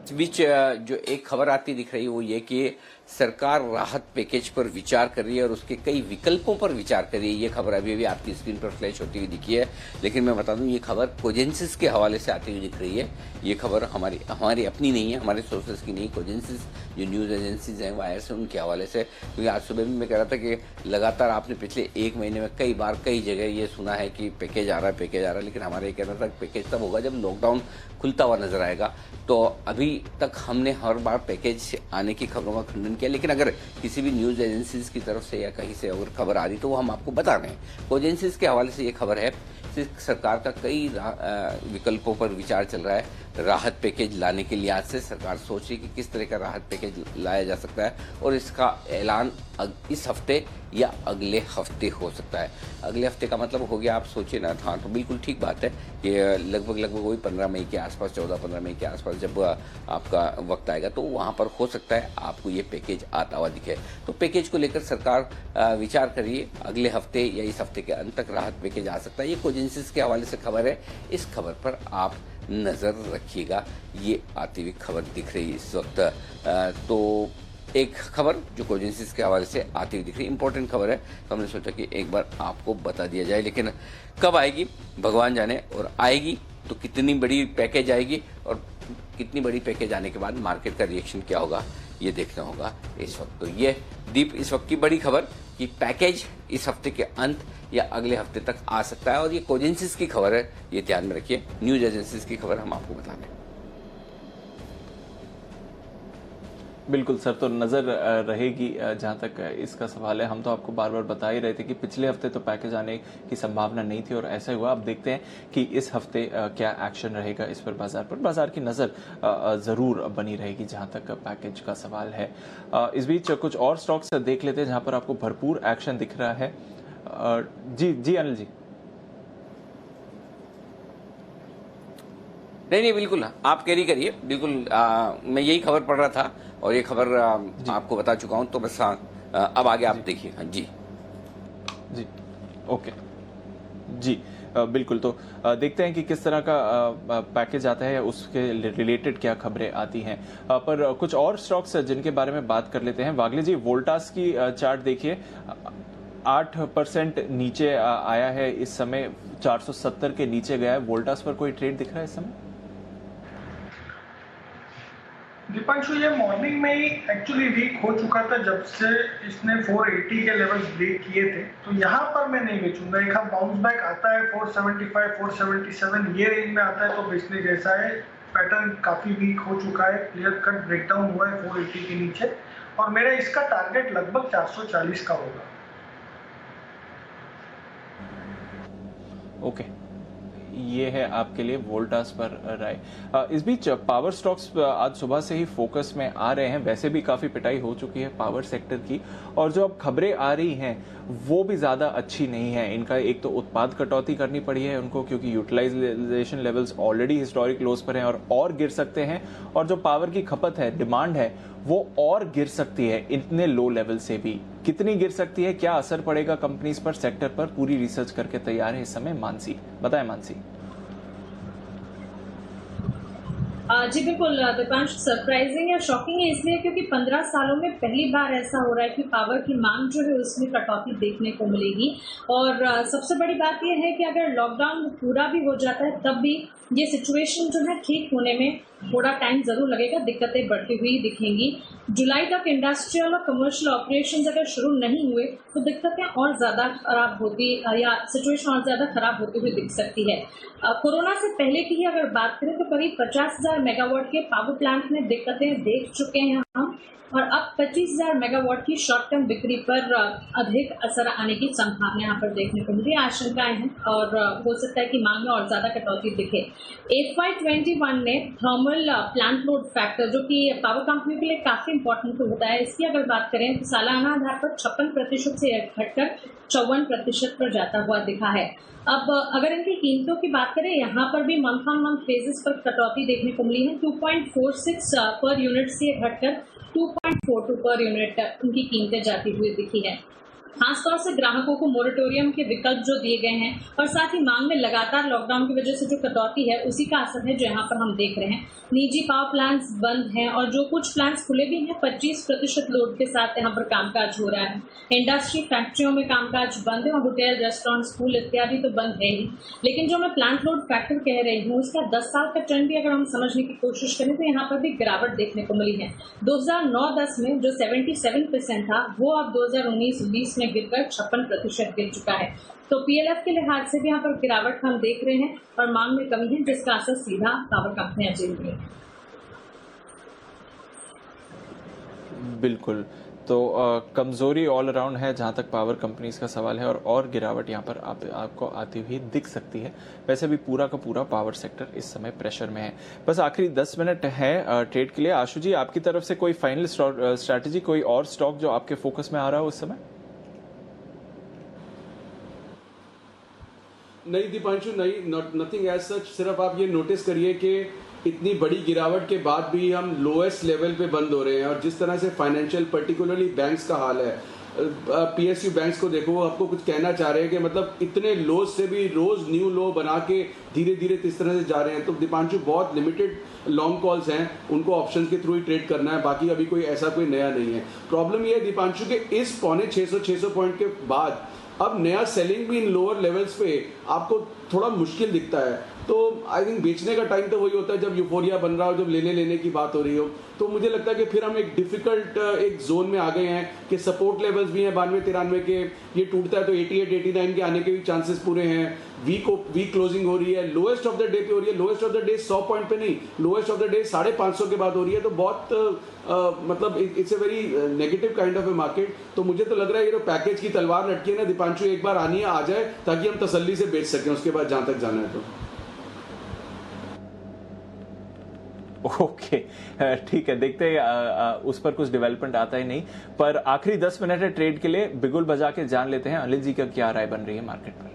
इस बीच जो एक खबर आती दिख रही है वो ये कि सरकार राहत पैकेज पर विचार कर रही है और उसके कई विकल्पों पर विचार कर रही है। ये खबर अभी आपकी स्क्रीन पर फ्लैश होती हुई दिखी है, लेकिन मैं बता दूं ये खबर कोजेंसिस के हवाले से आती हुई दिख रही है। ये खबर हमारी अपनी नहीं है, हमारे सोर्सेज की नहीं, कोजेंसिस जो न्यूज एजेंसीज हैं वायर से, उनके हवाले से। क्योंकि आज सुबह भी मैं कह रहा था कि लगातार आपने पिछले एक महीने में कई बार कई जगह ये सुना है कि पैकेज आ रहा है, पैकेज आ रहा है, लेकिन हमारा ये कहना था पैकेज तब होगा जब लॉकडाउन खुलता हुआ नजर आएगा। तो अभी तक हमने हर बार पैकेज आने की खबरों का खंडन किया, लेकिन अगर किसी भी न्यूज एजेंसीज की तरफ से या कहीं से अगर खबर आ रही तो वो हम आपको बता रहे हैं। कोजेंसीज के हवाले से ये खबर है, सरकार का कई विकल्पों पर विचार चल रहा है राहत पैकेज लाने के लिहाज से सरकार सोच रही है कि किस तरह का राहत पैकेज लाया जा सकता है, और इसका ऐलान इस हफ्ते या अगले हफ्ते हो सकता है। अगले हफ्ते का मतलब हो गया, आप सोचिए ना। हाँ, तो बिल्कुल ठीक बात है कि लगभग वही 15 मई के आसपास, 14-15 मई के आसपास जब आपका वक्त आएगा तो वहाँ पर हो सकता है आपको ये पैकेज आता हुआ दिखे। तो पैकेज को लेकर सरकार विचार करिए, अगले हफ्ते या इस हफ्ते के अंत तक राहत पैकेज आ सकता है। ये कोजेंसिस के हवाले से खबर है, इस खबर पर आप नज़र रखिएगा। ये आती हुई खबर दिख रही है इस वक्त। तो एक खबर जो कोजेंसिस के हवाले से आती हुई दिख रही, इंपॉर्टेंट खबर है, तो हमने सोचा कि एक बार आपको बता दिया जाए। लेकिन कब आएगी भगवान जाने, और आएगी तो कितनी बड़ी पैकेज आएगी, और कितनी बड़ी पैकेज आने के बाद मार्केट का रिएक्शन क्या होगा ये देखना होगा इस वक्त। तो ये दीप इस वक्त की बड़ी खबर कि पैकेज इस हफ्ते के अंत या अगले हफ्ते तक आ सकता है, और ये कोजेंसिस की खबर है, ये ध्यान में रखिए। न्यूज एजेंसीज की खबर हम आपको बता दें। बिल्कुल सर, तो नज़र रहेगी जहाँ तक इसका सवाल है। हम तो आपको बार बार बता ही रहे थे कि पिछले हफ्ते तो पैकेज आने की संभावना नहीं थी और ऐसा हुआ। अब देखते हैं कि इस हफ्ते क्या एक्शन रहेगा इस पर। बाजार की नज़र ज़रूर बनी रहेगी जहाँ तक पैकेज का सवाल है। इस बीच कुछ और स्टॉक्स देख लेते हैं जहाँ पर आपको भरपूर एक्शन दिख रहा है। जी अनिल जी। नहीं, बिल्कुल आप कैरी करिए, बिल्कुल। मैं यही खबर पढ़ रहा था और ये खबर आपको बता चुका हूं, तो बस अब आगे आप देखिए। हाँ जी ओके जी, बिल्कुल। तो देखते हैं कि किस तरह का पैकेज आता है, उसके रिलेटेड क्या खबरें आती हैं। पर कुछ और स्टॉक्स जिनके बारे में बात कर लेते हैं। वागले जी, वोल्टास की चार्ट देखिए, 8% नीचे आया है इस समय, 470 के नीचे गया है। वोल्टास पर कोई ट्रेड दिख रहा है इस समय? दीपांशु, ये मॉर्निंग में ही एक्चुअली वीक हो चुका था जब से इसने 480 के लेवल्स ब्रेक किए थे, तो यहाँ पर मैं नहीं बेचूंगा। एक हाथ बाउंस बैक आता है 475, 477 ये रेंज में आता है तो बेचने जैसा है। पैटर्न काफी वीक हो चुका है, क्लियर कट ब्रेकडाउन हुआ है 480 के नीचे, और मेरा इसका टारगेट लगभग 440 का होगा। ओके, ये है आपके लिए वोल्टास पर राय। इस बीच पावर स्टॉक्स आज सुबह से ही फोकस में आ रहे हैं। वैसे भी काफी पिटाई हो चुकी है पावर सेक्टर की, और जो अब खबरें आ रही हैं वो भी ज्यादा अच्छी नहीं है। इनका एक तो उत्पाद कटौती करनी पड़ी है उनको, क्योंकि यूटिलाइजेशन लेवल्स ऑलरेडी हिस्टोरिक लोज पर हैं और गिर सकते हैं, और जो पावर की खपत है, डिमांड है, वो और गिर सकती है इतने लो लेवल से भी। कितनी गिर सकती है, क्या असर पड़ेगा कंपनीज पर, सेक्टर पर, पूरी रिसर्च करके तैयार है इस समय मानसी। बताएं मानसी। जी बिल्कुल दीपांश, सरप्राइजिंग या शॉकिंग है इसलिए क्योंकि 15 सालों में पहली बार ऐसा हो रहा है कि पावर की मांग जो है उसमें कटौती देखने को मिलेगी। और सबसे बड़ी बात यह है कि अगर लॉकडाउन पूरा भी हो जाता है तब भी ये सिचुएशन जो है ठीक होने में थोड़ा टाइम जरूर लगेगा, दिक्कतें बढ़ती हुई दिखेंगी। जुलाई तक इंडस्ट्रियल और कमर्शियल ऑपरेशंस अगर शुरू नहीं हुए तो दिक्कतें और ज़्यादा खराब होती या सिचुएशन और ज़्यादा खराब होती हुई दिख सकती है। कोरोना से पहले की ही अगर बात करें तो करीब 50,000 मेगावाट के पावर प्लांट में दिक्कतें देख चुके हैं हम, और अब 25,000 मेगावाट की शॉर्ट टर्म बिक्री पर अधिक असर आने की संभावना यहाँ पर देखने को मिली, आशंकाएं हैं, और हो सकता है कि मांग में और ज्यादा कटौती दिखे। FY21 ने थर्मल प्लांट लोड फैक्टर, जो कि पावर कंपनियों के लिए काफी इंपॉर्टेंट होता है, इसकी अगर बात करें तो सालाना आधार पर 56% से घटकर 54% पर जाता हुआ दिखा है। अब अगर इनकी कीमतों की बात करें, यहाँ पर भी मंथ ऑन मंथ बेसिस पर कटौती देखने को मिली है। 2.46 पर यूनिट से घटकर 2.42 पर यूनिट उनकी कीमतें जाती हुई दिखी है। खासतौर से ग्राहकों को मोरेटोरियम के विकल्प जो दिए गए हैं और साथ ही मांग में लगातार लॉकडाउन की वजह से जो कटौती है उसी का असर है जो यहाँ पर हम देख रहे हैं। निजी पावर प्लांट्स बंद हैं और जो कुछ प्लांट्स खुले भी हैं 25% लोड के साथ यहाँ पर कामकाज हो रहा है। इंडस्ट्री फैक्ट्रियों में कामकाज बंद है और होटल, रेस्टोरेंट, स्कूल इत्यादि तो बंद है ही। लेकिन जो मैं प्लांट लोड फैक्टर कह रही हूँ उसका 10 साल का ट्रेंड भी अगर हम समझने की कोशिश करें तो यहाँ पर भी गिरावट देखने को मिली है। 2009-10 में जो 77% था वो अब 2019-20 में गिरकर 56% गिर चुका है। तो पीएलएफ के लिहाज से भी यहाँ पर गिरावट हम देख रहे हैं और मांग में कमी है, जिसका असर सीधा पावर कंपनियां झेल रही हैं। बिल्कुल, तो कमजोरी ऑल अराउंड है जहां तक पावर कंपनीज का सवाल है, और गिरावट यहां पर आपको आती हुई दिख सकती है। वैसे भी पूरा का पूरा पावर सेक्टर इस समय प्रेशर में है। बस आखिरी 10 मिनट है ट्रेड के लिए। आशु जी, आपकी तरफ से कोई फाइनल स्ट्रैटेजी, कोई और स्टॉक जो आपके फोकस में आ रहा हो इस समय? नहीं दीपांशु, नहीं, नथिंग एज सच। सिर्फ आप ये नोटिस करिए कि इतनी बड़ी गिरावट के बाद भी हम लोएस्ट लेवल पे बंद हो रहे हैं, और जिस तरह से फाइनेंशियल पर्टिकुलरली बैंक्स का हाल है, पीएसयू बैंक्स को देखो, वो आपको कुछ कहना चाह रहे हैं कि मतलब इतने लोज से भी रोज न्यू लो बना के धीरे धीरे इस तरह से जा रहे हैं। तो दीपांशु बहुत लिमिटेड लॉन्ग कॉल्स हैं, उनको ऑप्शंस के थ्रू ही ट्रेड करना है, बाकी अभी कोई ऐसा कोई नया नहीं है। प्रॉब्लम ये है दीपांशु के इस 650 पॉइंट के बाद अब नया सेलिंग भी इन लोअर लेवल्स पे आपको थोड़ा मुश्किल दिखता है। तो आई थिंक बेचने का टाइम तो वही होता है जब यूफोरिया बन रहा हो, जब लेने की बात हो रही हो। तो मुझे लगता है कि फिर हम एक डिफिकल्ट एक जोन में आ गए हैं कि सपोर्ट लेवल्स भी हैं 92-93 के, ये टूटता है तो 88-89 के आने के भी चांसेस पूरे हैं। वीक क्लोजिंग हो रही है, लोएस्ट ऑफ द डे पे हो रही है। Lowest of the day 100 point पे नहीं, लोएस्ट ऑफ द डे 550 के बाद हो रही है। तो बहुत मतलब it's a very negative kind of A market. तो मुझे तो लग रहा है ये जो पैकेज की तलवार लटकी है ना दीपांशु, एक बार आनी है, आ जाए, ताकि हम तसल्ली से बेच सकें उसके बाद जहां तक जाना है। तो ओके, ठीक है, देखते हैं उस पर कुछ डेवलपमेंट आता ही नहीं। पर आखिरी 10 मिनट है ट्रेड के लिए, बिगुल बजा के जान लेते हैं अनिल जी का क्या राय बन रही है मार्केट पर।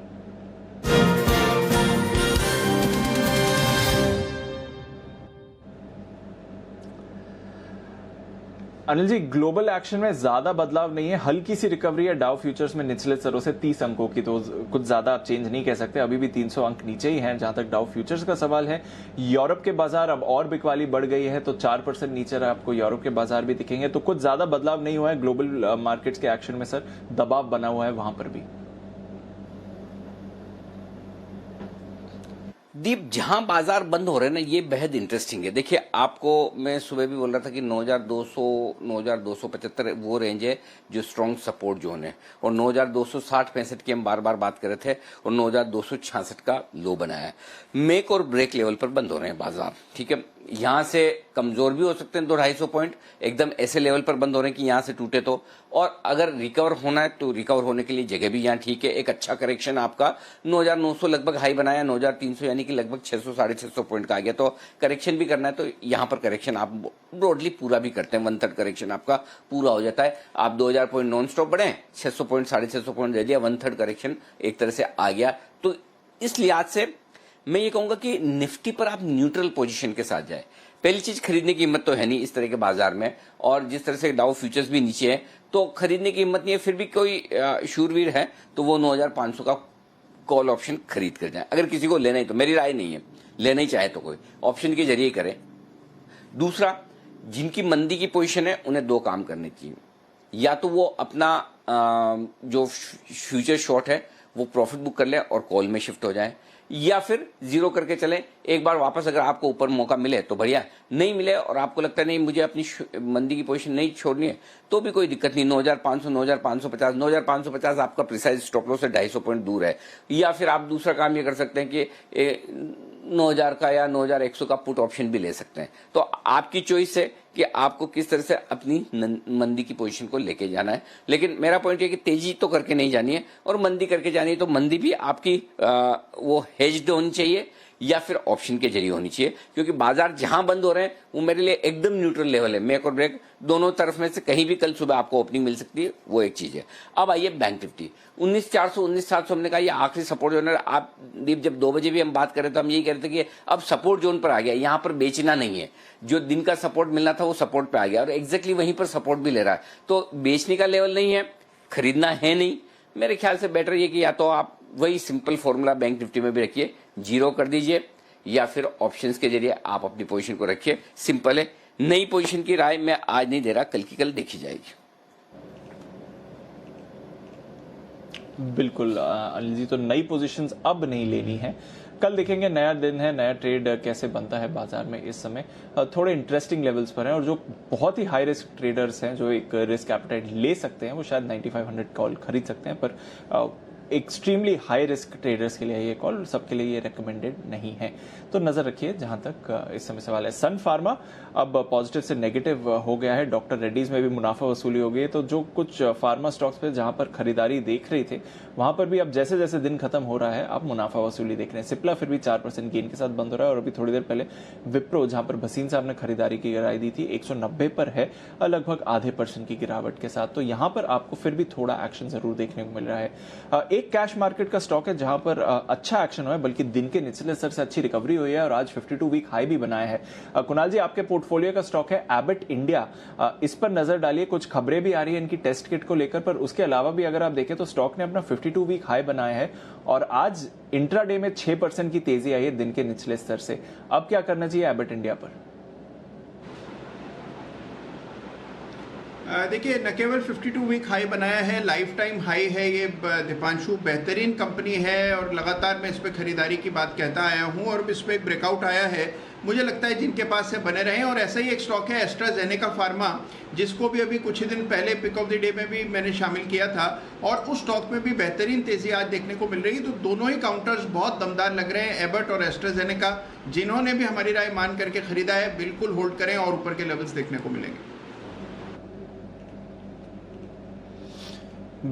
अनिल जी, ग्लोबल एक्शन में ज्यादा बदलाव नहीं है, हल्की सी रिकवरी है डाउ फ्यूचर्स में निचले स्तरों से 30 अंकों की, तो कुछ ज्यादा आप चेंज नहीं कह सकते, अभी भी 300 अंक नीचे ही हैं जहां तक डाउ फ्यूचर्स का सवाल है। यूरोप के बाजार अब और बिकवाली बढ़ गई है, तो 4% नीचे आपको यूरोप के बाजार भी दिखेंगे। तो कुछ ज्यादा बदलाव नहीं हुआ है ग्लोबल मार्केट्स के एक्शन में सर, दबाव बना हुआ है वहां पर भी। दीप, जहां बाजार बंद हो रहे हैं ना, ये बेहद इंटरेस्टिंग है। देखिए, आपको मैं सुबह भी बोल रहा था कि 9200 9275 वो रेंज है जो स्ट्रॉन्ग सपोर्ट जोन है, और 9260-65 की हम बार बार बात कर रहे थे, और 9266 का लो बनाया है। मेक और ब्रेक लेवल पर बंद हो रहे हैं बाजार, ठीक है। यहां से कमजोर भी हो सकते हैं 200-250 पॉइंट, एकदम ऐसे लेवल पर बंद हो रहे हैं कि यहां से टूटे तो, और अगर रिकवर होना है तो रिकवर होने के लिए जगह भी यहां ठीक है। एक अच्छा करेक्शन आपका 9900 लगभग हाई बनाया, 9300 यानी कि लगभग 600-650 पॉइंट का आ गया। तो करेक्शन भी करना है तो यहां पर करेक्शन आप ब्रॉडली पूरा भी करते हैं, 1/3 करेक्शन आपका पूरा हो जाता है। आप 2000 पॉइंट नॉन स्टॉप बढ़े, 600 पॉइंट 650 पॉइंट दे दिया, 1/3 करेक्शन एक तरह से आ गया। तो इस लिहाज से मैं ये कहूंगा कि निफ्टी पर आप न्यूट्रल पोजीशन के साथ जाए। पहली चीज, खरीदने की हिम्मत तो है नहीं इस तरह के बाजार में, और जिस तरह से डाउ फ्यूचर्स भी नीचे है तो खरीदने की हिम्मत नहीं है। फिर भी कोई शूरवीर है तो वो 9500 का कॉल ऑप्शन खरीद कर जाए। अगर किसी को लेना ही, तो मेरी राय नहीं है, लेना ही चाहे तो कोई ऑप्शन के जरिए करे। दूसरा, जिनकी मंदी की पोजीशन है उन्हें 2 काम करने चाहिए, या तो वो अपना जो फ्यूचर शॉर्ट है वो प्रॉफिट बुक कर ले और कॉल में शिफ्ट हो जाए, या फिर जीरो करके चले। एक बार वापस अगर आपको ऊपर मौका मिले तो बढ़िया, नहीं मिले और आपको लगता है नहीं मुझे अपनी मंदी की पोजीशन नहीं छोड़नी है, तो भी कोई दिक्कत नहीं। 9500, 9550, 9550 आपका प्रिसाइज स्टॉप लॉस से 250 पॉइंट दूर है। या फिर आप दूसरा काम ये कर सकते हैं कि 9000 का या 9100 का पुट ऑप्शन भी ले सकते हैं। तो आपकी चॉइस है कि आपको किस तरह से अपनी मंदी की पोजीशन को लेके जाना है। लेकिन मेरा पॉइंट है कि तेजी तो करके नहीं जानी है, और मंदी करके जानी है तो मंदी भी आपकी वो हेज्ड होनी चाहिए या फिर ऑप्शन के जरिए होनी चाहिए, क्योंकि बाजार जहां बंद हो रहे हैं वो मेरे लिए एकदम न्यूट्रल लेवल है। मेक और ब्रेक दोनों तरफ में से कहीं भी कल सुबह आपको ओपनिंग मिल सकती है, वो एक चीज है। अब आइए बैंक निफ्टी 19400 19700 हमने कहा ये आखिरी सपोर्ट जोन है। आप दीप, जब 2 बजे भी हम बात कर रहे थे तो हम यही कह रहे थे कि अब सपोर्ट जोन पर आ गया, यहां पर बेचना नहीं है। जो दिन का सपोर्ट मिलना था वो सपोर्ट पे आ गया, और एग्जैक्टली वहीं पर सपोर्ट भी ले रहा है। तो बेचने का लेवल नहीं है, खरीदना है नहीं। मेरे ख्याल से बेटर ये कि या तो आप वही सिंपल फॉर्मूला बैंक निफ्टी में भी रखिए, जीरो कर दीजिए, या फिर ऑप्शंस के जरिए आप अपनी पोजीशन को रखिए। सिंपल है। नई पोजीशन की राय मैं आज नहीं दे रहा, कल की कल देखी जाएगी। बिल्कुल अनिल जी, तो नई पोजीशंस अब नहीं लेनी है, कल देखेंगे। नया दिन है, नया ट्रेड कैसे बनता है बाजार में। इस समय थोड़े इंटरेस्टिंग लेवल्स पर हैं, और जो बहुत ही हाई रिस्क ट्रेडर्स हैं जो एक रिस्क एपेटाइट ले सकते हैं वो शायद 9500 कॉल खरीद सकते हैं। पर एक्सट्रीमली हाई रिस्क ट्रेडर्स के लिए ये कॉल, सबके लिए ये रिकमेंडेड नहीं है। तो नजर रखिए जहां तक इस समय सवाल है। सन फार्मा अब पॉजिटिव से नेगेटिव हो गया है, डॉक्टर रेड्डीज में भी मुनाफा वसूली हो गई है। तो जो कुछ फार्मा स्टॉक्स पे जहां पर खरीदारी देख रहे थे वहां पर भी अब जैसे जैसे दिन खत्म हो रहा है आप मुनाफा वसूली देख रहे हैं। सिप्ला फिर भी 4% गेन के साथ बंद हो रहा है। और अभी थोड़ी देर पहले विप्रो, जहां पर भसीन साहब ने खरीदारी की राय दी थी, 190 पर है, लगभग आधे % की गिरावट के साथ। तो यहां पर आपको फिर भी थोड़ा एक्शन जरूर देखने को मिल रहा है। एक कैश मार्केट का स्टॉक है जहां पर अच्छा एक्शन हुआ है, बल्कि दिन के निचले स्तर से अच्छी रिकवरी हुई है और आज 52 वीक हाई भी बनाया है। कुणाल जी, आपके पोर्टफोलियो का स्टॉक है एबट इंडिया, इस पर नजर डालिए। कुछ खबरें भी आ रही है इनकी टेस्ट किट को लेकर, पर उसके अलावा भी अगर आप देखें तो स्टॉक ने अपना 52 वीक हाई बनाया है और आज इंट्राडे में 6% की तेजी आई है दिन के निचले स्तर से। अब क्या करना चाहिए एबट इंडिया पर? देखिए, न केवल 52 वीक हाई बनाया है, लाइफ टाइम हाई है ये दीपांशु। बेहतरीन कंपनी है और लगातार मैं इस पर खरीदारी की बात कहता आया हूँ और इस पर एक ब्रेकआउट आया है। मुझे लगता है जिनके पास से बने रहें। और ऐसा ही एक स्टॉक है एस्ट्राजेनेका फार्मा, जिसको भी अभी कुछ ही दिन पहले पिक ऑफ द डे में भी मैंने शामिल किया था और उस स्टॉक में भी बेहतरीन तेजी आज देखने को मिल रही है। तो दोनों ही काउंटर्स बहुत दमदार लग रहे हैं, एबट और एस्ट्राजेनेका। जिन्होंने भी हमारी राय मान करके खरीदा है बिल्कुल होल्ड करें और ऊपर के लेवल्स देखने को मिलेंगे।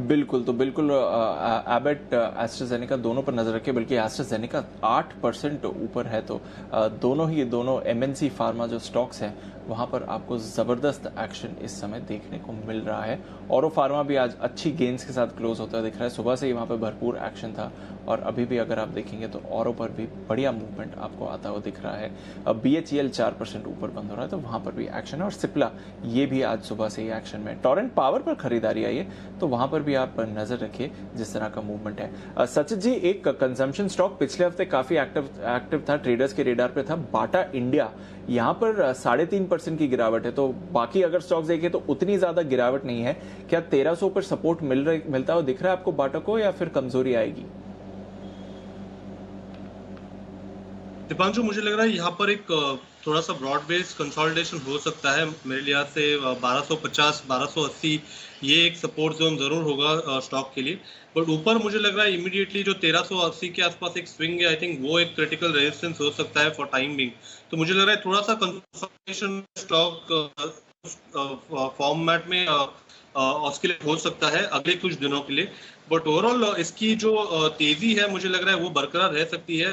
बिल्कुल, तो बिल्कुल एबट एस्ट्राजेनेका दोनों पर नजर रखिए, बल्कि एस्ट्राजेनेका 8% ऊपर है। तो दोनों एमएनसी फार्मा जो स्टॉक्स हैं वहां पर आपको जबरदस्त एक्शन इस समय देखने को मिल रहा है। औरो फार्मा भी आज अच्छी गेन्स के साथ क्लोज होता दिख रहा है। सुबह से ही वहां पर भरपूर एक्शन था और अभी भी अगर आप देखेंगे तो औरो पर भी बढ़िया मूवमेंट आपको आता हुआ दिख रहा है। अब BHEL 4% ऊपर बंद हो रहा है, तो वहां पर भी एक्शन है। और सिप्ला ये भी आज सुबह से ही एक्शन में। टोरेंट पावर पर खरीदारी आई है, तो वहां पर भी आप नजर रखिए जिस तरह का मूवमेंट है। सचित जी, एक कंजम्पशन स्टॉक पिछले हफ्ते काफी एक्टिव था, ट्रेडर्स के रेडार पे था, बाटा इंडिया। यहाँ पर 3.5% की गिरावट है। तो बाकी अगर स्टॉक्स देखें तो उतनी ज्यादा गिरावट नहीं है। क्या 1300 पर सपोर्ट मिलता हुआ दिख रहा है आपको बाटा को, या फिर कमजोरी आएगी? दीपांशु, मुझे लग रहा है यहाँ पर एक थोड़ा सा ब्रॉड बेस्ड कंसोलिडेशन हो सकता है। मेरे लिहाज से 1250 1280 ये एक सपोर्ट जोन जरूर होगा स्टॉक के लिए। बट ऊपर मुझे लग रहा है इमीडिएटली जो 1380 के आसपास एक स्विंग है, आई थिंक वो एक क्रिटिकल रेजिस्टेंस हो सकता है फॉर टाइम बिंग। तो मुझे लग रहा है थोड़ा सा कंसोलिडेशन स्टॉक फॉर्मेट में ऑस्किलेट हो सकता है अगले कुछ दिनों के लिए। बट ओवरऑल इसकी जो तेजी है मुझे लग रहा है वो बरकरार रह सकती है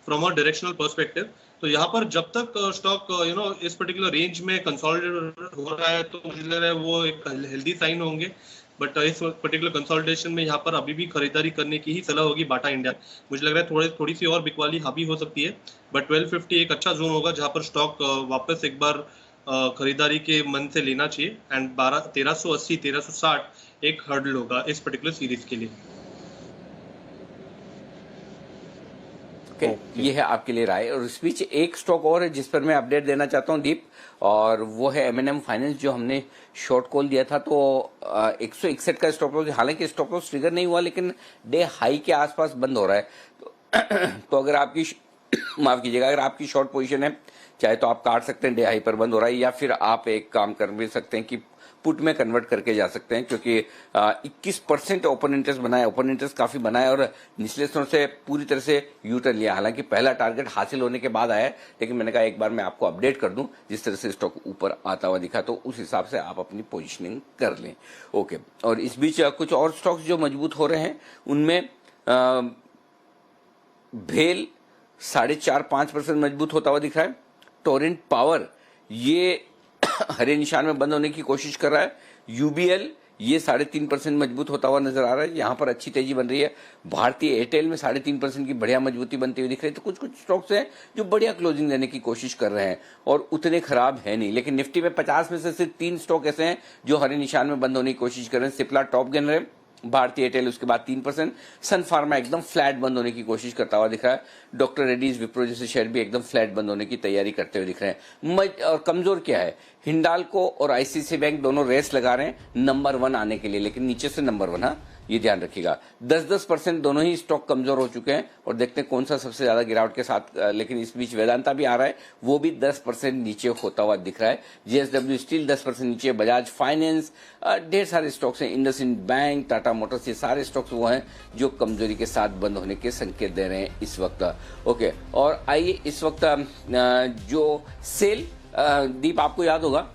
फ्रॉम अ डायरेक्शनल पर्सपेक्टिव। तो यहाँ पर जब तक स्टॉक इस पर्टिकुलर रेंज में कंसोलिडेट हो रहा है तो मुझे लग रहा है वो एक हेल्दी साइन होंगे। बट इस पर्टिकुलर कंसोलिडेशन में यहाँ पर अभी भी खरीदारी करने की ही सलाह होगी बाटा इंडिया। मुझे लग रहा है थोड़ी सी और बिकवाली हावी हो सकती है, बट 1250 एक अच्छा जोन होगा जहाँ पर स्टॉक वापस एक बार खरीदारी के मन से लेना चाहिए। एंड 1380 1360 एक हर्डल होगा इस पर्टिकुलर सीरीज के लिए। ओके, ये है आपके लिए राय। और इस बीच एक स्टॉक और है जिस पर मैं अपडेट देना चाहता हूँ दीप, और वो है M&M फाइनेंस, जो हमने शॉर्ट कॉल दिया था। तो 161 का स्टॉप लॉस, हालांकि स्टॉप लॉस ट्रिगर नहीं हुआ लेकिन डे हाई के आसपास बंद हो रहा है। तो अगर आपकी माफ कीजिएगा, अगर आपकी शॉर्ट पोजीशन है चाहे तो आप काट सकते हैं, डे हाई पर बंद हो रहा है, या फिर आप एक काम कर भी सकते हैं कि पुट में कन्वर्ट करके जा सकते हैं, क्योंकि 21% ओपन इंटरेस्ट बनाया, ओपन इंटरेस्ट काफी बनाया और निचले स्तरों से पूरी तरह से यू टर्न लिया। हालांकि पहला टारगेट हासिल होने के बाद आया है, लेकिन मैंने कहा एक बार मैं आपको अपडेट कर दूं, जिस तरह से स्टॉक ऊपर आता हुआ दिखा तो उस हिसाब से आप अपनी पोजिशनिंग कर लें। ओके, और इस बीच कुछ और स्टॉक्स जो मजबूत हो रहे हैं उनमें भेल 4.5% मजबूत होता हुआ दिख रहा है। टोरेंट पावर ये हरे निशान में बंद होने की कोशिश कर रहा है। UBL ये 3.5% मजबूत होता हुआ नजर आ रहा है, यहाँ पर अच्छी तेजी बन रही है। भारतीय एयरटेल में 3.5% की बढ़िया मजबूती बनती हुई दिख रही है। तो कुछ स्टॉक्स हैं जो बढ़िया क्लोजिंग देने की कोशिश कर रहे हैं और उतने खराब है नहीं। लेकिन निफ्टी में 50 में से सिर्फ 3 स्टॉक ऐसे हैं जो हरे निशान में बंद होने की कोशिश कर रहे हैं। सिप्ला टॉप गेनर है, भारतीय एयरटेल उसके बाद 3%, सन फार्मा एकदम फ्लैट बंद होने की कोशिश करता हुआ दिख रहा है। डॉक्टर रेड्डीज, विप्रो जैसे शेयर भी एकदम फ्लैट बंद होने की तैयारी करते हुए दिख रहे हैं। और कमजोर क्या है, हिंडाल्को और ICICI बैंक दोनों रेस लगा रहे हैं नंबर 1 आने के लिए, लेकिन नीचे से नंबर 1, हाँ ये ध्यान रखिएगा। 10% दोनों ही स्टॉक कमजोर हो चुके हैं और देखते हैं कौन सा सबसे ज्यादा गिरावट के साथ, लेकिन इस बीच वेदांता भी आ रहा है, वो भी 10% नीचे होता हुआ दिख रहा है। JSW स्टील 10% नीचे, बजाज फाइनेंस, ढेर सारे स्टॉक्स हैं, इंडसइंड बैंक, टाटा मोटर्स, ये सारे स्टॉक्स वो हैं जो कमजोरी के साथ बंद होने के संकेत दे रहे हैं इस वक्त। ओके, और आइए इस वक्त जो सेल, दीप आपको याद होगा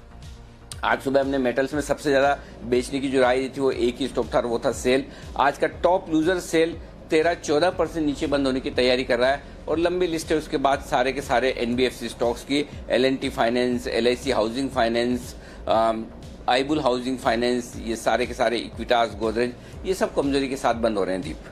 आज सुबह हमने मेटल्स में सबसे ज्यादा बेचने की जो राय दी थी वो एक ही स्टॉक था और वो था सेल। आज का टॉप लूजर सेल 13-14% नीचे बंद होने की तैयारी कर रहा है और लंबी लिस्ट है उसके बाद सारे के सारे NBFC स्टॉक्स की, L&T finance, LIC housing finance, Ibull housing finance, ये सारे के सारे, इक्विटास, गोदरेज, ये सब कमजोरी के साथ बंद हो रहे हैं। दीप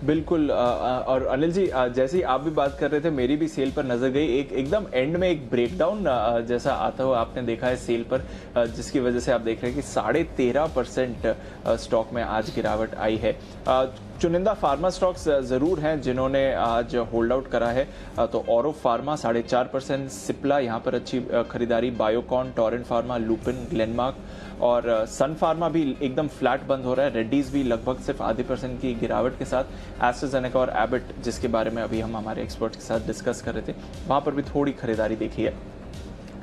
बिल्कुल, और अनिल जी जैसे ही आप भी बात कर रहे थे मेरी भी सेल पर नजर गई, एकदम एंड में एक ब्रेकडाउन जैसा आता हुआ आपने देखा है सेल पर, जिसकी वजह से आप देख रहे हैं कि 13.5% स्टॉक में आज गिरावट आई है। चुनिंदा फार्मा स्टॉक्स जरूर हैं जिन्होंने आज होल्ड आउट करा है, तो औरो फार्मा 4.5%, सिप्ला यहाँ पर अच्छी खरीदारी, Biocon, Torrent pharma, Lupin, Glenmark और सन फार्मा भी एकदम फ्लैट बंद हो रहा है। रेड्डीज भी लगभग सिर्फ 0.5% की गिरावट के साथ, एस्ट्राजेनेका और एबट जिसके बारे में अभी हम हमारे एक्सपर्ट्स के साथ डिस्कस कर रहे थे, वहां पर भी थोड़ी खरीदारी देखी है।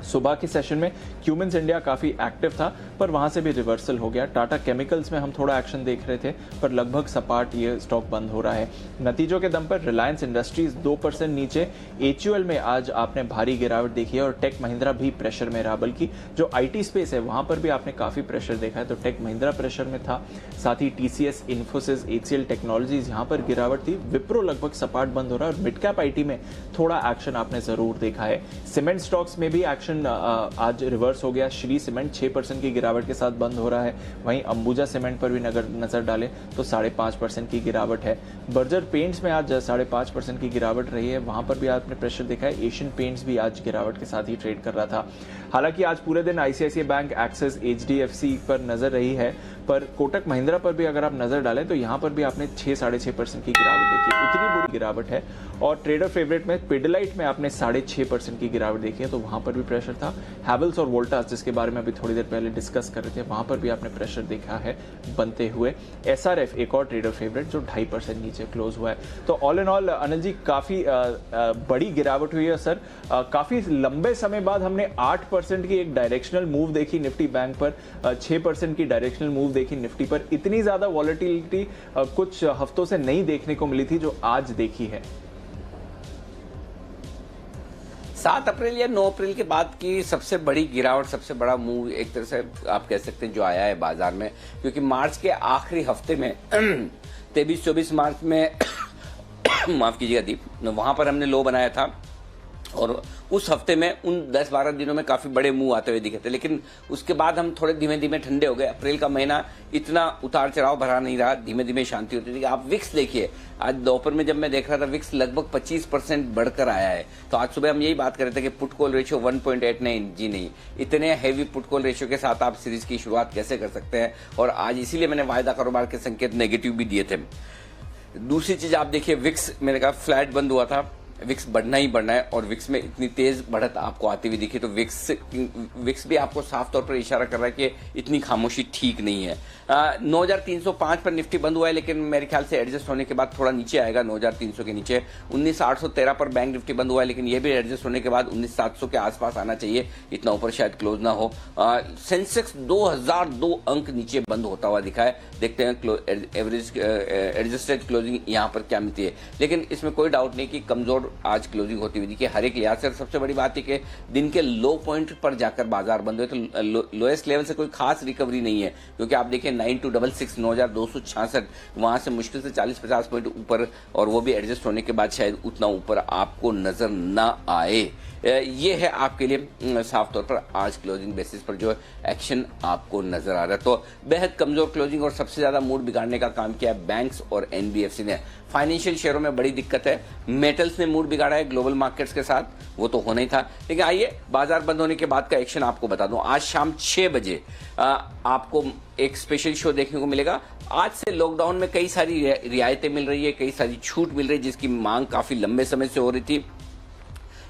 सुबह के सेशन में क्यूमेंस इंडिया काफी एक्टिव था पर वहां से भी रिवर्सल हो गया। टाटा केमिकल्स में हम थोड़ा एक्शन देख रहे थे पर लगभग सपाट ये स्टॉक बंद हो रहा है। नतीजों के दम पर रिलायंस इंडस्ट्रीज 2% नीचे, HUL में आज आपने भारी गिरावट देखी है और टेक महिंद्रा भी प्रेशर में रहा, बल्कि जो IT स्पेस है वहां पर भी आपने काफी प्रेशर देखा है, तो टेक महिंद्रा प्रेशर में था, साथ ही TCS, इन्फोसिस, HCL टेक्नोलॉजीज यहाँ पर गिरावट थी। विप्रो लगभग सपाट बंद हो रहा है और मिड कैप IT में थोड़ा एक्शन आपने जरूर देखा है। सीमेंट स्टॉक्स में भी एक्शन आज रिवर्स हो गया। श्री सीमेंट 6% की गिरावट के साथ बंद हो रहा है, वहीं अंबुजा सीमेंट पर भी नजर डालें तो 5.5% की गिरावट है। बर्जर पेंट्स में आज 5.5% की गिरावट रही है, वहां पर भी आपने प्रेशर देखा है। एशियन पेंट्स भी आज गिरावट के साथ ही ट्रेड कर रहा था। हालांकि आज पूरे दिन ICICI बैंक, एक्सिस, HDFC पर नजर रही है, पर कोटक महिंद्रा पर भी अगर आप नजर डालें तो यहाँ पर भी आपने 6-6.5% की गिरावट देखी, उतनी बुरी गिरावट है। और ट्रेडर फेवरेट में पिडलाइट में आपने 6.5% की गिरावट देखी है, तो वहां पर भी प्रेशर था। हैवल्स और वोल्टास जिसके बारे में अभी थोड़ी देर पहले डिस्कस कर रहे थे, वहां पर भी आपने प्रेशर देखा है बनते हुए। SRF एक और ट्रेडर फेवरेट जो 2.5% नीचे क्लोज हुआ है। तो all in all Anil ji काफी बड़ी गिरावट हुई है सर। काफी लंबे समय बाद हमने 8% की एक डायरेक्शनल मूव देखी निफ्टी बैंक पर, 6% की डायरेक्शनल मूव देखी निफ्टी पर। इतनी ज्यादा वॉलेटिलिटी कुछ हफ्तों से नहीं देखने को मिली थी जो आज देखी है। 7 अप्रैल या 9 अप्रैल के बाद की सबसे बड़ी गिरावट, सबसे बड़ा मूव एक तरह से आप कह सकते हैं जो आया है बाजार में, क्योंकि मार्च के आखिरी हफ्ते में 23-24 मार्च में माफ कीजिएगा दीप, वहां पर हमने लो बनाया था और उस हफ्ते में उन 10-12 दिनों में काफी बड़े मूव आते हुए दिखे थे, लेकिन उसके बाद हम थोड़े धीमे धीमे ठंडे हो गए। अप्रैल का महीना इतना उतार चढ़ाव भरा नहीं रहा, धीमे धीमे शांति होती थी। आप विक्स देखिए, आज दोपहर में जब मैं देख रहा था विक्स लगभग 25% बढ़कर आया है। तो आज सुबह हम यही बात कर रहे थे कि पुट कॉल रेशियो 1.89, जी नहीं, इतने हैवी पुट कॉल रेशियो के साथ आप सीरीज की शुरुआत कैसे कर सकते हैं। और आज इसीलिए मैंने वायदा कारोबार के संकेत नेगेटिव भी दिए थे। दूसरी चीज आप देखिए, विक्स मैंने कहा फ्लैट बंद हुआ था, विक्स बढ़ना ही बढ़ना है और विक्स में इतनी तेज बढ़त आपको आती हुई दिखी, तो विक्स भी आपको साफ तौर पर इशारा कर रहा है कि इतनी खामोशी ठीक नहीं है। 9305 पर निफ्टी बंद हुआ है, लेकिन मेरे ख्याल से एडजस्ट होने के बाद थोड़ा नीचे आएगा 9300 के नीचे। 19813 पर बैंक निफ्टी बंद हुआ है, लेकिन यह भी एडजस्ट होने के बाद 19700 के आसपास आना चाहिए, इतना ऊपर शायद क्लोज ना हो। सेंसेक्स 2002 अंक नीचे बंद होता हुआ दिखा है, देखते हैं एवरेज एडजस्टेड क्लोजिंग यहाँ पर क्या मिलती है। लेकिन इसमें कोई डाउट नहीं कि कमजोर आज क्लोजिंग होती हुई दिखी हर एक लिहाज से। सबसे बड़ी बात है कि दिन के लो पॉइंट पर जाकर बाजार बंद हुए, तो लोएस्ट लेवल से कोई खास रिकवरी नहीं है, क्योंकि आप देखिए 9266 9266 वहां से मुश्किल से 40-50 पॉइंट ऊपर, और वो भी एडजस्ट होने के बाद शायद उतना ऊपर आपको नजर ना आए। ये है आपके लिए साफ तौर पर आज क्लोजिंग बेसिस पर जो एक्शन आपको नजर आ रहा है। तो बेहद कमजोर क्लोजिंग और सबसे ज्यादा मूड बिगाड़ने का काम किया बैंक्स और NBFC ने। फाइनेंशियल शेयरों में बड़ी दिक्कत है, मेटल्स ने मूड बिगाड़ा है ग्लोबल मार्केट्स के साथ, वो तो होना ही था। लेकिन आइए बाजार बंद होने के बाद का एक्शन आपको बता दूं। आज शाम 6 बजे आपको एक स्पेशल शो देखने को मिलेगा। आज से लॉकडाउन में कई सारी रियायतें मिल रही है, कई सारी छूट मिल रही है, जिसकी मांग काफी लंबे समय से हो रही थी।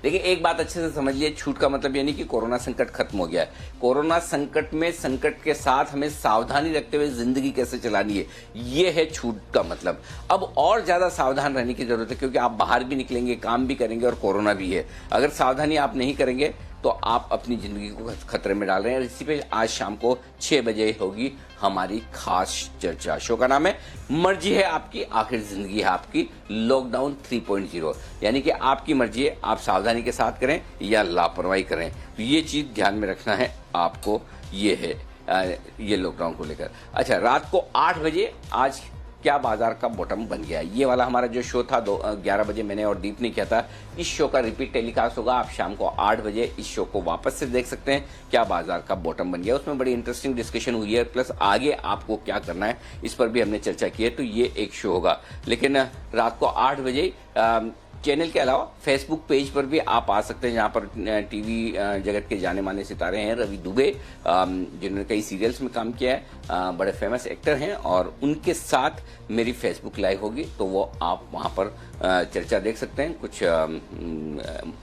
लेकिन एक बात अच्छे से समझ लिए, छूट का मतलब ये नहीं कि कोरोना संकट खत्म हो गया है। कोरोना संकट में संकट के साथ हमें सावधानी रखते हुए जिंदगी कैसे चलानी है, ये है छूट का मतलब। अब और ज्यादा सावधान रहने की जरूरत है, क्योंकि आप बाहर भी निकलेंगे, काम भी करेंगे और कोरोना भी है। अगर सावधानी आप नहीं करेंगे तो आप अपनी जिंदगी को खतरे में डाल रहे हैं। और इसी पे आज शाम को 6 बजे होगी हमारी खास चर्चा। शो का नाम है मर्जी है आपकी, आखिर जिंदगी है आपकी, लॉकडाउन 3.0। यानी कि आपकी मर्जी है, आप सावधानी के साथ करें या लापरवाही करें। तो ये चीज ध्यान में रखना है आपको, ये है ये लॉकडाउन को लेकर। अच्छा, रात को 8 बजे आज क्या बाजार का बॉटम बन गया, ये वाला हमारा जो शो था 11 बजे मैंने और दीप ने किया था, इस शो का रिपीट टेलीकास्ट होगा। आप शाम को 8 बजे इस शो को वापस से देख सकते हैं, क्या बाजार का बॉटम बन गया। उसमें बड़ी इंटरेस्टिंग डिस्कशन हुई है, प्लस आगे आपको क्या करना है इस पर भी हमने चर्चा की है। तो ये एक शो होगा, लेकिन रात को 8 बजे चैनल के अलावा फेसबुक पेज पर भी आप आ सकते हैं, जहां पर टीवी जगत के जाने माने सितारे हैं रवि दुबे, जिन्होंने कई सीरियल्स में काम किया है, बड़े फेमस एक्टर हैं, और उनके साथ मेरी फेसबुक लाइव होगी। तो वो आप वहां पर चर्चा देख सकते हैं, कुछ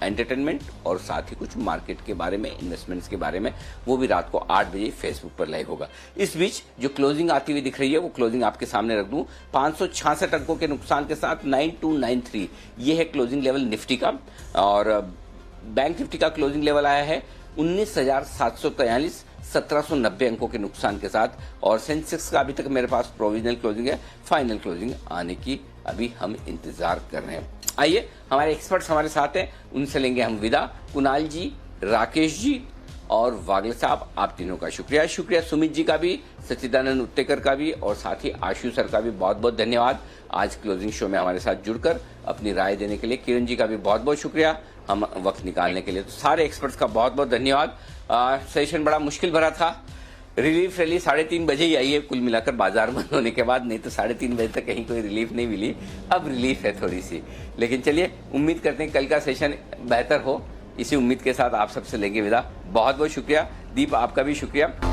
एंटरटेनमेंट और साथ ही कुछ मार्केट के बारे में, इन्वेस्टमेंट्स के बारे में, वो भी रात को 8 बजे फेसबुक पर लाइव होगा। इस बीच जो क्लोजिंग आती हुई दिख रही है, वो क्लोजिंग आपके सामने रख दूं। 566 अंकों के नुकसान के साथ 9293 ये है क्लोजिंग लेवल निफ्टी का, और बैंक निफ्टी का क्लोजिंग लेवल आया है 19,743, 1790 अंकों के नुकसान के साथ। और सेंसेक्स का अभी तक मेरे पास प्रोविजनल क्लोजिंग है, फाइनल क्लोजिंग आने की अभी हम इंतजार कर रहे हैं। आइए, हमारे एक्सपर्ट्स हमारे साथ हैं, उनसे लेंगे हम विदा। कुणाल जी, राकेश जी और वागले साहब, आप तीनों का शुक्रिया। शुक्रिया सुमित जी का भी, सच्चिदानंद उत्तेकर का भी, और साथ ही आशु सर का भी बहुत बहुत धन्यवाद आज क्लोजिंग शो में हमारे साथ जुड़कर अपनी राय देने के लिए। किरण जी का भी बहुत बहुत शुक्रिया हम वक्त निकालने के लिए। तो सारे एक्सपर्ट्स का बहुत बहुत धन्यवाद। सेशन बड़ा मुश्किल भरा था, रिलीफ रैली 3:30 बजे ही आई है कुल मिलाकर बाजार बंद होने के बाद, नहीं तो 3:30 बजे तक कहीं कोई रिलीफ नहीं मिली। अब रिलीफ है थोड़ी सी, लेकिन चलिए उम्मीद करते हैं कल का सेशन बेहतर हो। इसी उम्मीद के साथ आप सबसे लेंगे विदा। बहुत बहुत शुक्रिया। दीप, आपका भी शुक्रिया।